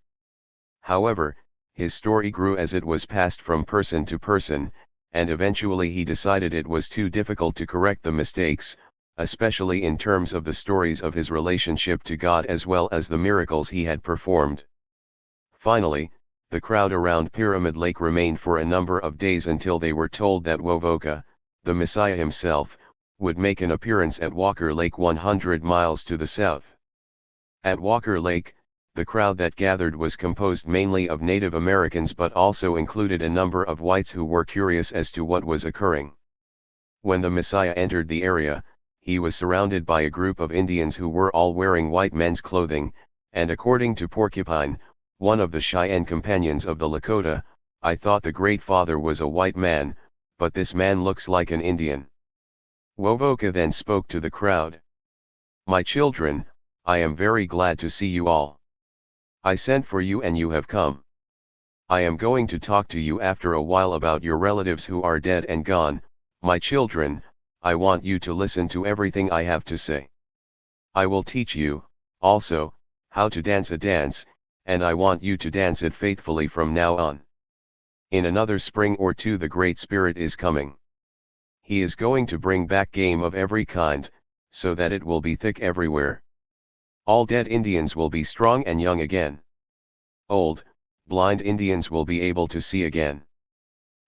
However, his story grew as it was passed from person to person, and eventually he decided it was too difficult to correct the mistakes, especially in terms of the stories of his relationship to God as well as the miracles he had performed. Finally, the crowd around Pyramid Lake remained for a number of days until they were told that Wovoka, the Messiah himself, would make an appearance at Walker Lake 100 miles to the south. At Walker Lake, the crowd that gathered was composed mainly of Native Americans but also included a number of whites who were curious as to what was occurring. When the Messiah entered the area, he was surrounded by a group of Indians who were all wearing white men's clothing, and according to Porcupine, one of the Cheyenne companions of the Lakota, I thought the Great Father was a white man, but this man looks like an Indian. Wovoka then spoke to the crowd. My children, I am very glad to see you all. I sent for you and you have come. I am going to talk to you after a while about your relatives who are dead and gone. My children, I want you to listen to everything I have to say. I will teach you, also, how to dance a dance, and I want you to dance it faithfully from now on. In another spring or two the Great Spirit is coming. He is going to bring back game of every kind, so that it will be thick everywhere. All dead Indians will be strong and young again. Old, blind Indians will be able to see again.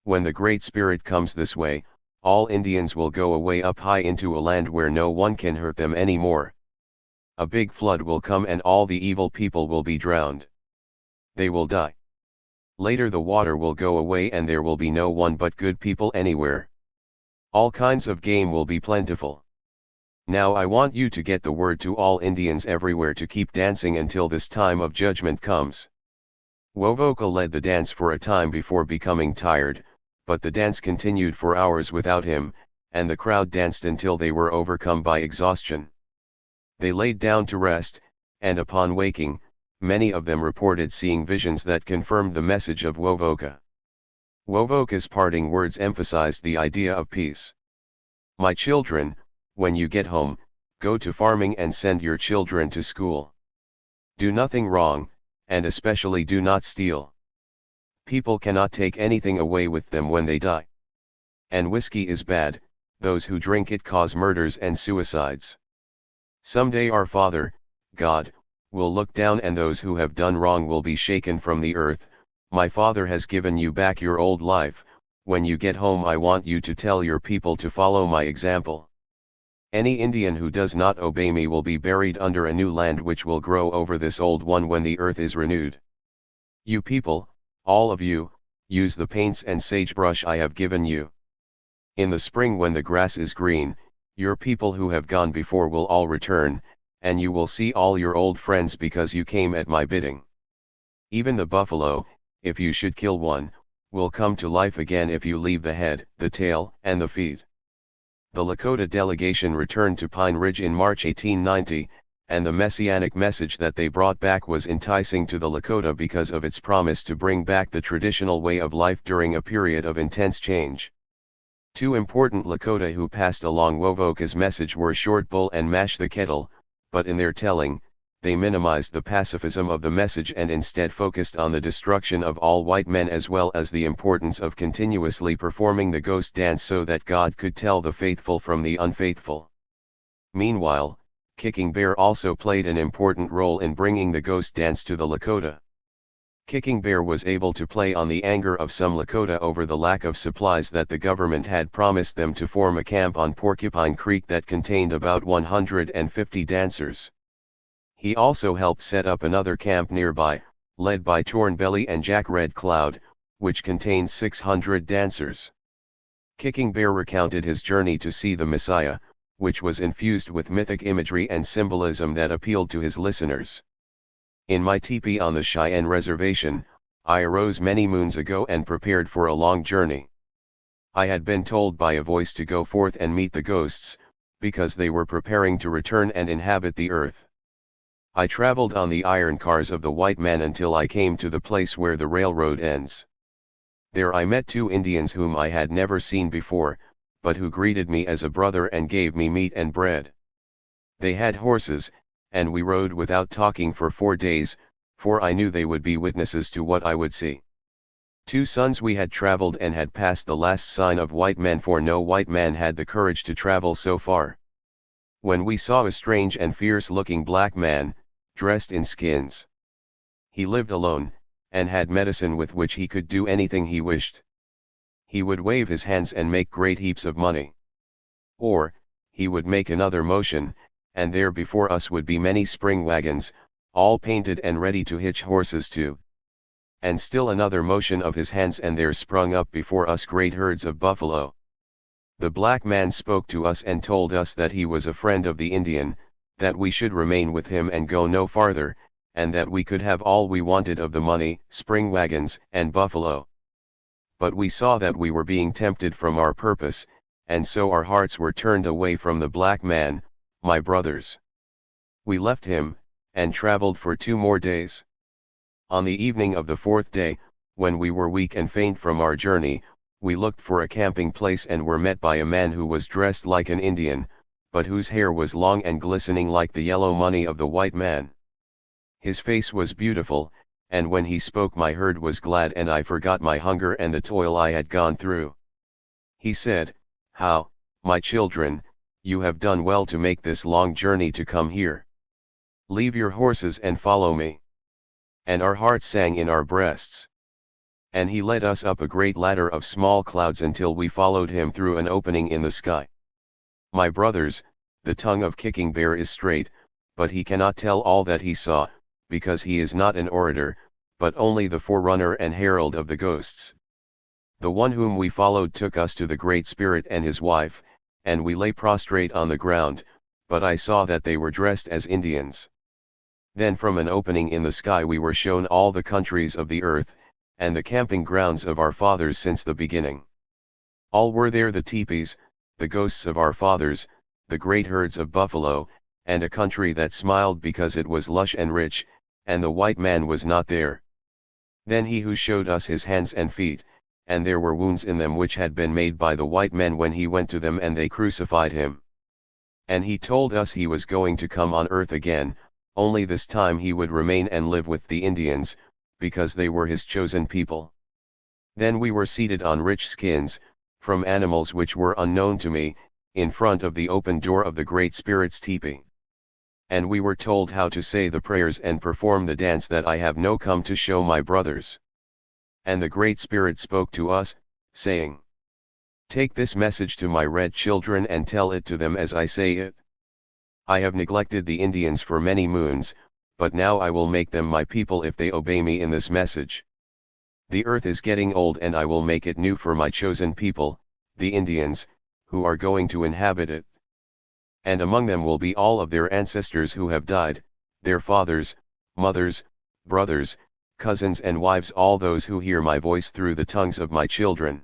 When the Great Spirit comes this way, all Indians will go away up high into a land where no one can hurt them anymore. A big flood will come and all the evil people will be drowned. They will die. Later the water will go away and there will be no one but good people anywhere. All kinds of game will be plentiful. Now I want you to get the word to all Indians everywhere to keep dancing until this time of judgment comes. Wovoka led the dance for a time before becoming tired, but the dance continued for hours without him, and the crowd danced until they were overcome by exhaustion. They laid down to rest, and upon waking, many of them reported seeing visions that confirmed the message of Wovoka. Wovoka's parting words emphasized the idea of peace. My children, when you get home, go to farming and send your children to school. Do nothing wrong, and especially do not steal. People cannot take anything away with them when they die. And whiskey is bad, those who drink it cause murders and suicides. Someday our Father, God, will look down and those who have done wrong will be shaken from the earth. My Father has given you back your old life. When you get home I want you to tell your people to follow my example. Any Indian who does not obey me will be buried under a new land which will grow over this old one when the earth is renewed. You people, all of you, use the paints and sagebrush I have given you. In the spring when the grass is green, your people who have gone before will all return, and you will see all your old friends because you came at my bidding. Even the buffalo, if you should kill one, will come to life again if you leave the head, the tail, and the feet. The Lakota delegation returned to Pine Ridge in March 1890, and the messianic message that they brought back was enticing to the Lakota because of its promise to bring back the traditional way of life during a period of intense change. Two important Lakota who passed along Wovoka's message were Short Bull and Mash the Kettle, but in their telling, they minimized the pacifism of the message and instead focused on the destruction of all white men as well as the importance of continuously performing the ghost dance so that God could tell the faithful from the unfaithful. Meanwhile, Kicking Bear also played an important role in bringing the ghost dance to the Lakota. Kicking Bear was able to play on the anger of some Lakota over the lack of supplies that the government had promised them to form a camp on Porcupine Creek that contained about 150 dancers. He also helped set up another camp nearby, led by Torn Belly and Jack Red Cloud, which contained 600 dancers. Kicking Bear recounted his journey to see the Messiah, which was infused with mythic imagery and symbolism that appealed to his listeners. In my teepee on the Cheyenne Reservation, I arose many moons ago and prepared for a long journey. I had been told by a voice to go forth and meet the ghosts, because they were preparing to return and inhabit the earth. I traveled on the iron cars of the white man until I came to the place where the railroad ends. There I met two Indians whom I had never seen before, but who greeted me as a brother and gave me meat and bread. They had horses, and we rode without talking for 4 days, for I knew they would be witnesses to what I would see. 2 suns we had traveled and had passed the last sign of white men, for no white man had the courage to travel so far. When we saw a strange and fierce-looking black man, dressed in skins. He lived alone, and had medicine with which he could do anything he wished. He would wave his hands and make great heaps of money. Or, he would make another motion, and there before us would be many spring wagons, all painted and ready to hitch horses to. And still another motion of his hands, and there sprung up before us great herds of buffalo. The black man spoke to us and told us that he was a friend of the Indian, that we should remain with him and go no farther, and that we could have all we wanted of the money, spring wagons, and buffalo. But we saw that we were being tempted from our purpose, and so our hearts were turned away from the black man, my brothers. We left him, and traveled for 2 more days. On the evening of the 4th day, when we were weak and faint from our journey, we looked for a camping place and were met by a man who was dressed like an Indian, but whose hair was long and glistening like the yellow money of the white man. His face was beautiful, and when he spoke my heart was glad and I forgot my hunger and the toil I had gone through. He said, "How, my children, you have done well to make this long journey to come here. Leave your horses and follow me." And our hearts sang in our breasts. And he led us up a great ladder of small clouds until we followed him through an opening in the sky. My brothers, the tongue of Kicking Bear is straight, but he cannot tell all that he saw, because he is not an orator, but only the forerunner and herald of the ghosts. The one whom we followed took us to the Great Spirit and his wife, and we lay prostrate on the ground, but I saw that they were dressed as Indians. Then from an opening in the sky we were shown all the countries of the earth, and the camping grounds of our fathers since the beginning. All were there, the teepees, the ghosts of our fathers, the great herds of buffalo, and a country that smiled because it was lush and rich, and the white man was not there. Then he who showed us his hands and feet, and there were wounds in them which had been made by the white men when he went to them and they crucified him. And he told us he was going to come on earth again, only this time he would remain and live with the Indians, because they were his chosen people. Then we were seated on rich skins, from animals which were unknown to me, in front of the open door of the Great Spirit's teepee. And we were told how to say the prayers and perform the dance that I have now come to show my brothers. And the Great Spirit spoke to us, saying, "Take this message to my red children and tell it to them as I say it. I have neglected the Indians for many moons, but now I will make them my people if they obey me in this message. The earth is getting old and I will make it new for my chosen people, the Indians, who are going to inhabit it. And among them will be all of their ancestors who have died, their fathers, mothers, brothers, cousins and wives, all those who hear my voice through the tongues of my children.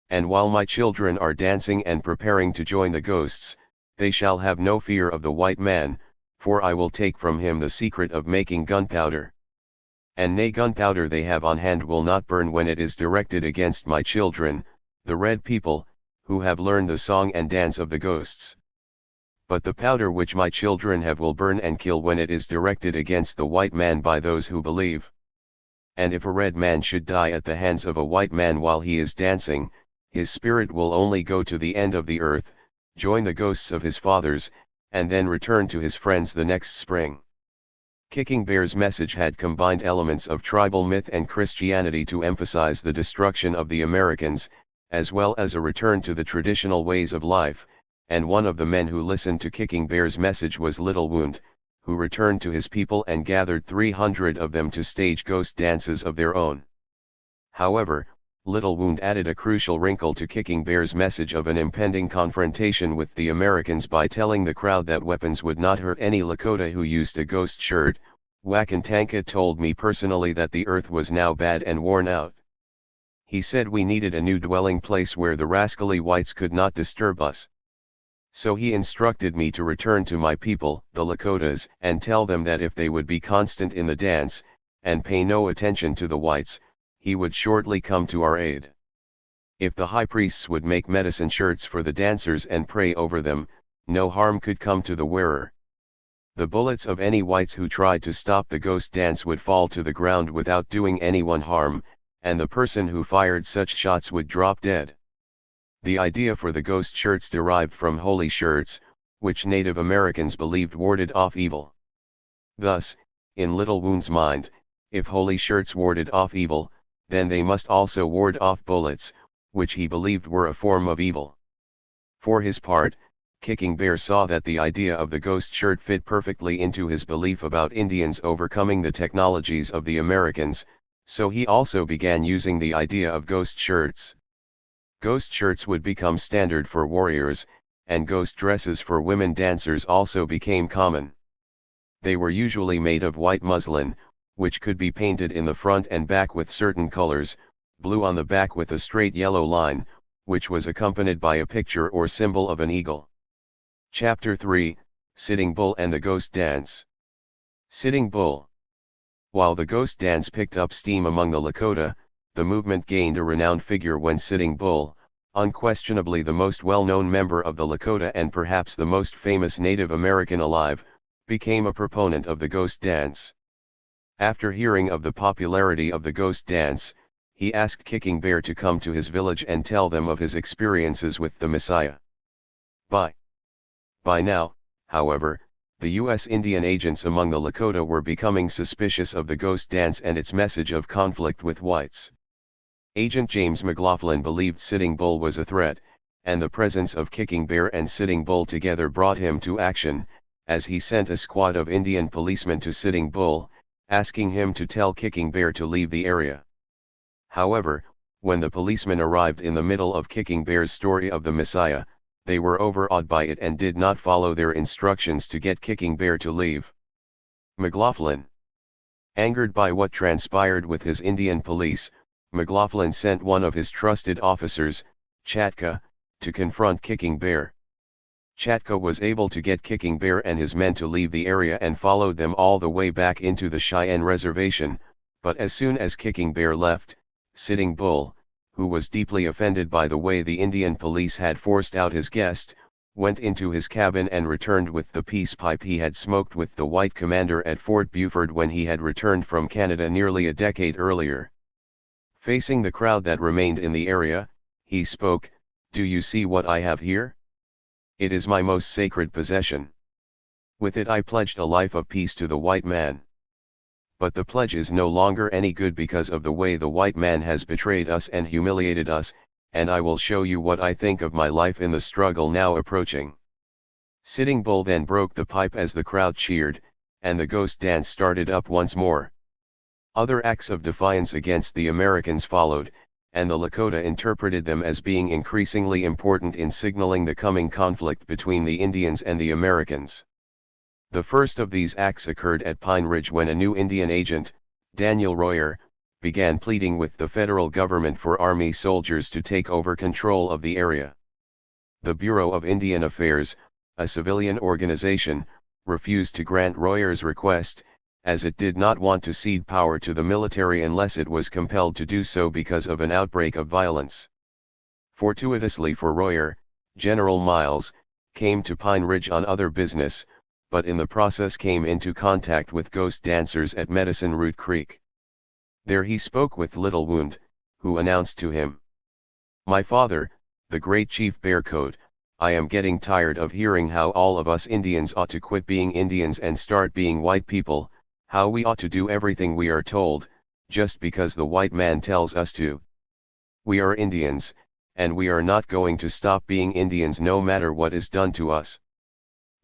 And while my children are dancing and preparing to join the ghosts, they shall have no fear of the white man, for I will take from him the secret of making gunpowder. And nay, gunpowder they have on hand will not burn when it is directed against my children, the red people, who have learned the song and dance of the ghosts. But the powder which my children have will burn and kill when it is directed against the white man by those who believe. And if a red man should die at the hands of a white man while he is dancing, his spirit will only go to the end of the earth, join the ghosts of his fathers, and then return to his friends the next spring." Kicking Bear's message had combined elements of tribal myth and Christianity to emphasize the destruction of the Americans, as well as a return to the traditional ways of life, and one of the men who listened to Kicking Bear's message was Little Wound, who returned to his people and gathered 300 of them to stage ghost dances of their own. However, Little Wound added a crucial wrinkle to Kicking Bear's message of an impending confrontation with the Americans by telling the crowd that weapons would not hurt any Lakota who used a ghost shirt. Wakantanka told me personally that the earth was now bad and worn out. He said we needed a new dwelling place where the rascally whites could not disturb us. So he instructed me to return to my people, the Lakotas, and tell them that if they would be constant in the dance, and pay no attention to the whites, he would shortly come to our aid. If the high priests would make medicine shirts for the dancers and pray over them, no harm could come to the wearer. The bullets of any whites who tried to stop the ghost dance would fall to the ground without doing anyone harm, and the person who fired such shots would drop dead. The idea for the ghost shirts derived from holy shirts, which Native Americans believed warded off evil. Thus, in Little Wound's mind, if holy shirts warded off evil, then they must also ward off bullets, which he believed were a form of evil. For his part, Kicking Bear saw that the idea of the ghost shirt fit perfectly into his belief about Indians overcoming the technologies of the Americans, so he also began using the idea of ghost shirts. Ghost shirts would become standard for warriors, and ghost dresses for women dancers also became common. They were usually made of white muslin, which could be painted in the front and back with certain colors, blue on the back with a straight yellow line, which was accompanied by a picture or symbol of an eagle. Chapter 3, Sitting Bull and the Ghost Dance. Sitting Bull. While the ghost dance picked up steam among the Lakota, the movement gained a renowned figure when Sitting Bull, unquestionably the most well-known member of the Lakota and perhaps the most famous Native American alive, became a proponent of the ghost dance. After hearing of the popularity of the ghost dance, he asked Kicking Bear to come to his village and tell them of his experiences with the Messiah. By now, however, the U.S. Indian agents among the Lakota were becoming suspicious of the ghost dance and its message of conflict with whites. Agent James McLaughlin believed Sitting Bull was a threat, and the presence of Kicking Bear and Sitting Bull together brought him to action, as he sent a squad of Indian policemen to Sitting Bull, asking him to tell Kicking Bear to leave the area. However, when the policemen arrived in the middle of Kicking Bear's story of the Messiah, they were overawed by it and did not follow their instructions to get Kicking Bear to leave. McLaughlin. Angered by what transpired with his Indian police, McLaughlin sent one of his trusted officers, Chatka, to confront Kicking Bear. Chatka was able to get Kicking Bear and his men to leave the area and followed them all the way back into the Cheyenne reservation, but as soon as Kicking Bear left, Sitting Bull, who was deeply offended by the way the Indian police had forced out his guest, went into his cabin and returned with the peace pipe he had smoked with the white commander at Fort Buford when he had returned from Canada nearly a decade earlier. Facing the crowd that remained in the area, he spoke, "Do you see what I have here? It is my most sacred possession. With it I pledged a life of peace to the white man. But the pledge is no longer any good because of the way the white man has betrayed us and humiliated us, and I will show you what I think of my life in the struggle now approaching." Sitting Bull then broke the pipe as the crowd cheered, and the ghost dance started up once more. Other acts of defiance against the Americans followed, and the Lakota interpreted them as being increasingly important in signaling the coming conflict between the Indians and the Americans. The first of these acts occurred at Pine Ridge when a new Indian agent, Daniel Royer, began pleading with the federal government for Army soldiers to take over control of the area. The Bureau of Indian Affairs, a civilian organization, refused to grant Royer's request, as it did not want to cede power to the military unless it was compelled to do so because of an outbreak of violence. Fortuitously for Royer, General Miles came to Pine Ridge on other business, but in the process came into contact with ghost dancers at Medicine Root Creek. There he spoke with Little Wound, who announced to him, "My father, the great Chief Bearcoat, I am getting tired of hearing how all of us Indians ought to quit being Indians and start being white people, how we ought to do everything we are told, just because the white man tells us to. We are Indians, and we are not going to stop being Indians no matter what is done to us.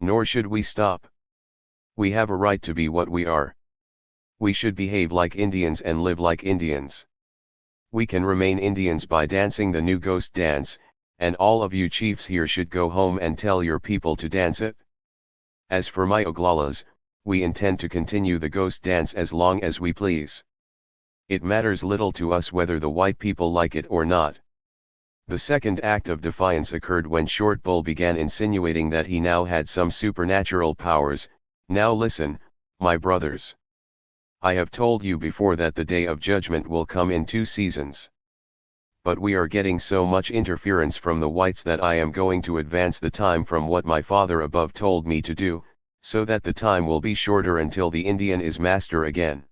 Nor should we stop. We have a right to be what we are. We should behave like Indians and live like Indians. We can remain Indians by dancing the new ghost dance, and all of you chiefs here should go home and tell your people to dance it. As for my Oglalas, we intend to continue the ghost dance as long as we please. It matters little to us whether the white people like it or not. The second act of defiance occurred when Short Bull began insinuating that he now had some supernatural powers. Now listen, my brothers. I have told you before that the day of judgment will come in 2 seasons. But we are getting so much interference from the whites that I am going to advance the time from what my father above told me to do, so that the time will be shorter until the Indian is master again.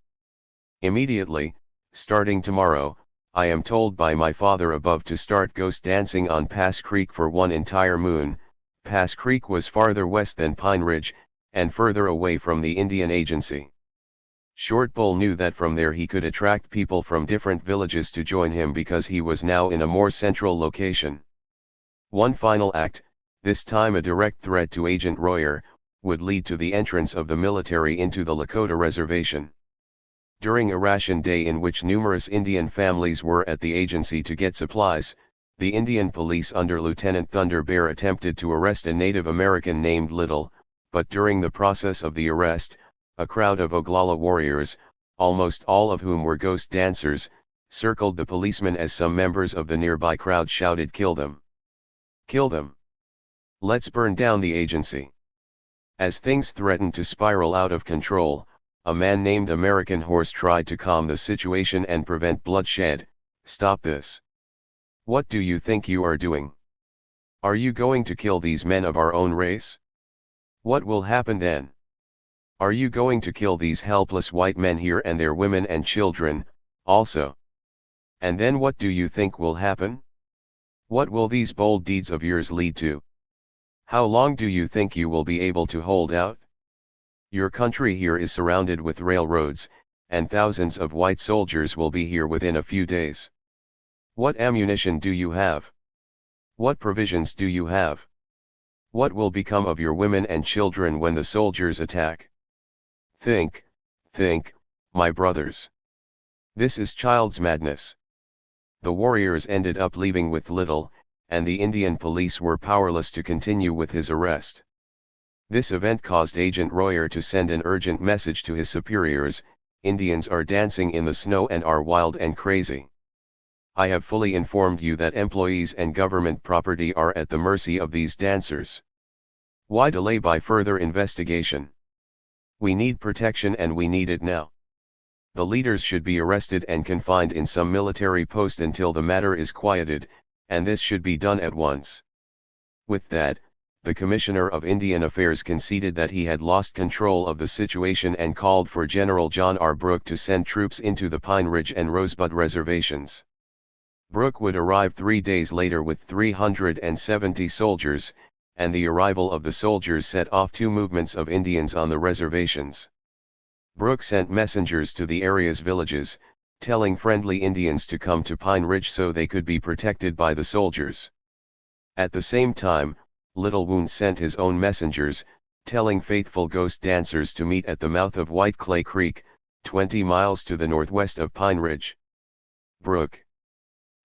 Immediately, starting tomorrow, I am told by my father above to start ghost dancing on Pass Creek for 1 entire moon. Pass Creek was farther west than Pine Ridge, and further away from the Indian agency. Short Bull knew that from there he could attract people from different villages to join him because he was now in a more central location. One final act, this time a direct threat to Agent Royer, would lead to the entrance of the military into the Lakota reservation. During a ration day in which numerous Indian families were at the agency to get supplies, the Indian police under Lieutenant Thunder Bear attempted to arrest a Native American named Little, but during the process of the arrest, a crowd of Oglala warriors, almost all of whom were ghost dancers, circled the policemen as some members of the nearby crowd shouted, "Kill them! Kill them! Let's burn down the agency!" As things threatened to spiral out of control, a man named American Horse tried to calm the situation and prevent bloodshed. "Stop this! What do you think you are doing? Are you going to kill these men of our own race? What will happen then? Are you going to kill these helpless white men here and their women and children, also? And then what do you think will happen? What will these bold deeds of yours lead to? How long do you think you will be able to hold out? Your country here is surrounded with railroads, and thousands of white soldiers will be here within a few days. What ammunition do you have? What provisions do you have? What will become of your women and children when the soldiers attack? Think, my brothers. This is child's madness." The warriors ended up leaving with Little, and the Indian police were powerless to continue with his arrest. This event caused Agent Royer to send an urgent message to his superiors: "Indians are dancing in the snow and are wild and crazy. I have fully informed you that employees and government property are at the mercy of these dancers. Why delay by further investigation? We need protection and we need it now. The leaders should be arrested and confined in some military post until the matter is quieted, and this should be done at once." With that, the Commissioner of Indian Affairs conceded that he had lost control of the situation and called for General John R. Brooke to send troops into the Pine Ridge and Rosebud reservations. Brooke would arrive 3 days later with 370 soldiers, and the arrival of the soldiers set off 2 movements of Indians on the reservations. Brooke sent messengers to the area's villages, telling friendly Indians to come to Pine Ridge so they could be protected by the soldiers. At the same time, Little Wound sent his own messengers, telling faithful ghost dancers to meet at the mouth of White Clay Creek, 20 miles to the northwest of Pine Ridge. Brooke.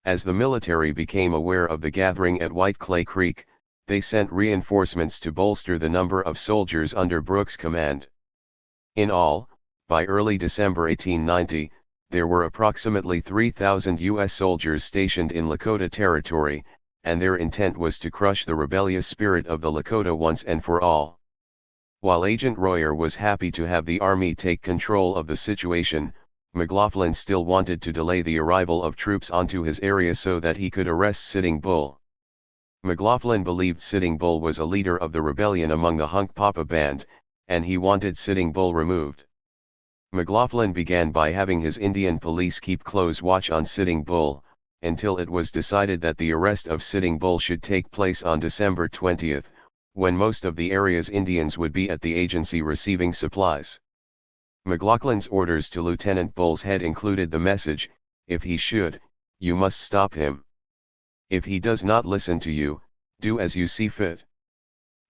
As the military became aware of the gathering at White Clay Creek, they sent reinforcements to bolster the number of soldiers under Brooke's command. In all, by early December 1890, there were approximately 3,000 U.S. soldiers stationed in Lakota territory, and their intent was to crush the rebellious spirit of the Lakota once and for all. While Agent Royer was happy to have the Army take control of the situation, McLaughlin still wanted to delay the arrival of troops onto his area so that he could arrest Sitting Bull. McLaughlin believed Sitting Bull was a leader of the rebellion among the Hunkpapa band, and he wanted Sitting Bull removed. McLaughlin began by having his Indian police keep close watch on Sitting Bull, until it was decided that the arrest of Sitting Bull should take place on December 20, when most of the area's Indians would be at the agency receiving supplies. McLaughlin's orders to Lieutenant Bull's head included the message: "If he should, you must stop him. If he does not listen to you, do as you see fit.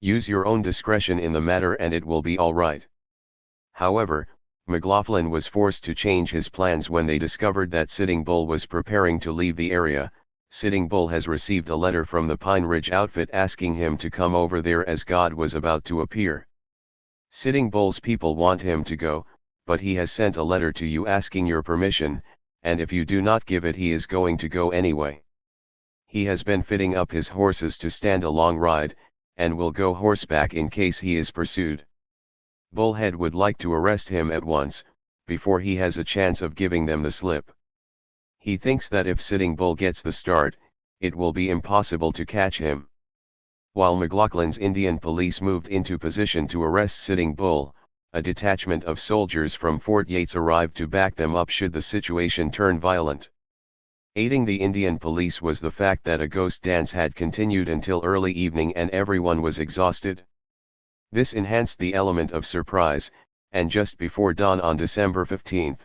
Use your own discretion in the matter and it will be all right." However, McLaughlin was forced to change his plans when they discovered that Sitting Bull was preparing to leave the area. Sitting Bull has received a letter from the Pine Ridge outfit asking him to come over there as God was about to appear. Sitting Bull's people want him to go, but he has sent a letter to you asking your permission, and if you do not give it he is going to go anyway. He has been fitting up his horses to stand a long ride, and will go horseback in case he is pursued. Bullhead would like to arrest him at once, before he has a chance of giving them the slip. He thinks that if Sitting Bull gets the start, it will be impossible to catch him. While McLaughlin's Indian police moved into position to arrest Sitting Bull, a detachment of soldiers from Fort Yates arrived to back them up should the situation turn violent. Aiding the Indian police was the fact that a ghost dance had continued until early evening and everyone was exhausted. This enhanced the element of surprise, and just before dawn on December 15,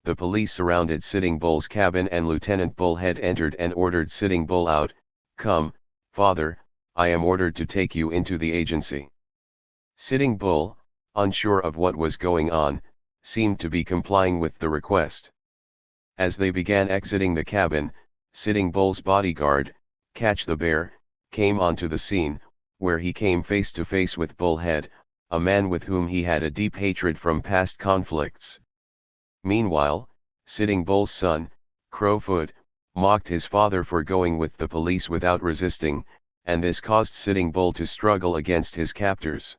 the police surrounded Sitting Bull's cabin and Lieutenant Bullhead entered and ordered Sitting Bull out. "Come, father, I am ordered to take you into the agency." Sitting Bull, unsure of what was going on, seemed to be complying with the request. As they began exiting the cabin, Sitting Bull's bodyguard, Catch the Bear, came onto the scene, where he came face to face with Bullhead, a man with whom he had a deep hatred from past conflicts. Meanwhile, Sitting Bull's son, Crowfoot, mocked his father for going with the police without resisting, and this caused Sitting Bull to struggle against his captors.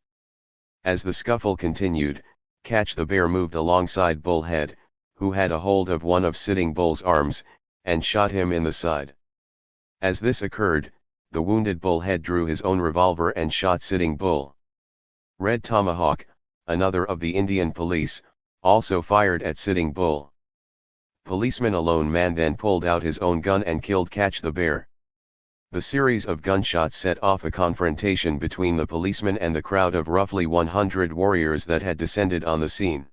As the scuffle continued, Catch the Bear moved alongside Bullhead, who had a hold of one of Sitting Bull's arms, and shot him in the side. As this occurred, the wounded Bullhead drew his own revolver and shot Sitting Bull. Red Tomahawk, another of the Indian police, also fired at Sitting Bull. Policeman Alone Man then pulled out his own gun and killed Catch the Bear. The series of gunshots set off a confrontation between the policeman and the crowd of roughly 100 warriors that had descended on the scene.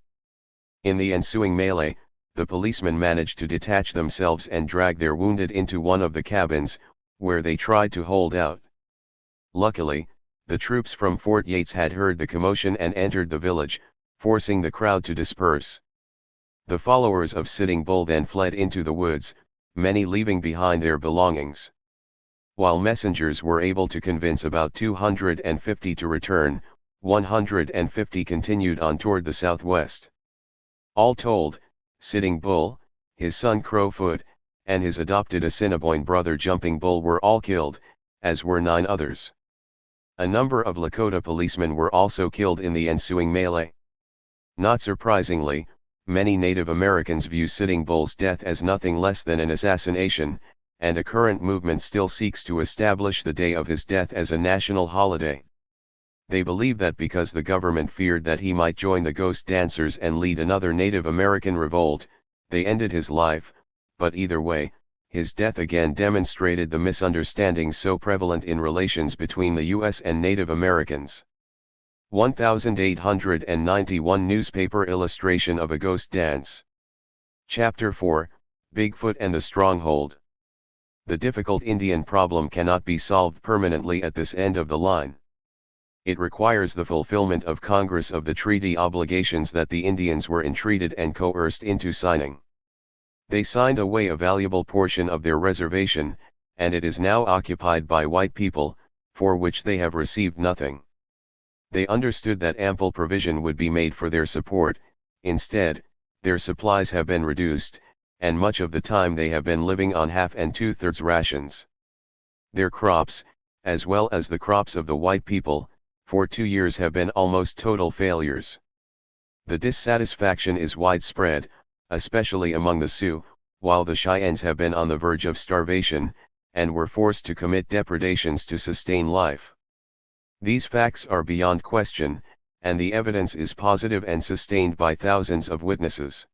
In the ensuing melee, the policemen managed to detach themselves and drag their wounded into one of the cabins, where they tried to hold out. Luckily, the troops from Fort Yates had heard the commotion and entered the village, forcing the crowd to disperse. The followers of Sitting Bull then fled into the woods, many leaving behind their belongings. While messengers were able to convince about 250 to return, 150 continued on toward the southwest. All told, Sitting Bull, his son Crowfoot, and his adopted Assiniboine brother Jumping Bull were all killed, as were 9 others. A number of Lakota policemen were also killed in the ensuing melee. Not surprisingly, many Native Americans view Sitting Bull's death as nothing less than an assassination, and a current movement still seeks to establish the day of his death as a national holiday. They believe that because the government feared that he might join the ghost dancers and lead another Native American revolt, they ended his life, but either way, his death again demonstrated the misunderstandings so prevalent in relations between the U.S. and Native Americans. 1891 Newspaper illustration of a ghost dance. Chapter 4, Bigfoot and the Stronghold. The difficult Indian problem cannot be solved permanently at this end of the line. It requires the fulfillment of Congress of the treaty obligations that the Indians were entreated and coerced into signing. They signed away a valuable portion of their reservation, and it is now occupied by white people, for which they have received nothing. They understood that ample provision would be made for their support. Instead, their supplies have been reduced, and much of the time they have been living on half and two-thirds rations. Their crops, as well as the crops of the white people, for 2 years have been almost total failures. The dissatisfaction is widespread, especially among the Sioux, while the Cheyennes have been on the verge of starvation, and were forced to commit depredations to sustain life. These facts are beyond question, and the evidence is positive and sustained by thousands of witnesses.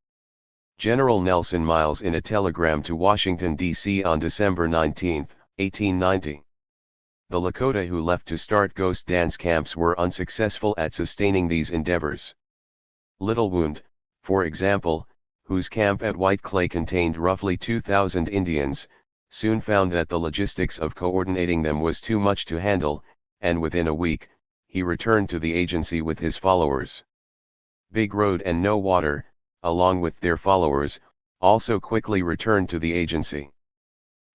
General Nelson Miles in a telegram to Washington, D.C. on December 19, 1890. The Lakota who left to start ghost dance camps were unsuccessful at sustaining these endeavors. Little Wound, for example, whose camp at White Clay contained roughly 2,000 Indians, soon found that the logistics of coordinating them was too much to handle, and within a week, he returned to the agency with his followers. Big Road and No Water, along with their followers, also quickly returned to the agency.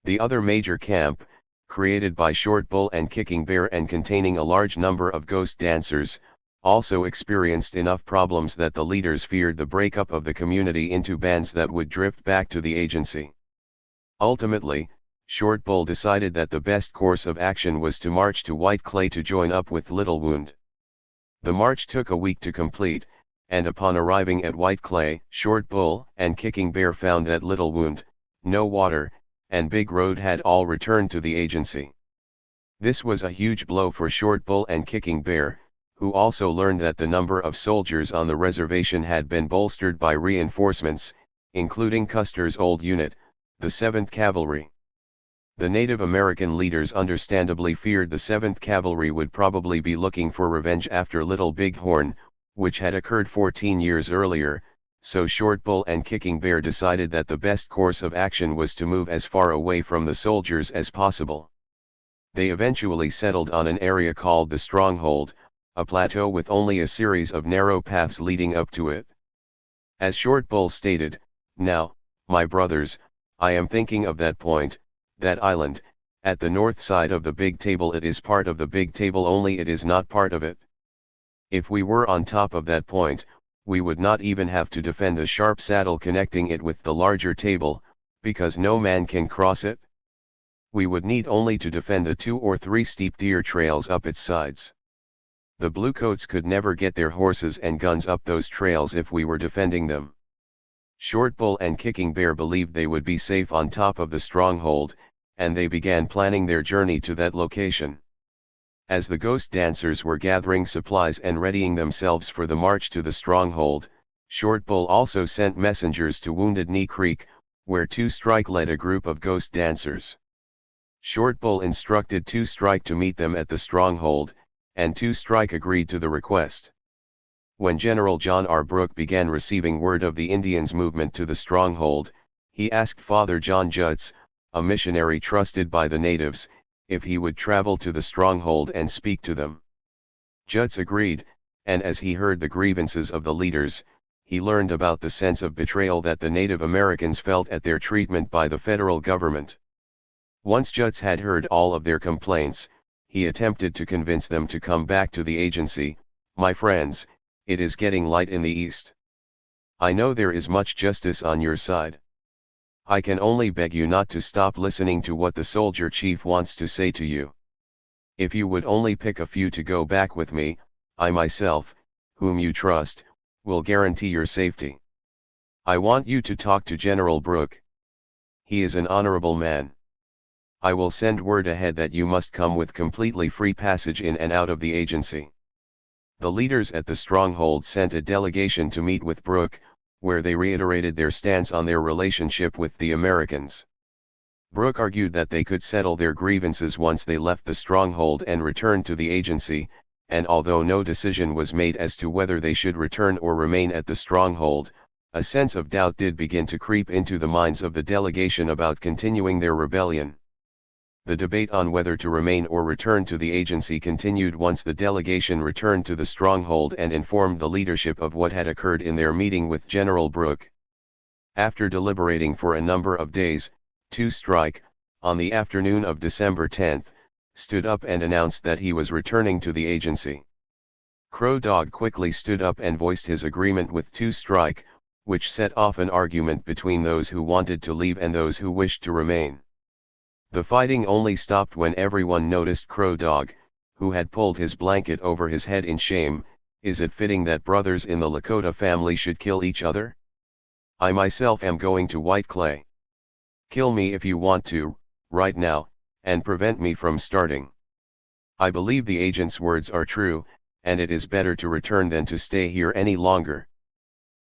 The other major camp, created by Short Bull and Kicking Bear and containing a large number of ghost dancers, also experienced enough problems that the leaders feared the breakup of the community into bands that would drift back to the agency. Ultimately, Short Bull decided that the best course of action was to march to White Clay to join up with Little Wound. The march took a week to complete, and upon arriving at White Clay, Short Bull and Kicking Bear found that Little Wound, No Water, and Big Road had all returned to the agency. This was a huge blow for Short Bull and Kicking Bear, who also learned that the number of soldiers on the reservation had been bolstered by reinforcements, including Custer's old unit, the 7th Cavalry. The Native American leaders understandably feared the 7th Cavalry would probably be looking for revenge after Little Bighorn, which had occurred 14 years earlier, so Short Bull and Kicking Bear decided that the best course of action was to move as far away from the soldiers as possible. They eventually settled on an area called the Stronghold, a plateau with only a series of narrow paths leading up to it. As Short Bull stated, "Now, my brothers, I am thinking of that point, that island, at the north side of the big table. It is part of the big table, only it is not part of it. If we were on top of that point, we would not even have to defend the sharp saddle connecting it with the larger table, because no man can cross it. We would need only to defend the 2 or 3 steep deer trails up its sides. The Bluecoats could never get their horses and guns up those trails if we were defending them." Short Bull and Kicking Bear believed they would be safe on top of the stronghold, and they began planning their journey to that location. As the ghost dancers were gathering supplies and readying themselves for the march to the stronghold, Short Bull also sent messengers to Wounded Knee Creek, where Two Strike led a group of ghost dancers. Short Bull instructed Two Strike to meet them at the stronghold, and Two Strike agreed to the request. When General John R. Brooke began receiving word of the Indians' movement to the stronghold, he asked Father John Jutz, a missionary trusted by the natives, if he would travel to the stronghold and speak to them. Jutz agreed, and as he heard the grievances of the leaders, he learned about the sense of betrayal that the Native Americans felt at their treatment by the federal government. Once Jutz had heard all of their complaints, he attempted to convince them to come back to the agency. "My friends, it is getting light in the east. I know there is much justice on your side. I can only beg you not to stop listening to what the soldier chief wants to say to you. If you would only pick a few to go back with me, I myself, whom you trust, will guarantee your safety. I want you to talk to General Brooke. He is an honorable man. I will send word ahead that you must come with completely free passage in and out of the agency." The leaders at the stronghold sent a delegation to meet with Brooke, where they reiterated their stance on their relationship with the Americans. Brooke argued that they could settle their grievances once they left the stronghold and returned to the agency, and although no decision was made as to whether they should return or remain at the stronghold, a sense of doubt did begin to creep into the minds of the delegation about continuing their rebellion. The debate on whether to remain or return to the agency continued once the delegation returned to the stronghold and informed the leadership of what had occurred in their meeting with General Brooke. After deliberating for a number of days, Two Strike, on the afternoon of December 10, stood up and announced that he was returning to the agency. Crow Dog quickly stood up and voiced his agreement with Two Strike, which set off an argument between those who wanted to leave and those who wished to remain. The fighting only stopped when everyone noticed Crow Dog, who had pulled his blanket over his head in shame. "Is it fitting that brothers in the Lakota family should kill each other? I myself am going to White Clay. Kill me if you want to, right now, and prevent me from starting. I believe the agent's words are true, and it is better to return than to stay here any longer."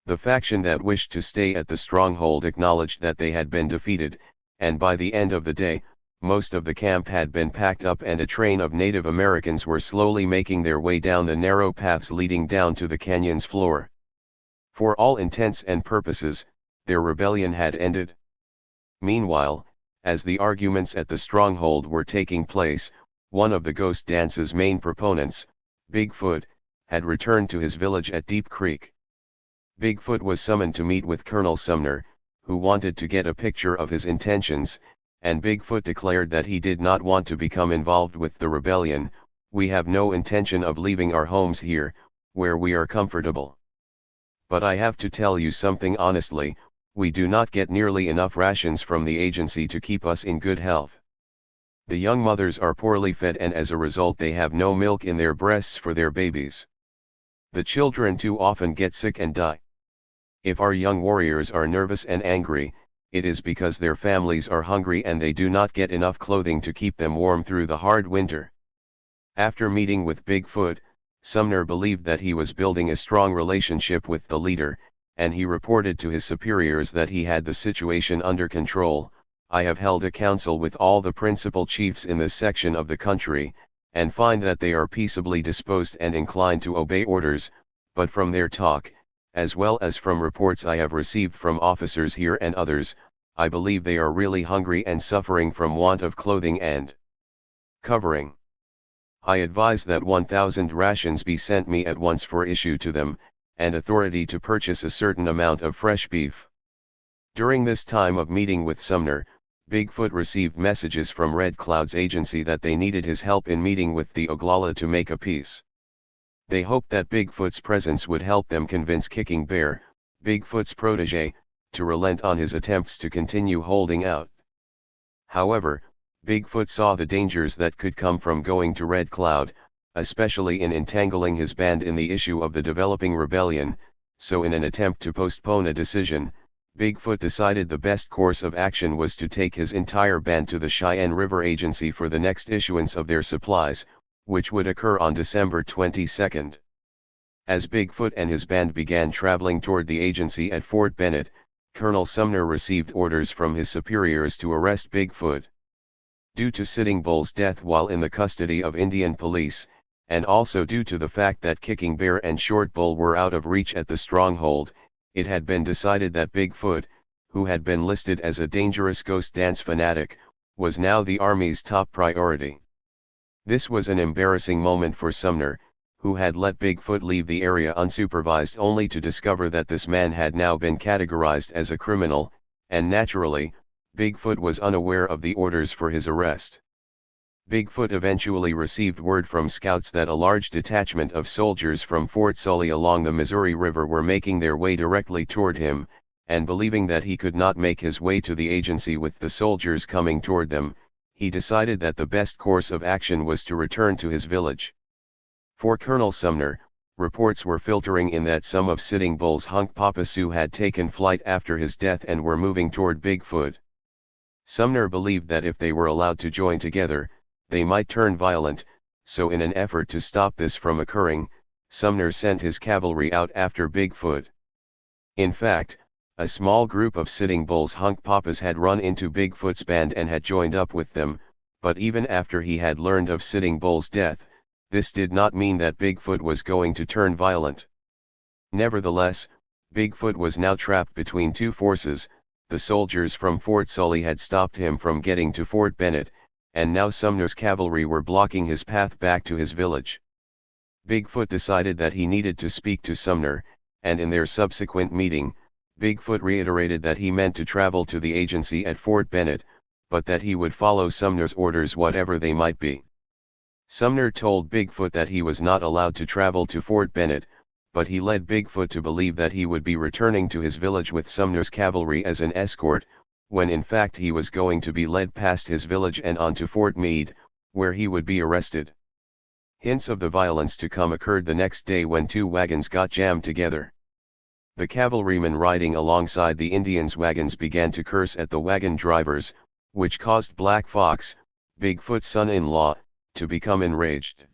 The faction that wished to stay at the stronghold acknowledged that they had been defeated, and by the end of the day, most of the camp had been packed up and a train of Native Americans were slowly making their way down the narrow paths leading down to the canyon's floor. For all intents and purposes, their rebellion had ended. Meanwhile, as the arguments at the stronghold were taking place, one of the ghost dance's main proponents, Bigfoot, had returned to his village at Deep Creek. Bigfoot was summoned to meet with Colonel Sumner, who wanted to get a picture of his intentions, and Bigfoot declared that he did not want to become involved with the rebellion. "We have no intention of leaving our homes here, where we are comfortable. But I have to tell you something honestly, we do not get nearly enough rations from the agency to keep us in good health. The young mothers are poorly fed and as a result they have no milk in their breasts for their babies. The children too often get sick and die. If our young warriors are nervous and angry, it is because their families are hungry and they do not get enough clothing to keep them warm through the hard winter." After meeting with Bigfoot, Sumner believed that he was building a strong relationship with the leader, and he reported to his superiors that he had the situation under control. "I have held a council with all the principal chiefs in this section of the country, and find that they are peaceably disposed and inclined to obey orders, but from their talk, as well as from reports I have received from officers here and others, I believe they are really hungry and suffering from want of clothing and covering. I advise that 1,000 rations be sent me at once for issue to them, and authority to purchase a certain amount of fresh beef." During this time of meeting with Sumner, Bigfoot received messages from Red Cloud's agency that they needed his help in meeting with the Oglala to make a peace. They hoped that Bigfoot's presence would help them convince Kicking Bear, Bigfoot's protege, to relent on his attempts to continue holding out. However, Bigfoot saw the dangers that could come from going to Red Cloud, especially in entangling his band in the issue of the developing rebellion, so in an attempt to postpone a decision, Bigfoot decided the best course of action was to take his entire band to the Cheyenne River Agency for the next issuance of their supplies, which would occur on December 22. As Bigfoot and his band began traveling toward the agency at Fort Bennett, Colonel Sumner received orders from his superiors to arrest Bigfoot. Due to Sitting Bull's death while in the custody of Indian police, and also due to the fact that Kicking Bear and Short Bull were out of reach at the stronghold, it had been decided that Bigfoot, who had been listed as a dangerous ghost dance fanatic, was now the Army's top priority. This was an embarrassing moment for Sumner, who had let Bigfoot leave the area unsupervised only to discover that this man had now been categorized as a criminal, and naturally, Bigfoot was unaware of the orders for his arrest. Bigfoot eventually received word from scouts that a large detachment of soldiers from Fort Sully along the Missouri River were making their way directly toward him, and believing that he could not make his way to the agency with the soldiers coming toward them, he decided that the best course of action was to return to his village. For Colonel Sumner, reports were filtering in that some of Sitting Bull's Hunkpapa Sioux had taken flight after his death and were moving toward Bigfoot. Sumner believed that if they were allowed to join together, they might turn violent, so in an effort to stop this from occurring, Sumner sent his cavalry out after Bigfoot. In fact, a small group of Sitting Bull's Hunkpapas had run into Bigfoot's band and had joined up with them, but even after he had learned of Sitting Bull's death, this did not mean that Bigfoot was going to turn violent. Nevertheless, Bigfoot was now trapped between two forces. The soldiers from Fort Sully had stopped him from getting to Fort Bennett, and now Sumner's cavalry were blocking his path back to his village. Bigfoot decided that he needed to speak to Sumner, and in their subsequent meeting, Bigfoot reiterated that he meant to travel to the agency at Fort Bennett, but that he would follow Sumner's orders whatever they might be. Sumner told Bigfoot that he was not allowed to travel to Fort Bennett, but he led Bigfoot to believe that he would be returning to his village with Sumner's cavalry as an escort, when in fact he was going to be led past his village and on to Fort Meade, where he would be arrested. Hints of the violence to come occurred the next day when two wagons got jammed together. The cavalrymen riding alongside the Indians' wagons began to curse at the wagon drivers, which caused Black Fox, Bigfoot's son-in-law, to become enraged.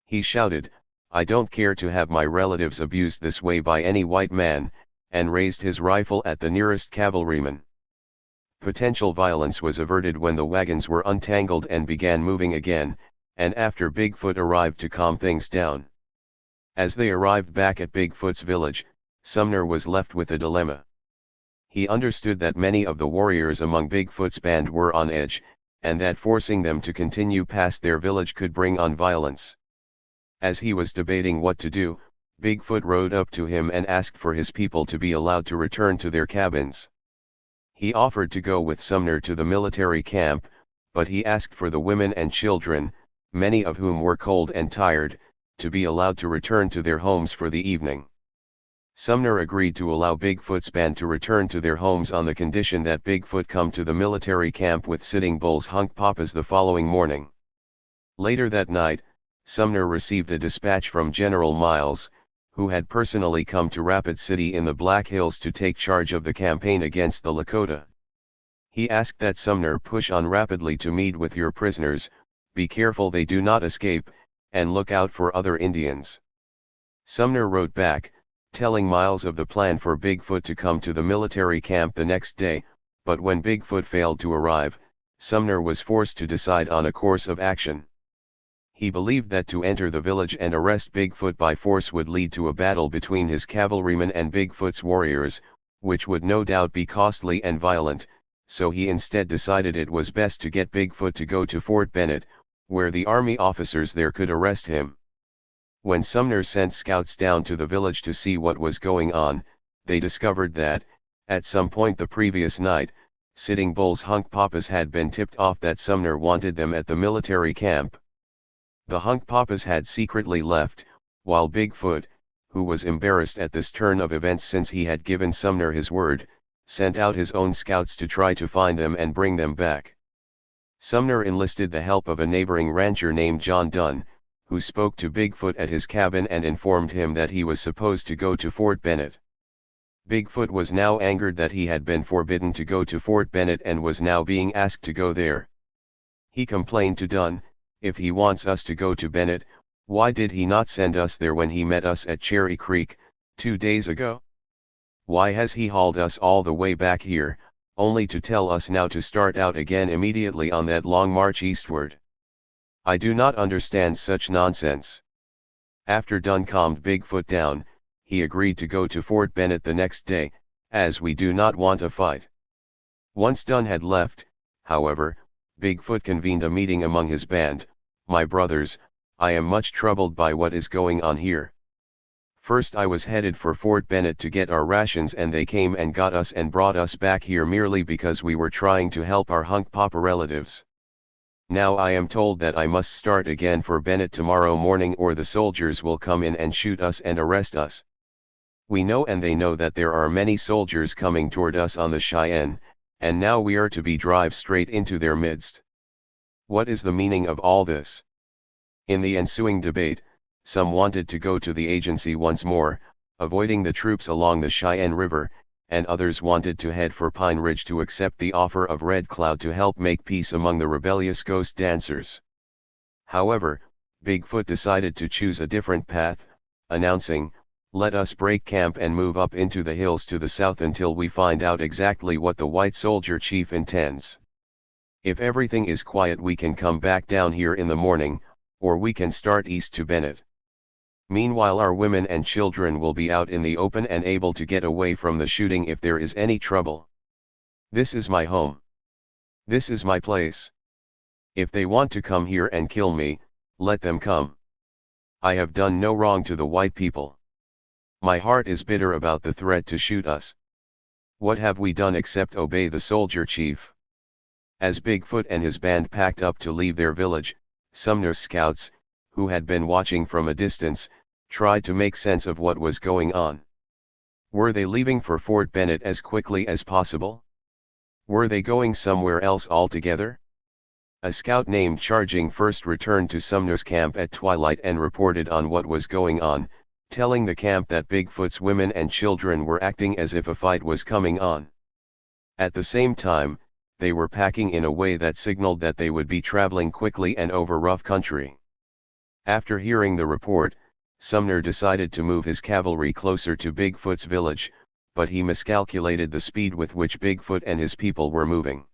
He shouted, "I don't care to have my relatives abused this way by any white man," and raised his rifle at the nearest cavalryman. Potential violence was averted when the wagons were untangled and began moving again, and after Bigfoot arrived to calm things down. As they arrived back at Bigfoot's village, Sumner was left with a dilemma. He understood that many of the warriors among Bigfoot's band were on edge, and that forcing them to continue past their village could bring on violence. As he was debating what to do, Bigfoot rode up to him and asked for his people to be allowed to return to their cabins. He offered to go with Sumner to the military camp, but he asked for the women and children, many of whom were cold and tired, to be allowed to return to their homes for the evening. Sumner agreed to allow Bigfoot's band to return to their homes on the condition that Bigfoot come to the military camp with Sitting Bull's Hunkpapas the following morning. Later that night, Sumner received a dispatch from General Miles, who had personally come to Rapid City in the Black Hills to take charge of the campaign against the Lakota. He asked that Sumner push on rapidly to meet with your prisoners, be careful they do not escape, and look out for other Indians. Sumner wrote back, telling Miles of the plan for Bigfoot to come to the military camp the next day, but when Bigfoot failed to arrive, Sumner was forced to decide on a course of action. He believed that to enter the village and arrest Bigfoot by force would lead to a battle between his cavalrymen and Bigfoot's warriors, which would no doubt be costly and violent, so he instead decided it was best to get Bigfoot to go to Fort Bennett, where the army officers there could arrest him. When Sumner sent scouts down to the village to see what was going on, they discovered that, at some point the previous night, Sitting Bull's Hunkpapas had been tipped off that Sumner wanted them at the military camp. The Hunkpapas had secretly left, while Bigfoot, who was embarrassed at this turn of events since he had given Sumner his word, sent out his own scouts to try to find them and bring them back. Sumner enlisted the help of a neighboring rancher named John Dunn, who spoke to Bigfoot at his cabin and informed him that he was supposed to go to Fort Bennett. Bigfoot was now angered that he had been forbidden to go to Fort Bennett and was now being asked to go there. He complained to Dunn, if he wants us to go to Bennett, why did he not send us there when he met us at Cherry Creek, 2 days ago? Why has he hauled us all the way back here, only to tell us now to start out again immediately on that long march eastward? I do not understand such nonsense. After Dunn calmed Bigfoot down, he agreed to go to Fort Bennett the next day, as we do not want a fight. Once Dunn had left, however, Bigfoot convened a meeting among his band. My brothers, I am much troubled by what is going on here. First I was headed for Fort Bennett to get our rations and they came and got us and brought us back here merely because we were trying to help our Hunkpapa relatives. Now I am told that I must start again for Bennett tomorrow morning or the soldiers will come in and shoot us and arrest us. We know and they know that there are many soldiers coming toward us on the Cheyenne, and now we are to be drive straight into their midst. What is the meaning of all this? In the ensuing debate, some wanted to go to the agency once more, avoiding the troops along the Cheyenne River, and others wanted to head for Pine Ridge to accept the offer of Red Cloud to help make peace among the rebellious ghost dancers. However, Bigfoot decided to choose a different path, announcing, "Let us break camp and move up into the hills to the south until we find out exactly what the white soldier chief intends. If everything is quiet we can come back down here in the morning, or we can start east to Bennett. Meanwhile our women and children will be out in the open and able to get away from the shooting if there is any trouble. This is my home. This is my place. If they want to come here and kill me, let them come. I have done no wrong to the white people. My heart is bitter about the threat to shoot us. What have we done except obey the soldier chief?" As Bigfoot and his band packed up to leave their village, Sumner's scouts, who had been watching from a distance, tried to make sense of what was going on. Were they leaving for Fort Bennett as quickly as possible? Were they going somewhere else altogether? A scout named Charging First returned to Sumner's camp at twilight and reported on what was going on, telling the camp that Bigfoot's women and children were acting as if a fight was coming on. At the same time, they were packing in a way that signaled that they would be traveling quickly and over rough country. After hearing the report, Sumner decided to move his cavalry closer to Bigfoot's village, but he miscalculated the speed with which Bigfoot and his people were moving.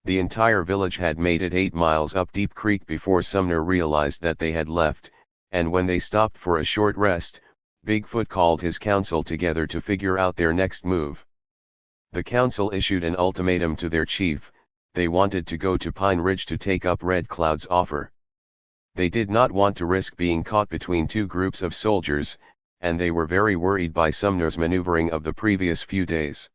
The entire village had made it 8 miles up Deep Creek before Sumner realized that they had left, and when they stopped for a short rest, Bigfoot called his council together to figure out their next move. The council issued an ultimatum to their chief. They wanted to go to Pine Ridge to take up Red Cloud's offer. They did not want to risk being caught between two groups of soldiers, and they were very worried by Sumner's maneuvering of the previous few days.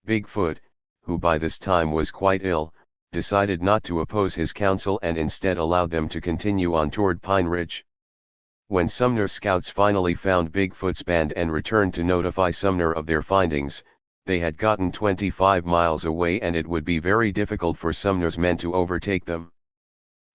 Bigfoot, who by this time was quite ill, decided not to oppose his counsel and instead allowed them to continue on toward Pine Ridge. When Sumner's scouts finally found Bigfoot's band and returned to notify Sumner of their findings, they had gotten 25 miles away and it would be very difficult for Sumner's men to overtake them.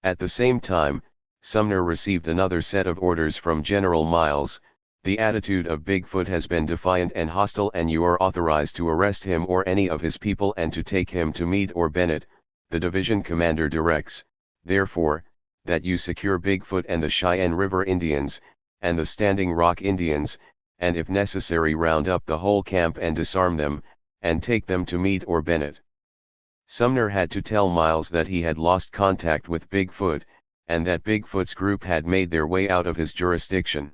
At the same time, Sumner received another set of orders from General Miles. The attitude of Bigfoot has been defiant and hostile, and you are authorized to arrest him or any of his people and to take him to Meade or Bennett. The division commander directs, therefore, that you secure Bigfoot and the Cheyenne River Indians, and the Standing Rock Indians, and if necessary round up the whole camp and disarm them, and take them to Meade or Bennett. Sumner had to tell Miles that he had lost contact with Bigfoot, and that Bigfoot's group had made their way out of his jurisdiction.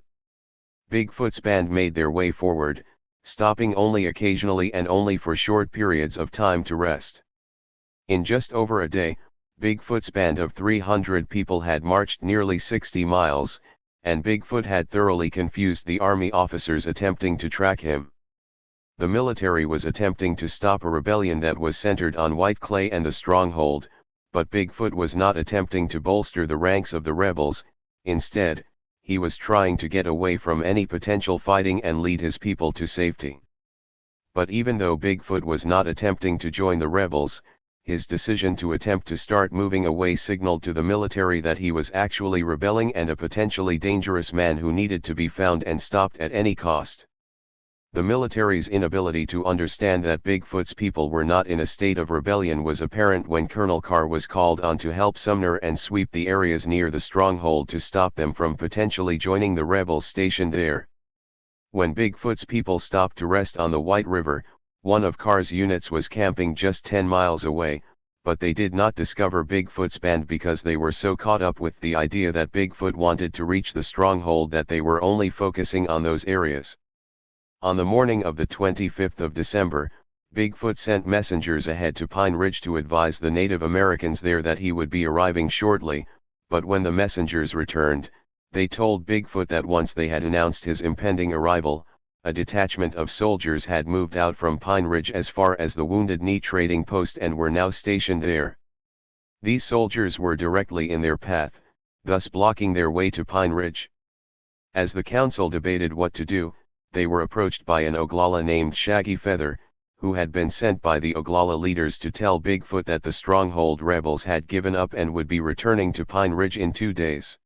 Bigfoot's band made their way forward, stopping only occasionally and only for short periods of time to rest. In just over a day, Bigfoot's band of 300 people had marched nearly 60 miles, and Bigfoot had thoroughly confused the army officers attempting to track him. The military was attempting to stop a rebellion that was centered on White Clay and the Stronghold, but Bigfoot was not attempting to bolster the ranks of the rebels. Instead, he was trying to get away from any potential fighting and lead his people to safety. But even though Bigfoot was not attempting to join the rebels, his decision to attempt to start moving away signaled to the military that he was actually rebelling and a potentially dangerous man who needed to be found and stopped at any cost. The military's inability to understand that Bigfoot's people were not in a state of rebellion was apparent when Colonel Carr was called on to help Sumner and sweep the areas near the stronghold to stop them from potentially joining the rebels stationed there. When Bigfoot's people stopped to rest on the White River, one of Carr's units was camping just 10 miles away, but they did not discover Bigfoot's band because they were so caught up with the idea that Bigfoot wanted to reach the stronghold that they were only focusing on those areas. On the morning of the 25th of December, Bigfoot sent messengers ahead to Pine Ridge to advise the Native Americans there that he would be arriving shortly, but when the messengers returned, they told Bigfoot that once they had announced his impending arrival, a detachment of soldiers had moved out from Pine Ridge as far as the Wounded Knee trading post and were now stationed there. These soldiers were directly in their path, thus blocking their way to Pine Ridge. As the council debated what to do, they were approached by an Oglala named Shaggy Feather, who had been sent by the Oglala leaders to tell Bigfoot that the stronghold rebels had given up and would be returning to Pine Ridge in 2 days.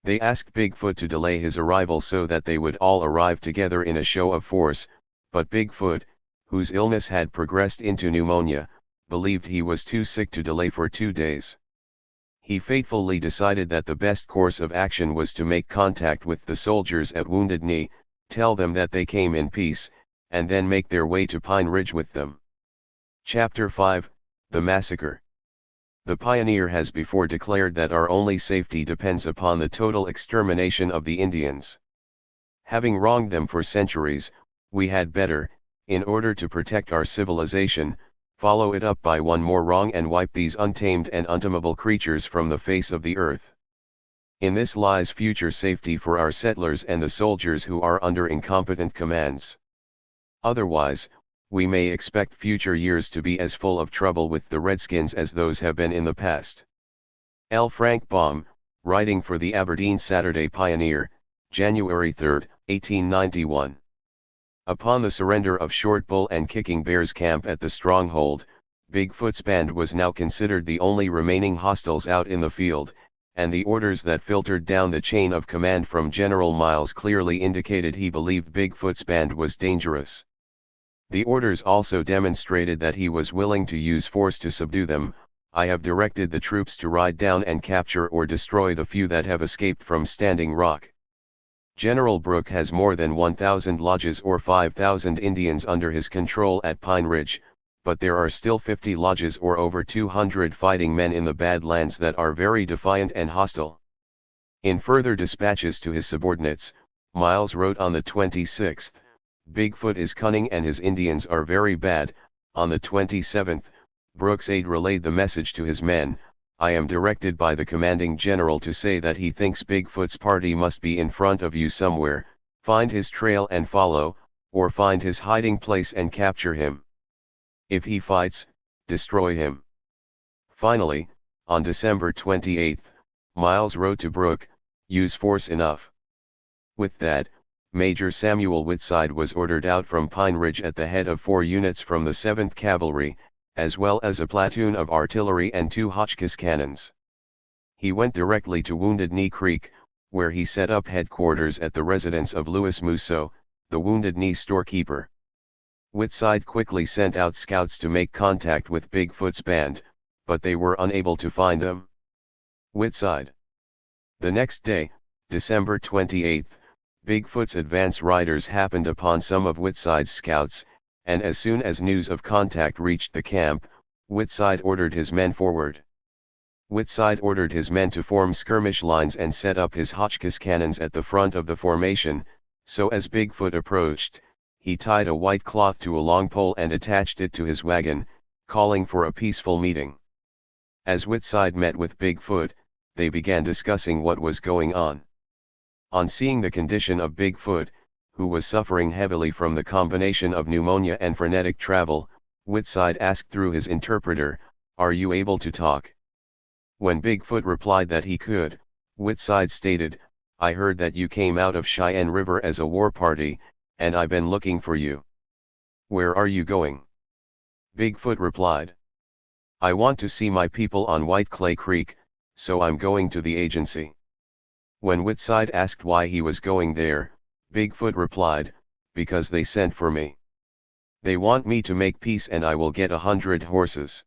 They asked Bigfoot to delay his arrival so that they would all arrive together in a show of force, but Bigfoot, whose illness had progressed into pneumonia, believed he was too sick to delay for 2 days. He fatefully decided that the best course of action was to make contact with the soldiers at Wounded Knee, tell them that they came in peace, and then make their way to Pine Ridge with them. Chapter 5, The Massacre. The pioneer has before declared that our only safety depends upon the total extermination of the Indians. Having wronged them for centuries, we had better, in order to protect our civilization, follow it up by one more wrong and wipe these untamed and untamable creatures from the face of the earth. In this lies future safety for our settlers and the soldiers who are under incompetent commands. Otherwise, we may expect future years to be as full of trouble with the Redskins as those have been in the past. L. Frank Baum, writing for the Aberdeen Saturday Pioneer, January 3, 1891. Upon the surrender of Short Bull and Kicking Bear's camp at the stronghold, Bigfoot's band was now considered the only remaining hostiles out in the field, and the orders that filtered down the chain of command from General Miles clearly indicated he believed Bigfoot's band was dangerous. The orders also demonstrated that he was willing to use force to subdue them. I have directed the troops to ride down and capture or destroy the few that have escaped from Standing Rock. General Brooke has more than 1,000 lodges or 5,000 Indians under his control at Pine Ridge, but there are still 50 lodges or over 200 fighting men in the Badlands that are very defiant and hostile. In further dispatches to his subordinates, Miles wrote on the 26th, Bigfoot is cunning and his Indians are very bad. On the 27th, Brooks' aide relayed the message to his men, I am directed by the commanding general to say that he thinks Bigfoot's party must be in front of you somewhere, Find his trail and follow, or find his hiding place and capture him. If he fights, destroy him. Finally, on December 28, Miles wrote to Brooke, use force enough. With that, Major Samuel Whitside was ordered out from Pine Ridge at the head of 4 units from the 7th Cavalry, as well as a platoon of artillery and 2 Hotchkiss cannons. He went directly to Wounded Knee Creek, where he set up headquarters at the residence of Louis Musso, the Wounded Knee storekeeper. Whitside quickly sent out scouts to make contact with Bigfoot's band, but they were unable to find them. Whitside. The next day, December 28, Bigfoot's advance riders happened upon some of Whitside's scouts, and as soon as news of contact reached the camp, Whitside ordered his men forward. Whitside ordered his men to form skirmish lines and set up his Hotchkiss cannons at the front of the formation, so as Bigfoot approached, he tied a white cloth to a long pole and attached it to his wagon, calling for a peaceful meeting. As Whitside met with Bigfoot, they began discussing what was going on. On seeing the condition of Bigfoot, who was suffering heavily from the combination of pneumonia and frenetic travel, Whitside asked through his interpreter, "Are you able to talk?" When Bigfoot replied that he could, Whitside stated, "I heard that you came out of Cheyenne River as a war party, and I've been looking for you. Where are you going?" Bigfoot replied, "I want to see my people on White Clay Creek, so I'm going to the agency." When Whitside asked why he was going there, Bigfoot replied, "Because they sent for me. They want me to make peace and I will get 100 horses."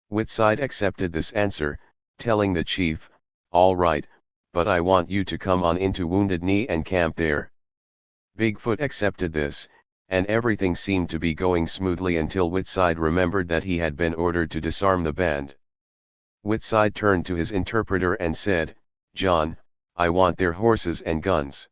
Whitside accepted this answer, telling the chief, "All right, but I want you to come on into Wounded Knee and camp there." Bigfoot accepted this, and everything seemed to be going smoothly until Whitside remembered that he had been ordered to disarm the band. Whitside turned to his interpreter and said, "John, I want their horses and guns."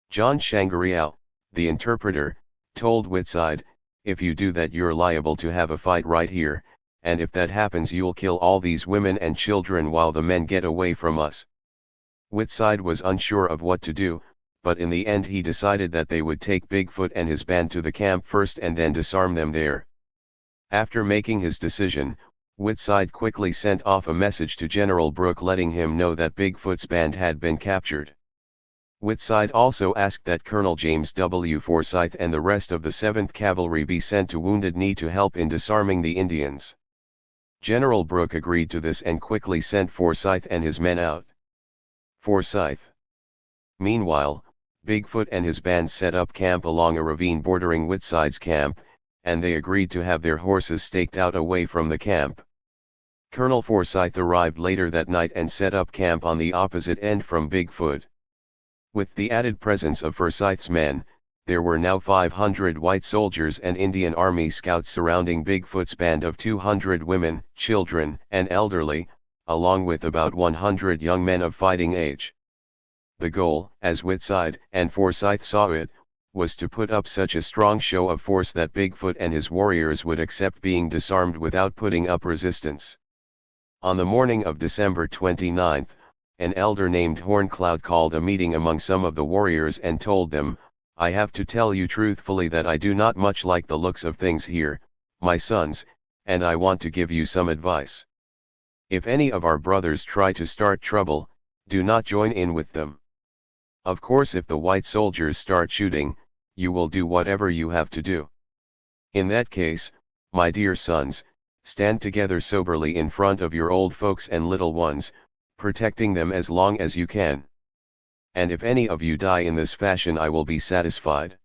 John Shangariao, the interpreter, told Whitside, "If you do that you're liable to have a fight right here, and if that happens you'll kill all these women and children while the men get away from us." Whitside was unsure of what to do, but in the end he decided that they would take Bigfoot and his band to the camp first and then disarm them there. After making his decision, Whitside quickly sent off a message to General Brooke letting him know that Bigfoot's band had been captured. Whitside also asked that Colonel James W. Forsyth and the rest of the 7th Cavalry be sent to Wounded Knee to help in disarming the Indians. General Brooke agreed to this and quickly sent Forsyth and his men out. Forsyth. Meanwhile, Bigfoot and his band set up camp along a ravine bordering Whitside's camp, and they agreed to have their horses staked out away from the camp. Colonel Forsyth arrived later that night and set up camp on the opposite end from Bigfoot. With the added presence of Forsyth's men, there were now 500 white soldiers and Indian Army scouts surrounding Bigfoot's band of 200 women, children, and elderly, along with about 100 young men of fighting age. The goal, as Whitside and Forsyth saw it, was to put up such a strong show of force that Bigfoot and his warriors would accept being disarmed without putting up resistance. On the morning of December 29, an elder named Horncloud called a meeting among some of the warriors and told them, "I have to tell you truthfully that I do not much like the looks of things here, my sons, and I want to give you some advice. If any of our brothers try to start trouble, do not join in with them. Of course if the white soldiers start shooting, you will do whatever you have to do. In that case, my dear sons, stand together soberly in front of your old folks and little ones, protecting them as long as you can. And if any of you die in this fashion I will be satisfied.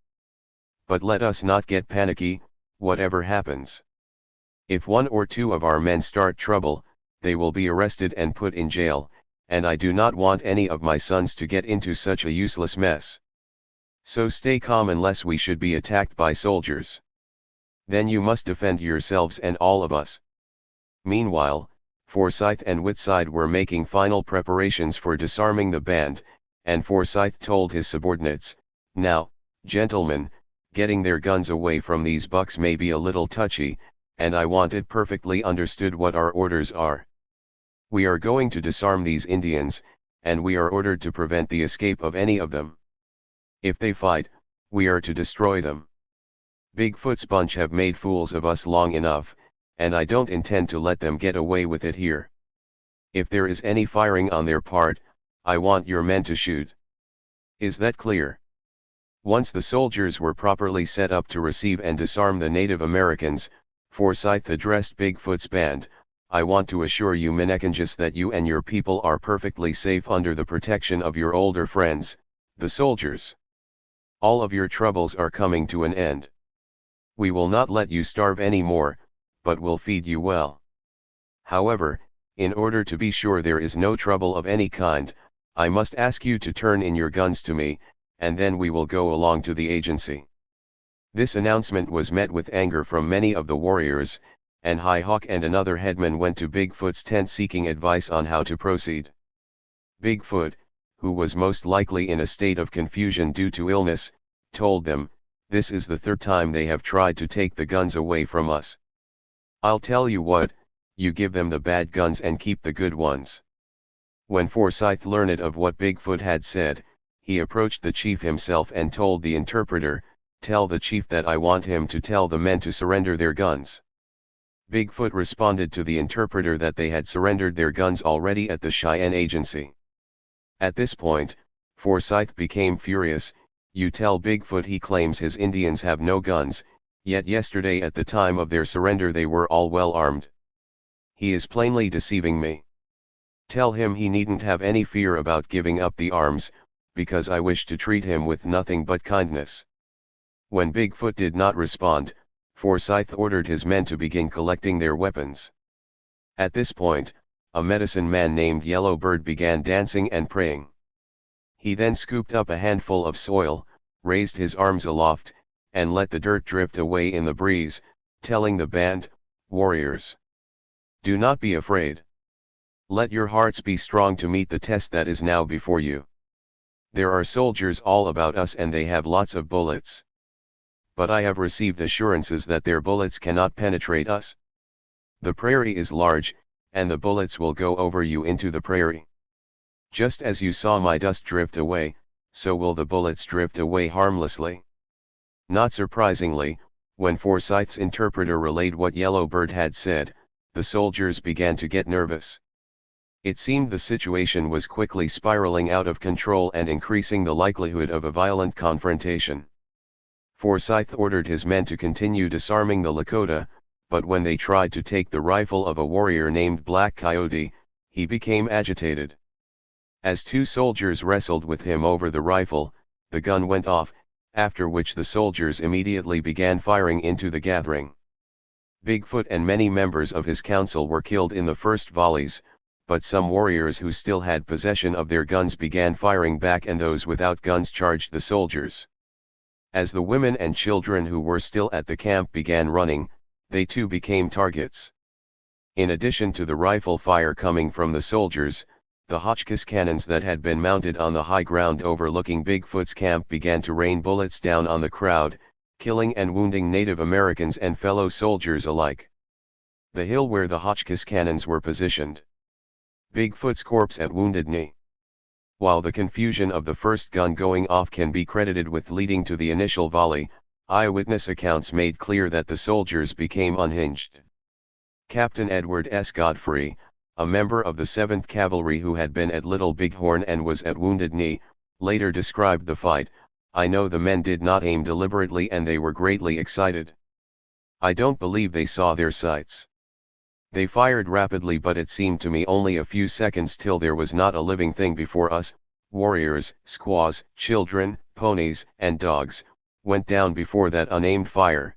But let us not get panicky, whatever happens. If 1 or 2 of our men start trouble, they will be arrested and put in jail, and I do not want any of my sons to get into such a useless mess. So stay calm unless we should be attacked by soldiers. Then you must defend yourselves and all of us." Meanwhile, Forsyth and Whitside were making final preparations for disarming the band, and Forsyth told his subordinates, "Now, gentlemen, getting their guns away from these bucks may be a little touchy, and I want it perfectly understood what our orders are. We are going to disarm these Indians, and we are ordered to prevent the escape of any of them. If they fight, we are to destroy them. Bigfoot's bunch have made fools of us long enough, and I don't intend to let them get away with it here. If there is any firing on their part, I want your men to shoot. Is that clear? Once the soldiers were properly set up to receive and disarm the Native Americans, Forsyth addressed Bigfoot's band. I want to assure you Minneconjous that you and your people are perfectly safe under the protection of your older friends, the soldiers. All of your troubles are coming to an end. We will not let you starve any more, but will feed you well. However, in order to be sure there is no trouble of any kind, I must ask you to turn in your guns to me, and then we will go along to the agency. This announcement was met with anger from many of the warriors, and High Hawk and another headman went to Bigfoot's tent seeking advice on how to proceed. Bigfoot, who was most likely in a state of confusion due to illness, told them, "This is the third time they have tried to take the guns away from us. I'll tell you what, you give them the bad guns and keep the good ones." When Forsyth learned of what Bigfoot had said, he approached the chief himself and told the interpreter, "Tell the chief that I want him to tell the men to surrender their guns." Bigfoot responded to the interpreter that they had surrendered their guns already at the Cheyenne agency. At this point, Forsyth became furious. "You tell Bigfoot he claims his Indians have no guns, yet yesterday at the time of their surrender they were all well armed. He is plainly deceiving me. Tell him he needn't have any fear about giving up the arms, because I wish to treat him with nothing but kindness." When Bigfoot did not respond, Forsyth ordered his men to begin collecting their weapons. At this point, a medicine man named Yellow Bird began dancing and praying. He then scooped up a handful of soil, raised his arms aloft, and let the dirt drift away in the breeze, telling the band, "Warriors, do not be afraid. Let your hearts be strong to meet the test that is now before you. There are soldiers all about us and they have lots of bullets. But I have received assurances that their bullets cannot penetrate us. The prairie is large, and the bullets will go over you into the prairie. Just as you saw my dust drift away, so will the bullets drift away harmlessly." Not surprisingly, when Forsyth's interpreter relayed what Yellow Bird had said, the soldiers began to get nervous. It seemed the situation was quickly spiraling out of control and increasing the likelihood of a violent confrontation. Forsyth ordered his men to continue disarming the Lakota, but when they tried to take the rifle of a warrior named Black Coyote, he became agitated. As two soldiers wrestled with him over the rifle, the gun went off, after which the soldiers immediately began firing into the gathering. Bigfoot and many members of his council were killed in the first volleys, but some warriors who still had possession of their guns began firing back and those without guns charged the soldiers. As the women and children who were still at the camp began running, they too became targets. In addition to the rifle fire coming from the soldiers, the Hotchkiss cannons that had been mounted on the high ground overlooking Bigfoot's camp began to rain bullets down on the crowd, killing and wounding Native Americans and fellow soldiers alike. The hill where the Hotchkiss cannons were positioned. Bigfoot's corpse at Wounded Knee. While the confusion of the first gun going off can be credited with leading to the initial volley, eyewitness accounts made clear that the soldiers became unhinged. Captain Edward S. Godfrey, a member of the 7th Cavalry who had been at Little Bighorn and was at Wounded Knee, later described the fight, "I know the men did not aim deliberately and they were greatly excited. I don't believe they saw their sights. They fired rapidly but it seemed to me only a few seconds till there was not a living thing before us. Warriors, squaws, children, ponies, and dogs, went down before that unaimed fire.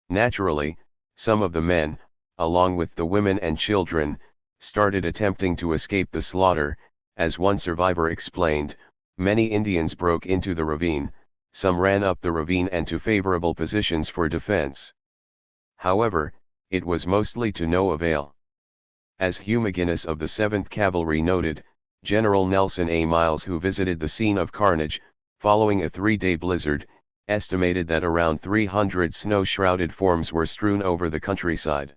Naturally, some of the men, along with the women and children, started attempting to escape the slaughter. As one survivor explained, many Indians broke into the ravine, some ran up the ravine and to favorable positions for defense. However, it was mostly to no avail. As Hugh McGinnis of the 7th Cavalry noted, General Nelson A. Miles, who visited the scene of carnage, following a 3-day blizzard, estimated that around 300 snow-shrouded forms were strewn over the countryside.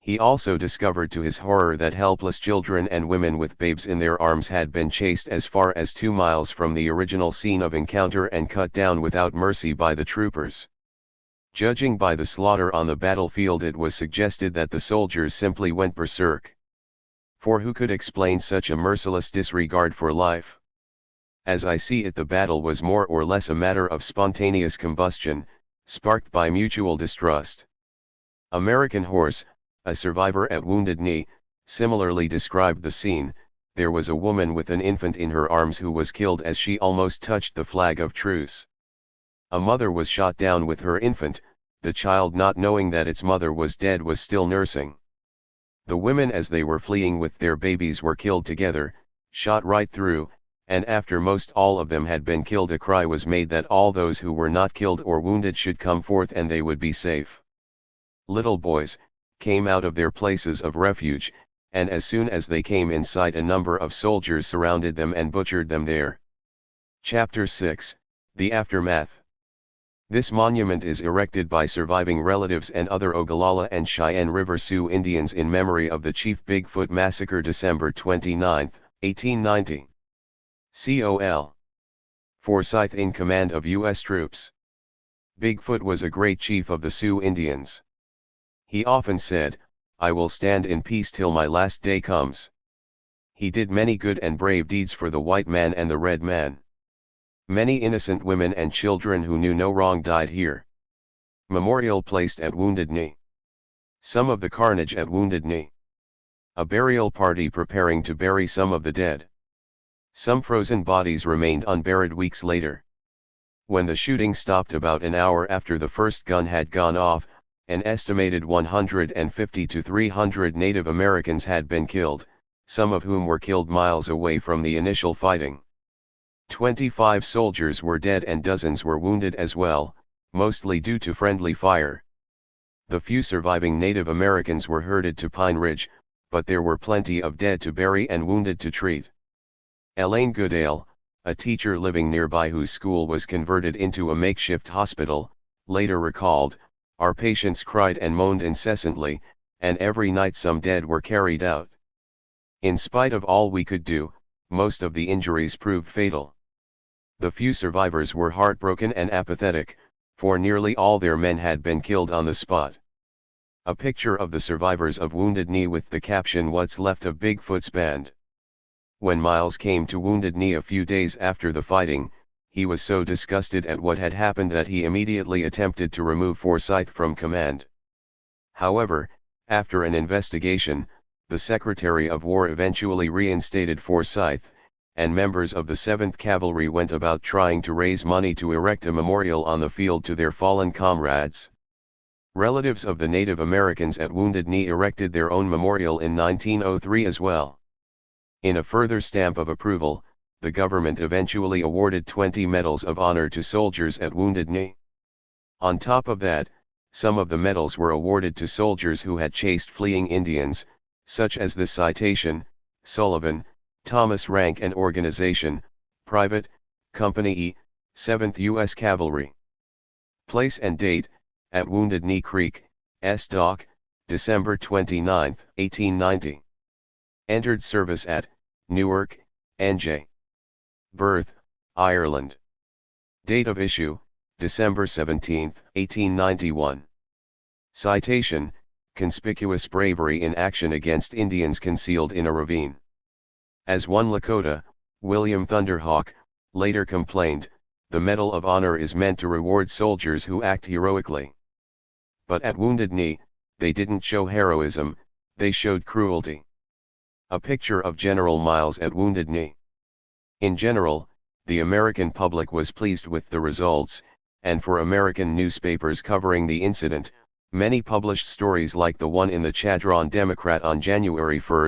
He also discovered to his horror that helpless children and women with babes in their arms had been chased as far as 2 miles from the original scene of encounter and cut down without mercy by the troopers. Judging by the slaughter on the battlefield, it was suggested that the soldiers simply went berserk. For who could explain such a merciless disregard for life? As I see it, the battle was more or less a matter of spontaneous combustion, sparked by mutual distrust. American Horse, a survivor at Wounded Knee, similarly described the scene. There was a woman with an infant in her arms who was killed as she almost touched the flag of truce. A mother was shot down with her infant. The child, not knowing that its mother was dead, was still nursing. The women, as they were fleeing with their babies, were killed together, shot right through, and after most all of them had been killed, a cry was made that all those who were not killed or wounded should come forth and they would be safe. Little boys came out of their places of refuge, and as soon as they came in sight, a number of soldiers surrounded them and butchered them there. Chapter 6, The Aftermath. This monument is erected by surviving relatives and other Ogallala and Cheyenne River Sioux Indians in memory of the Chief Bigfoot Massacre, December 29, 1890. Col. Forsyth in command of U.S. troops. Bigfoot was a great chief of the Sioux Indians. He often said, "I will stand in peace till my last day comes." He did many good and brave deeds for the white man and the red man. Many innocent women and children who knew no wrong died here. Memorial placed at Wounded Knee. Some of the carnage at Wounded Knee. A burial party preparing to bury some of the dead. Some frozen bodies remained unburied weeks later. When the shooting stopped about an hour after the first gun had gone off, an estimated 150 to 300 Native Americans had been killed, some of whom were killed miles away from the initial fighting. 25 soldiers were dead and dozens were wounded as well, mostly due to friendly fire. The few surviving Native Americans were herded to Pine Ridge, but there were plenty of dead to bury and wounded to treat. Elaine Goodale, a teacher living nearby whose school was converted into a makeshift hospital, later recalled, "Our patients cried and moaned incessantly, and every night some dead were carried out. In spite of all we could do, most of the injuries proved fatal." The few survivors were heartbroken and apathetic, for nearly all their men had been killed on the spot. A picture of the survivors of Wounded Knee with the caption, "What's left of Bigfoot's band." When Miles came to Wounded Knee a few days after the fighting, he was so disgusted at what had happened that he immediately attempted to remove Forsyth from command. However, after an investigation, the Secretary of War eventually reinstated Forsyth, and members of the 7th Cavalry went about trying to raise money to erect a memorial on the field to their fallen comrades. Relatives of the Native Americans at Wounded Knee erected their own memorial in 1903 as well. In a further stamp of approval, the government eventually awarded 20 medals of honor to soldiers at Wounded Knee. On top of that, some of the medals were awarded to soldiers who had chased fleeing Indians, such as the Citation, Sullivan, Thomas Rank and Organization, Private, Company E, 7th U.S. Cavalry. Place and date, at Wounded Knee Creek, S-Dock, December 29, 1890. Entered service at, Newark, NJ. Birth, Ireland. Date of issue, December 17, 1891. Citation, conspicuous bravery in action against Indians concealed in a ravine. As one Lakota, William Thunderhawk, later complained, the Medal of Honor is meant to reward soldiers who act heroically. But at Wounded Knee, they didn't show heroism, they showed cruelty. A picture of General Miles at Wounded Knee. In general, the American public was pleased with the results, and for American newspapers covering the incident, many published stories like the one in the Chadron Democrat on January 1,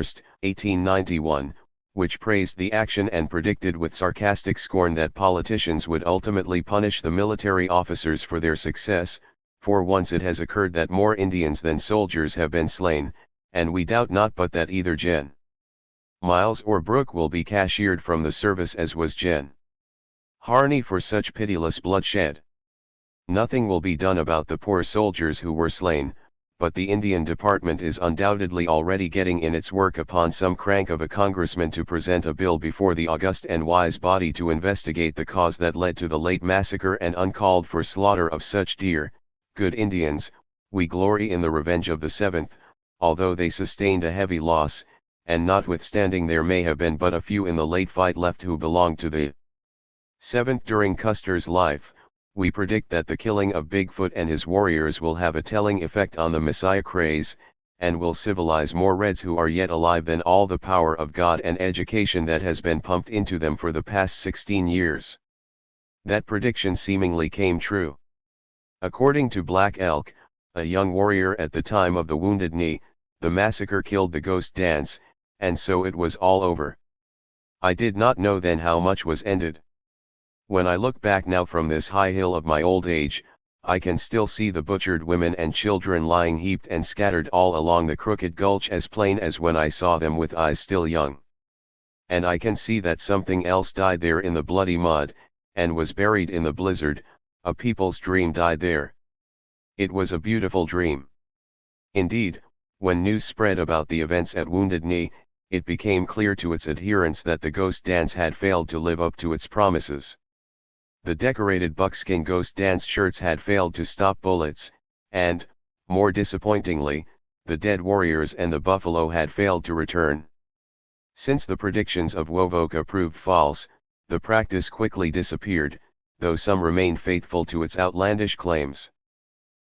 1891, which praised the action and predicted with sarcastic scorn that politicians would ultimately punish the military officers for their success. For once it has occurred that more Indians than soldiers have been slain, and we doubt not but that either Gen. Miles or Brooke will be cashiered from the service as was Gen. Harney for such pitiless bloodshed. Nothing will be done about the poor soldiers who were slain, but the Indian Department is undoubtedly already getting in its work upon some crank of a congressman to present a bill before the august and wise body to investigate the cause that led to the late massacre and uncalled for slaughter of such dear, good Indians. We glory in the revenge of the 7th, although they sustained a heavy loss, and notwithstanding there may have been but a few in the late fight left who belonged to the 7th during Custer's life. We predict that the killing of Bigfoot and his warriors will have a telling effect on the Messiah craze, and will civilize more Reds who are yet alive than all the power of God and education that has been pumped into them for the past 16 years. That prediction seemingly came true. According to Black Elk, a young warrior at the time of the Wounded Knee, the massacre killed the ghost dance, and so it was all over. I did not know then how much was ended. When I look back now from this high hill of my old age, I can still see the butchered women and children lying heaped and scattered all along the crooked gulch as plain as when I saw them with eyes still young. And I can see that something else died there in the bloody mud, and was buried in the blizzard. A people's dream died there. It was a beautiful dream. Indeed, when news spread about the events at Wounded Knee, it became clear to its adherents that the ghost dance had failed to live up to its promises. The decorated buckskin ghost dance shirts had failed to stop bullets, and, more disappointingly, the dead warriors and the buffalo had failed to return. Since the predictions of Wovoka proved false, the practice quickly disappeared, though some remained faithful to its outlandish claims.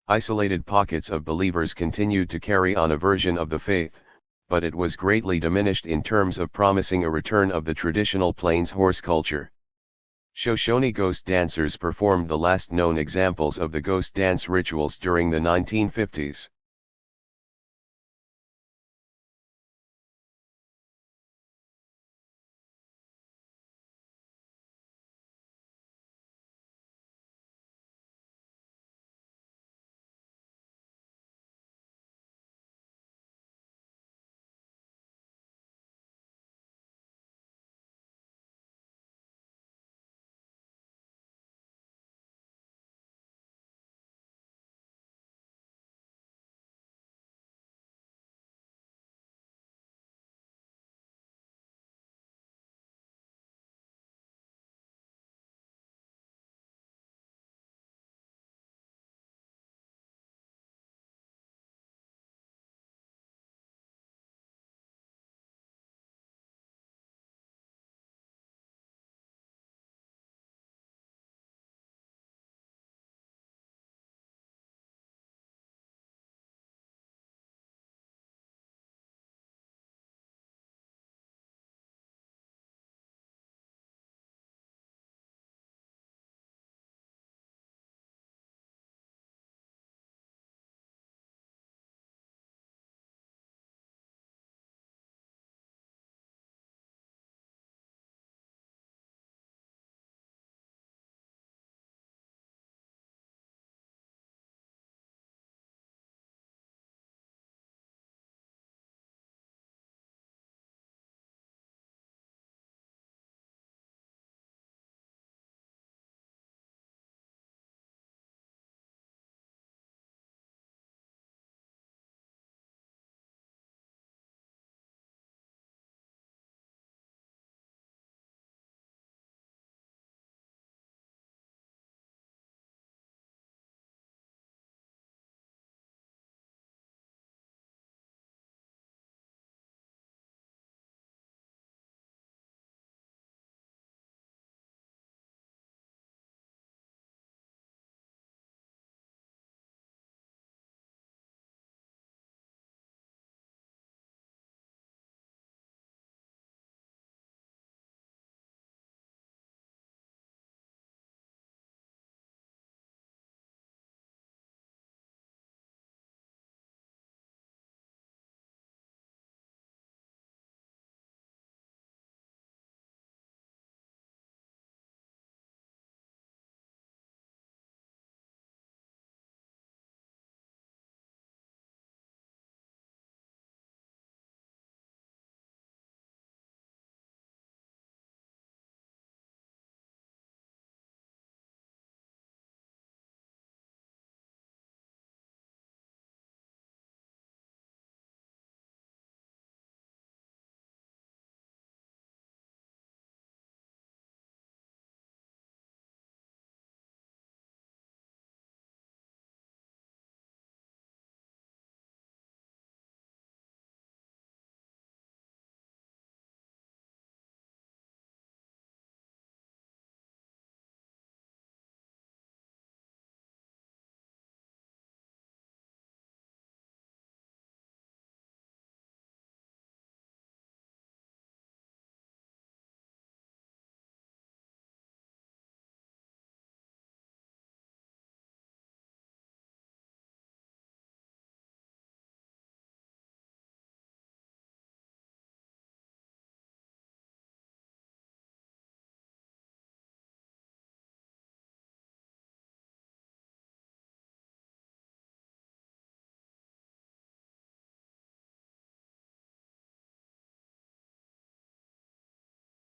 Isolated pockets of believers continued to carry on a version of the faith, but it was greatly diminished in terms of promising a return of the traditional plains horse culture. Shoshone ghost dancers performed the last known examples of the ghost dance rituals during the 1950s.